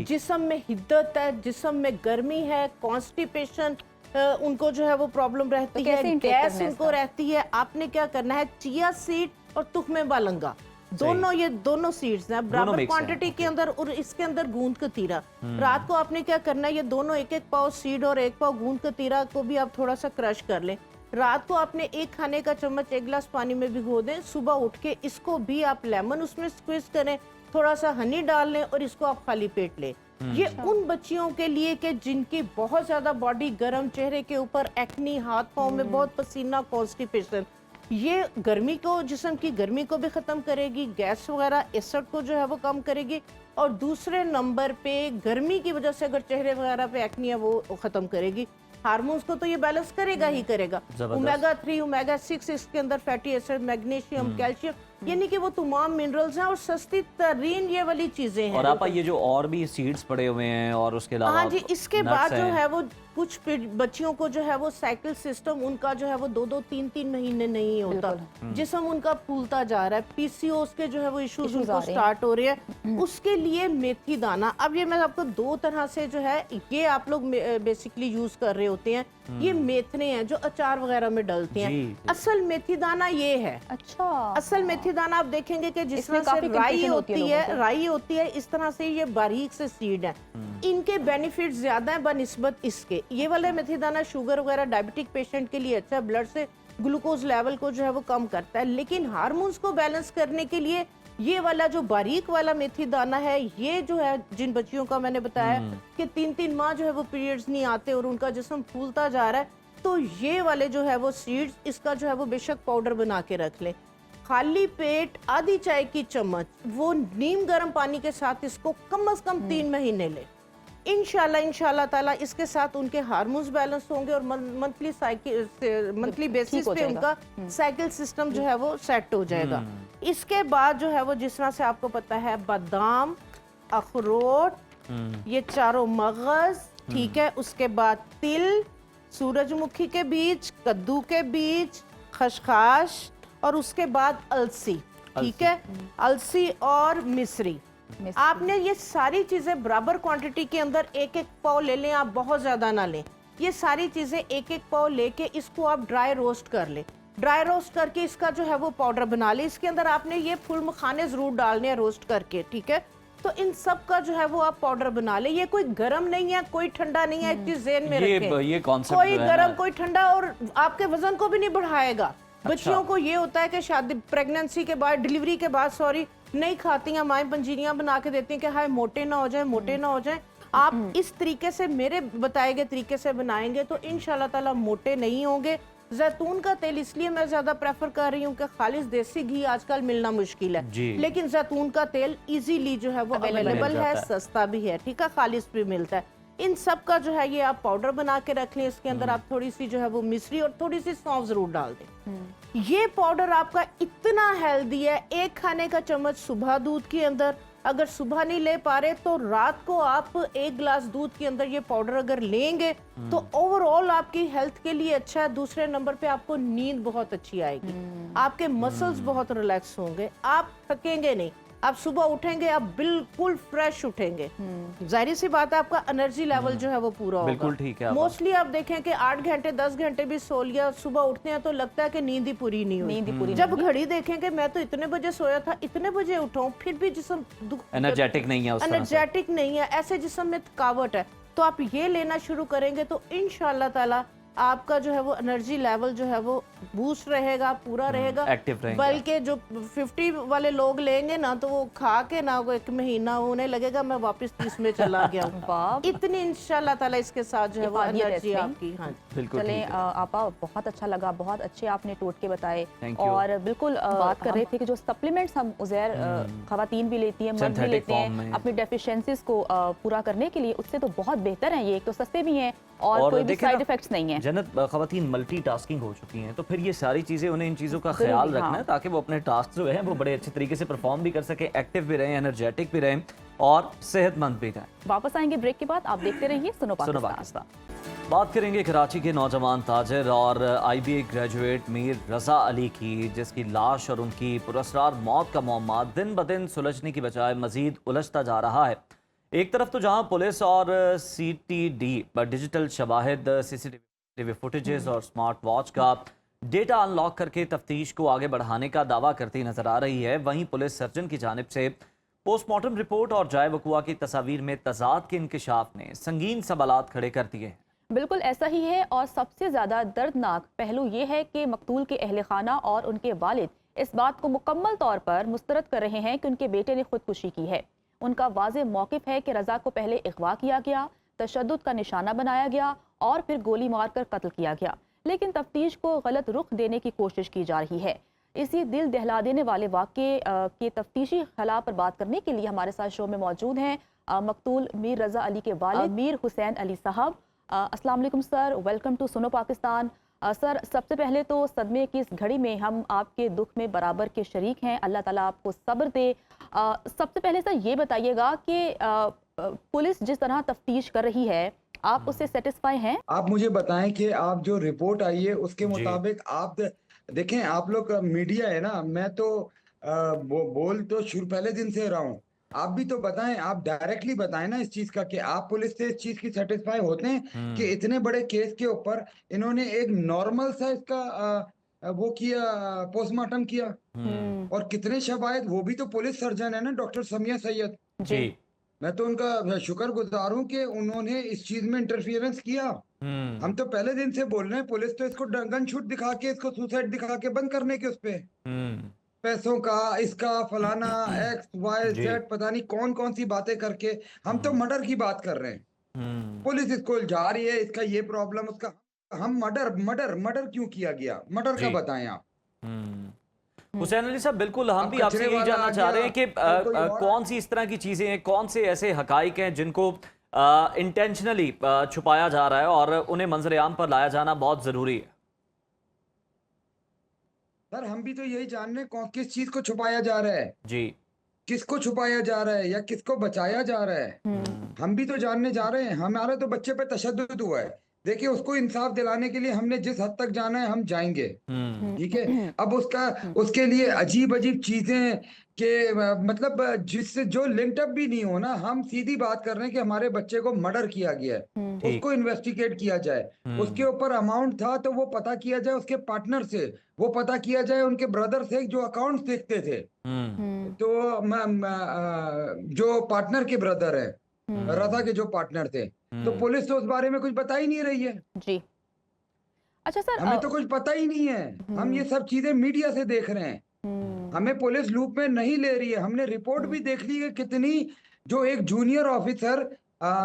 जिस्म में हिद्दत है, जिस्म में गर्मी है, कॉन्स्टिपेशन उनको जो है वो प्रॉब्लम रहती है, गैस उनको रहती है, आपने क्या करना है, चिया सीड और तुख्मे बालंगा दोनों, ये दोनों सीड्स हैं बराबर क्वांटिटी के अंदर, और इसके अंदर गूंद कतीरा। रात को आपने क्या करना है, ये दोनों 1-1 पाव सीड और 1 पाव गूंद कतीरा को भी आप थोड़ा सा क्रश कर लें। रात को आपने 1 खाने का चम्मच 1 गिलास पानी में भिगो दें, सुबह उठ के इसको भी आप लेमन उसमें स्क्वीज करें, थोड़ा सा हनी डाल लें, और इसको आप खाली पेट लें। ये उन बच्चियों के लिए कि जिनकी बहुत ज्यादा बॉडी गर्म, चेहरे के ऊपर एक्नी, हाथ पांव में बहुत पसीना, कॉन्स्टिपेशन, ये गर्मी को, जिस्म की गर्मी को भी खत्म करेगी, गैस वगैरह एसिड को जो है वो कम करेगी। और दूसरे नंबर पे गर्मी की वजह से अगर चेहरे वगैरह पे एक्नी है वो खत्म करेगी। हार्मोन्स को तो ये बैलेंस करेगा ही करेगा। ओमेगा 3, ओमेगा 6 इसके अंदर फैटी एसिड, मैग्नीशियम, कैल्शियम, यानी कि वो तमाम मिनरल्स हैं और सस्ती तरीन ये वाली चीजें हैं। और आपा ये जो और भी सीड्स पड़े हुए हैं और उसके अलावा हाँ जी, इसके nuts बाद जो हैं। है वो कुछ बच्चियों को जो है वो साइकिल सिस्टम उनका जो है वो 2-2 3-3 महीने नहीं होता, जिस्म उनका फूलता जा रहा है, पीसीओएस के जो है वो इश्यूज उनको स्टार्ट हो रहे हैं, उसके लिए मेथी दाना। अब ये मैं आपको दो तरह से जो है ये आप लोग बेसिकली यूज कर रहे होते हैं, ये मेथने हैं जो अचार वगैरह में डलते हैं। असल मेथी दाना ये है। अच्छा, असल मेथी दाना आप देखेंगे कि जिस इसमें तरह से काफी राई confusion होती लोगों है, को। राई होती है, इस तरह से ये बारीक से सीड है। इनके बेनिफिट ज्यादा है बनिस्बत इसके। ये वाला मेथी दाना शुगर वगैरह डायबिटिक पेशेंट के लिए अच्छा है, ब्लड से ग्लूकोज लेवल को जो है वो कम करता है। लेकिन हार्मोन्स को बैलेंस करने के लिए ये वाला जो बारीक वाला मेथी दाना है, ये जो है जिन बच्चियों का मैंने बताया कि 3-3 माह जो है वो पीरियड्स नहीं आते और उनका जिस्म फूलता जा रहा है, तो ये वाले जो है वो सीड्स, इसका जो है वो बेशक पाउडर बना के रख लें। खाली पेट आधी चाय की चम्मच वो नीम गर्म पानी के साथ इसको कम से कम 3 महीने लें। इंशाल्लाह ताला इसके साथ उनके हार्मोन्स बैलेंस होंगे और मंथली बेसिस हो पे जाएगा। उनका साइकिल सिस्टम जो है वो सेट हो जाएगा। इसके बाद जो है वो जिस तरह से आपको पता है बादाम, अखरोट, ये चारों मगज, ठीक है, उसके बाद तिल, सूरजमुखी के बीज, कद्दू के बीज, खसखस और उसके बाद अलसी, ठीक है, अलसी और मिश्री। आपने ये सारी चीजें बराबर क्वांटिटी के अंदर एक एक पाव ले लें, आप बहुत ज्यादा ना लें। ये सारी चीजें एक एक पाव लेके इसको आप ड्राई रोस्ट कर लें। ड्राई रोस्ट करके इसका जो है वो पाउडर बना ले। इसके अंदर आपने ये फूल मखाने जरूर डालने हैं रोस्ट करके, ठीक है। तो इन सब का जो है वो आप पाउडर बना ले। ये कोई गर्म नहीं है, कोई ठंडा नहीं है, एक चीज ज़हन में रखें। ये कॉन्सेप्ट कोई गर्म कोई ठंडा और आपके वजन को भी नहीं बढ़ाएगा। बच्चियों को ये होता है कि शादी प्रेगनेंसी के बाद, डिलीवरी के बाद सॉरी, नहीं खाती हैं माएं, पंजीरियां बना के देती हैं कि हाय मोटे ना हो जाए, मोटे ना हो जाए। आप इस तरीके से मेरे बताए गए तरीके से बनाएंगे तो इंशाल्लाह ताला मोटे नहीं होंगे। जैतून का तेल इसलिए मैं ज्यादा प्रेफर कर रही हूँ कि खालिस देसी घी आजकल मिलना मुश्किल है, लेकिन जैतून का तेल इजीली जो है वो अवेलेबल है, सस्ता भी है, ठीक है, खालिस भी मिलता है। इन सब का जो है ये आप पाउडर बना के रख लें। इसके अंदर आप थोड़ी सी जो है वो मिश्री और थोड़ी सी सौंफ जरूर डाल दें। ये पाउडर आपका इतना हेल्दी है, एक खाने का चम्मच सुबह दूध के अंदर, अगर सुबह नहीं ले पा रहे तो रात को आप 1 गिलास दूध के अंदर ये पाउडर अगर लेंगे तो ओवरऑल आपकी हेल्थ के लिए अच्छा है। दूसरे नंबर पे आपको नींद बहुत अच्छी आएगी, आपके मसल्स बहुत रिलैक्स होंगे, आप थकेंगे नहीं, आप सुबह उठेंगे आप बिल्कुल फ्रेश उठेंगे। जाहिर सी बात है आपका एनर्जी लेवल जो है वो पूरा होगा। बिल्कुल ठीक है। मोस्टली आप देखें कि 8 घंटे 10 घंटे भी सो लिया, सुबह उठते हैं तो लगता है कि नींद ही पूरी नहीं हुई। जब घड़ी देखेंगे मैं तो इतने बजे सोया था, इतने बजे उठाऊं, फिर भी जिस्म एनर्जेटिक नहीं है, एनर्जेटिक नहीं है, ऐसे जिस्म में थकावट है। तो आप ये लेना शुरू करेंगे तो इंशाल्लाह ताला आपका जो है वो एनर्जी लेवल जो है वो बूस्ट रहेगा, पूरा रहेगा, एक्टिव रहेगा। बल्कि जो 50 वाले लोग लेंगे ना तो वो खा के ना वो 1 महीना उन्हें लगेगा मैं वापस 30 में चला गया हूँ। इतनी इंशाल्लाह ताला इसके साथ जो है वो एनर्जी आपकी। हाँ बिल्कुल। चलें आपा, बहुत अच्छा लगा, बहुत अच्छे आपने टोटके बताए। और बिल्कुल बात कर रहे थे कि जो सप्लीमेंट्स हम उज़ैर खवातीन भी लेती हैं, मर्द भी लेते हैं अपनी डेफिशिएंसीज को पूरा करने के लिए, उससे तो बहुत बेहतर है ये। एक तो सस्ते भी हैं और कोई भी साइड इफेक्ट्स नहीं है। जन्नत खवातीन मल्टीटास्किंग हो चुकी हैं, तो फिर ये सारी चीजें उन्हें इन चीजों का ख्याल रखना है ताकि वो अपने टास्क जो है वो बड़े अच्छे तरीके से परफॉर्म भी कर सके, एक्टिव भी रहें, एनर्जेटिक भी रहें और सेहतमंद भी रहें। वापस आएंगे ब्रेक के बाद, आप देखते रहिए सुनो पाकिस्तान। बात करेंगे कराची के नौजवान ताजिर और IBA ग्रेजुएट मीर रजा अली की, जिसकी लाश और उनकी पुरस्कार मौत का मामला दिन ब दिन सुलझने की बजाय मजीद उलझता जा रहा है। एक तरफ तो जहां पुलिस और CTD पर डिजिटल शवाहिद, CCTV फुटेजेस और स्मार्ट वॉच का डेटा अनलॉक करके तफ्तीश को आगे बढ़ाने का दावा करती नजर आ रही है, वहीं पुलिस सर्जन की जानिब से पोस्टमार्टम रिपोर्ट और जाए वकुआ की तस्वीर में तजाद के इंकशाफ ने संगीन सवालात खड़े कर दिए हैं। बिल्कुल ऐसा ही है और सबसे ज़्यादा दर्दनाक पहलू ये है कि मकतूल के अहल खाना और उनके वालिद इस बात को मुकम्मल तौर पर मुस्तरद कर रहे हैं कि उनके बेटे ने खुदकुशी की है। उनका वाज़ेह मौक़िफ़ है कि रज़ा को पहले अगवा किया गया, तशद्दुद का निशाना बनाया गया और फिर गोली मारकर कत्ल किया गया, लेकिन तफ्तीश को गलत रुख देने की कोशिश की जा रही है। इसी दिल दहला देने वाले वाक़े के तफ्तीशी खला पर बात करने के लिए हमारे साथ शो में मौजूद हैं मकतूल मीर रज़ा अली के वालिद मीर हुसैन अली साहब। अस्सलाम वालेकुम सर, वेलकम टू सुनो पाकिस्तान। सर, सबसे पहले तो सदमे की इस घड़ी में हम आपके दुख में बराबर के शरीक हैं। अल्लाह ताला आपको सब्र दे। सबसे पहले सर ये बताइएगा कि पुलिस जिस तरह तफ्तीश कर रही है, आप उससे सेटिस्फाई हैं? आप मुझे बताएं कि आप जो रिपोर्ट आई है उसके जी। मुताबिक आप देखें, आप लोग का मीडिया है ना, मैं तो बोल तो शुरू पहले दिन से रहा हूँ। आप भी तो बताएं, आप डायरेक्टली बताएं ना इस चीज का कि आप पुलिस से इस चीज की सेटिस्फाई होते हैं कि इतने बड़े केस के ऊपर इन्होंने एक नॉर्मल सा इसका वो किया, पोस्टमार्टम किया। और कितने शवाहिद, वो भी तो पुलिस सर्जन है ना, डॉक्टर समिया सैयद। जी। मैं तो उनका शुक्रगुजार हूँ कि उन्होंने इस चीज में इंटरफियरेंस किया। हम तो पहले दिन से बोल रहे हैं, पुलिस तो इसको गन शूट दिखा के, इसको सुसाइड दिखा के बंद करने के उस पे पैसों का, इसका फलाना एक्स वाई जी। जेड पता नहीं कौन कौन सी बातें करके हम तो मर्डर की बात कर रहे हैं। पुलिस इसको जा रही है, इसका ये प्रॉब्लम, उसका हम मर्डर मर्डर मर्डर क्यों किया गया, मर्डर का जी। बताएं आप। हुसैन अली साहब, बिल्कुल हम अब भी आपसे कचरे यही वाला जानना आ चाह रहे हैं कि गया, कोई और कौन सी इस तरह की चीजें हैं, कौन से ऐसे हकाइक हैं जिनको इंटेंशनली छुपाया जा रहा है और उन्हें मंजर-ए-आम पर लाया जाना बहुत जरूरी है। सर हम भी तो यही जान रहे हैं कौन किस चीज को छुपाया जा रहा है, जी। किसको छुपाया जा रहा है या किसको बचाया जा रहा है। हम भी तो जानने जा रहे हैं। हमारे तो बच्चे पे तशद्दुद हुआ है, देखिए उसको इंसाफ दिलाने के लिए हमने जिस हद तक जाना है हम जाएंगे, ठीक है। अब उसका उसके लिए अजीब अजीब चीजें के मतलब जिससे जो लिंक्ड अप भी नहीं हो ना, हम सीधी बात कर रहे हैं कि हमारे बच्चे को मर्डर किया गया है, उसको इन्वेस्टिगेट किया जाए, उसके ऊपर अमाउंट था तो वो पता किया जाए, उसके पार्टनर से वो पता किया जाए, उनके ब्रदर से जो अकाउंट देखते थे, तो जो पार्टनर के ब्रदर है, रजा के जो पार्टनर थे, तो पुलिस तो उस बारे में कुछ बता ही नहीं रही है। जी। अच्छा सर, हमें तो कुछ पता ही नहीं है, हम ये सब चीजें मीडिया से देख रहे हैं, हमें पुलिस लूप में नहीं ले रही है। हमने रिपोर्ट भी देख ली है कितनी, जो एक जूनियर ऑफिसर,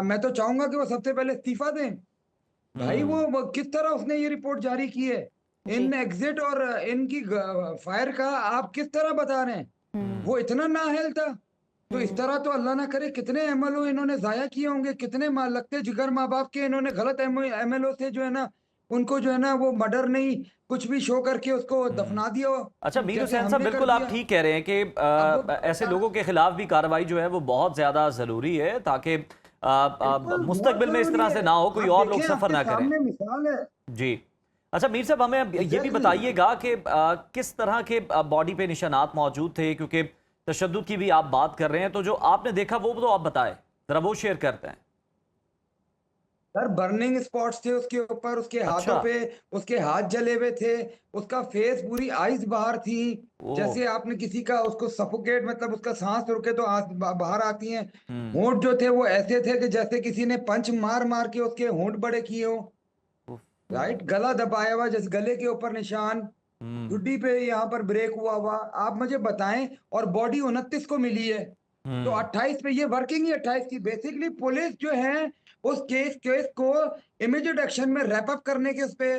मैं तो चाहूंगा कि वो सबसे पहले इस्तीफा दें। भाई वो किस तरह उसने ये रिपोर्ट जारी की है, इन एग्जिट और इनकी फायर का आप किस तरह बता रहे हैं, वो इतना नाअहल था। तो इस तरह तो अल्लाह ना करे कितने एमएलओ इन्होंने जाया किए होंगे, कितने लगते जिगर माँ बाप के इन्होंने गलत एमएलओ से जो है ना, उनको जो है ना वो मर्डर नहीं कुछ भी शो करके उसको दफना दिया हो। अच्छा मीर जैसे हुसैन साहब, हमने कर बिल्कुल आप दिया। ठीक कह रहे हैं कि ऐसे लोगों के खिलाफ भी कार्रवाई जो है वो बहुत ज्यादा जरूरी है, ताकि मुस्तकबिल में इस तरह से ना हो, कोई और लोग सफर ना करें। मिसाल है जी। अच्छा मीर साहब, हमें ये भी बताइएगा कि किस तरह के बॉडी पे निशानात मौजूद थे, क्योंकि तशद्दुद की भी आप बात कर रहे हैं, तो जो आपने देखा वो तो आप बताएं, जरा वो शेयर करते हैं। सर बर्निंग स्पॉट्स थे उसके ऊपर, उसके अच्छा। हाथों पे उसके हाथ जले हुए थे, उसका फेस पूरी आइज बाहर थी, जैसे आपने किसी का उसको सफोकेट, मतलब उसका सांस रुके तो बाहर आती हैं। होंठ जो थे वो ऐसे थे कि जैसे किसी ने पंच मार मार के उसके होंठ बड़े किए हो, राइट। गला दबाया हुआ, जैसे गले के ऊपर निशान, ठुड्डी पे यहाँ पर ब्रेक हुआ हुआ। आप मुझे बताएं, और बॉडी 29 को मिली है, तो 28 पे ये वर्किंग ही 28 की। बेसिकली पुलिस जो है उस केस को इमीडिएट एक्शन में रैप अप करने के उस पे,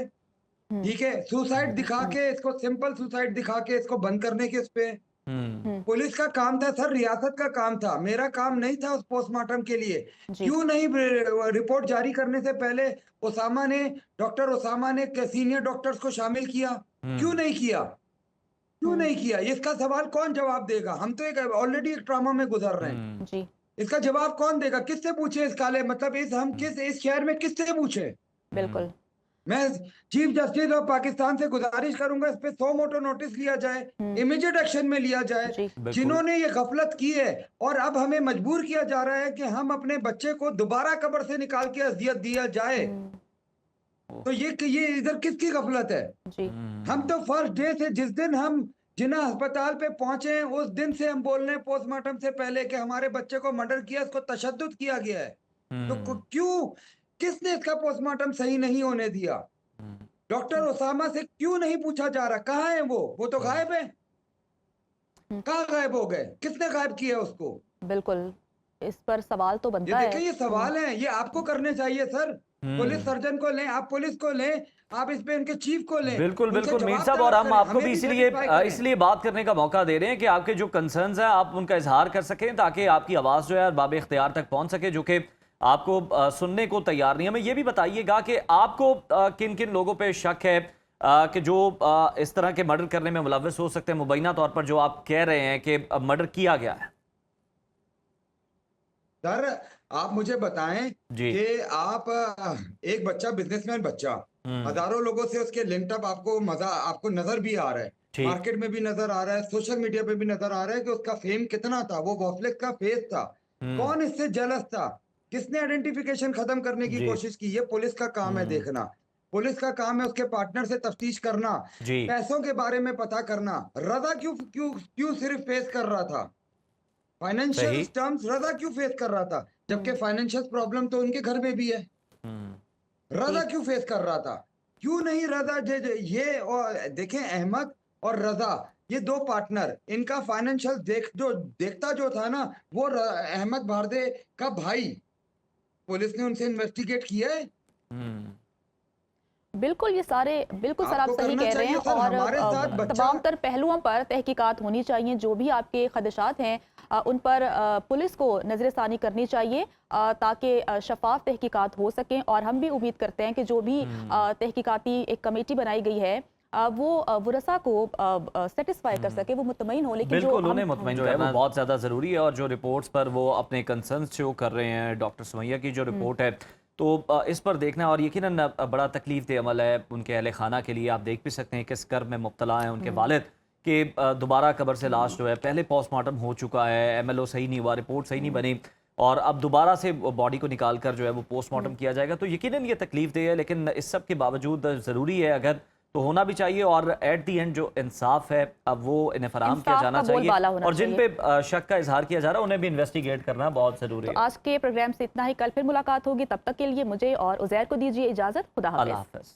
ठीक है, सुसाइड दिखा के इसको, सिंपल सुसाइड दिखा के इसको बंद करने के उस पे पुलिस का काम था सर, रियासत का काम था, मेरा काम नहीं था उस पोस्टमार्टम के लिए। क्यों नहीं रिपोर्ट जारी करने से पहले डॉक्टर ओसामा ने सीनियर डॉक्टर्स को शामिल किया, क्यों नहीं किया, क्यों नहीं किया? इसका सवाल कौन जवाब देगा? हम तो एक ऑलरेडी एक ट्रॉमा में गुजर रहे हैं, जी। इसका जवाब कौन देगा? किससे पूछे इस काले, मतलब इस शहर में किससे पूछे? बिल्कुल। मैं चीफ जस्टिस ऑफ पाकिस्तान से गुजारिश करूंगा इस पे 100 मोटो नोटिस लिया जाए, इमीडिएट एक्शन में लिया जाए, जी। जिन्होंने ये गफलत की है। और अब हमें मजबूर किया जा रहा है कि हम अपने बच्चे को दोबारा कब्र से निकाल के अजियत दिया जाए, तो ये इधर किसकी गफलत है? जी। हम तो फर्स्ट डे से, जिस दिन हम जिन्ना अस्पताल पे पहुंचे हैं, उस दिन से हम बोल रहे हैं पोस्टमार्टम से पहले कि हमारे बच्चे को मर्डर किया, इसको तशद्दुद किया गया है। तो क्यों, किसने इसका पोस्टमार्टम सही नहीं होने दिया? डॉक्टर ओसामा से क्यों नहीं पूछा जा रहा? कहाँ है वो तो गायब है। कहाँ गायब हो गए? किसने गायब किया उसको? बिल्कुल, इस पर सवाल तो बनता है। देखिए ये सवाल है, ये आपको करने चाहिए सर। पुलिस सर्जन को लें, आप पुलिस को लें, आप इस पे उनके चीफ को लें। बिल्कुल उनसे बिल्कुल मीर जवाब साहब, और तलब हम करें, आपको हमें भी satisfy करें। इसलिए बात करने का मौका दे रहे हैं कि आपके जो कंसर्न्स हैं आप उनका इजहार कर सकें, ताकि आपकी आवाज़ जो है बाब इख्तियार तक पहुंच सके, जो कि आपको सुनने को तैयार नहीं। हमें ये भी बताइएगा कि आपको किन किन लोगों पे शक है कि जो इस तरह के मर्डर करने में मुलव्वस हो सकते हैं, मुबैना तौर पर जो आप कह रहे हैं कि मर्डर किया गया है। सर आप मुझे बताएं जी। कि आप एक बच्चा, बिजनेसमैन बच्चा, हजारों लोगों से उसके लिंक्ड अप आपको नजर भी आ रहा है, ठीक। मार्केट में भी नजर आ रहा है, सोशल मीडिया पे भी नजर आ रहा है कि उसका फेम कितना था, वो वॉफलेक्स का फेस था। कौन इससे जेलस था, किसने आइडेंटिफिकेशन खत्म करने की जी। कोशिश की? ये पुलिस का काम है देखना, पुलिस का काम है उसके पार्टनर से तफ्तीश करना, जी। पैसों के बारे में पता करना। रजा क्यों क्यों क्यों सिर्फ फेस कर रहा था फाइनेंशियल सही। टर्म्स? रजा क्यों फेस कर रहा था जबकि फाइनेंशियल प्रॉब्लम तो उनके घर में भी है? रजा क्यों फेस कर रहा था? क्यों नहीं रजा ये और देखें, अहमद और रजा ये दो पार्टनर, इनका फाइनेंशियल देखता जो था ना, वो अहमद भारदे का भाई। पुलिस ने उनसे इन्वेस्टिगेट किया है? बिल्कुल, ये सारे बिल्कुल सर आप आपको सही करना कह रहे हैं। चाहिए सर, और हमारे साथ बच्चा तमाम तर पहलुओं पर तहकीकात होनी चाहिए। जो भी आपके खदशात हैं उन पर पुलिस को नजरसानी करनी चाहिए ताकि शफाफ तहकीकात हो सकें। और हम भी उम्मीद करते हैं कि जो भी तहकीकाती एक कमेटी बनाई गई है वो वरसा को सेटिस्फाई कर सके, वो मुतमईन हो। लेकिन बिल्कुल, जो उन्हें मुतमईन जो है वो बहुत ज़्यादा ज़रूरी है। और जो रिपोर्ट्स पर वो अपने कंसर्न्स शो कर रहे हैं, डॉक्टर सुमैया की जो रिपोर्ट है, तो इस पर देखना और यकीनन बड़ा तकलीफ दे अमल है उनके अहले खाना के लिए। आप देख भी सकते हैं किस कर्ब में मुब्तला हैं उनके वालिद कि दोबारा कब्र से लाश जो है, पहले पोस्टमार्टम हो चुका है, MLO सही नहीं हुआ, रिपोर्ट सही नहीं बनी, और अब दोबारा से बॉडी को निकाल कर जो है वो पोस्टमार्टम किया जाएगा। तो यकीनन ये तकलीफ दे है, लेकिन इस सब के बावजूद ज़रूरी है अगर तो होना भी चाहिए। और एट दी एंड जो इंसाफ है अब वो इन्हें फराहम किया जाना चाहिए। और जिन पे शक का इजहार किया जा रहा है उन्हें भी इन्वेस्टिगेट करना बहुत ज़रूरी है। तो आज के प्रोग्राम से इतना ही। कल फिर मुलाकात होगी, तब तक के लिए मुझे और उज़ैर को दीजिए इजाज़त। खुदा हाफ़िज़। अल्लाह हाफ़िज़।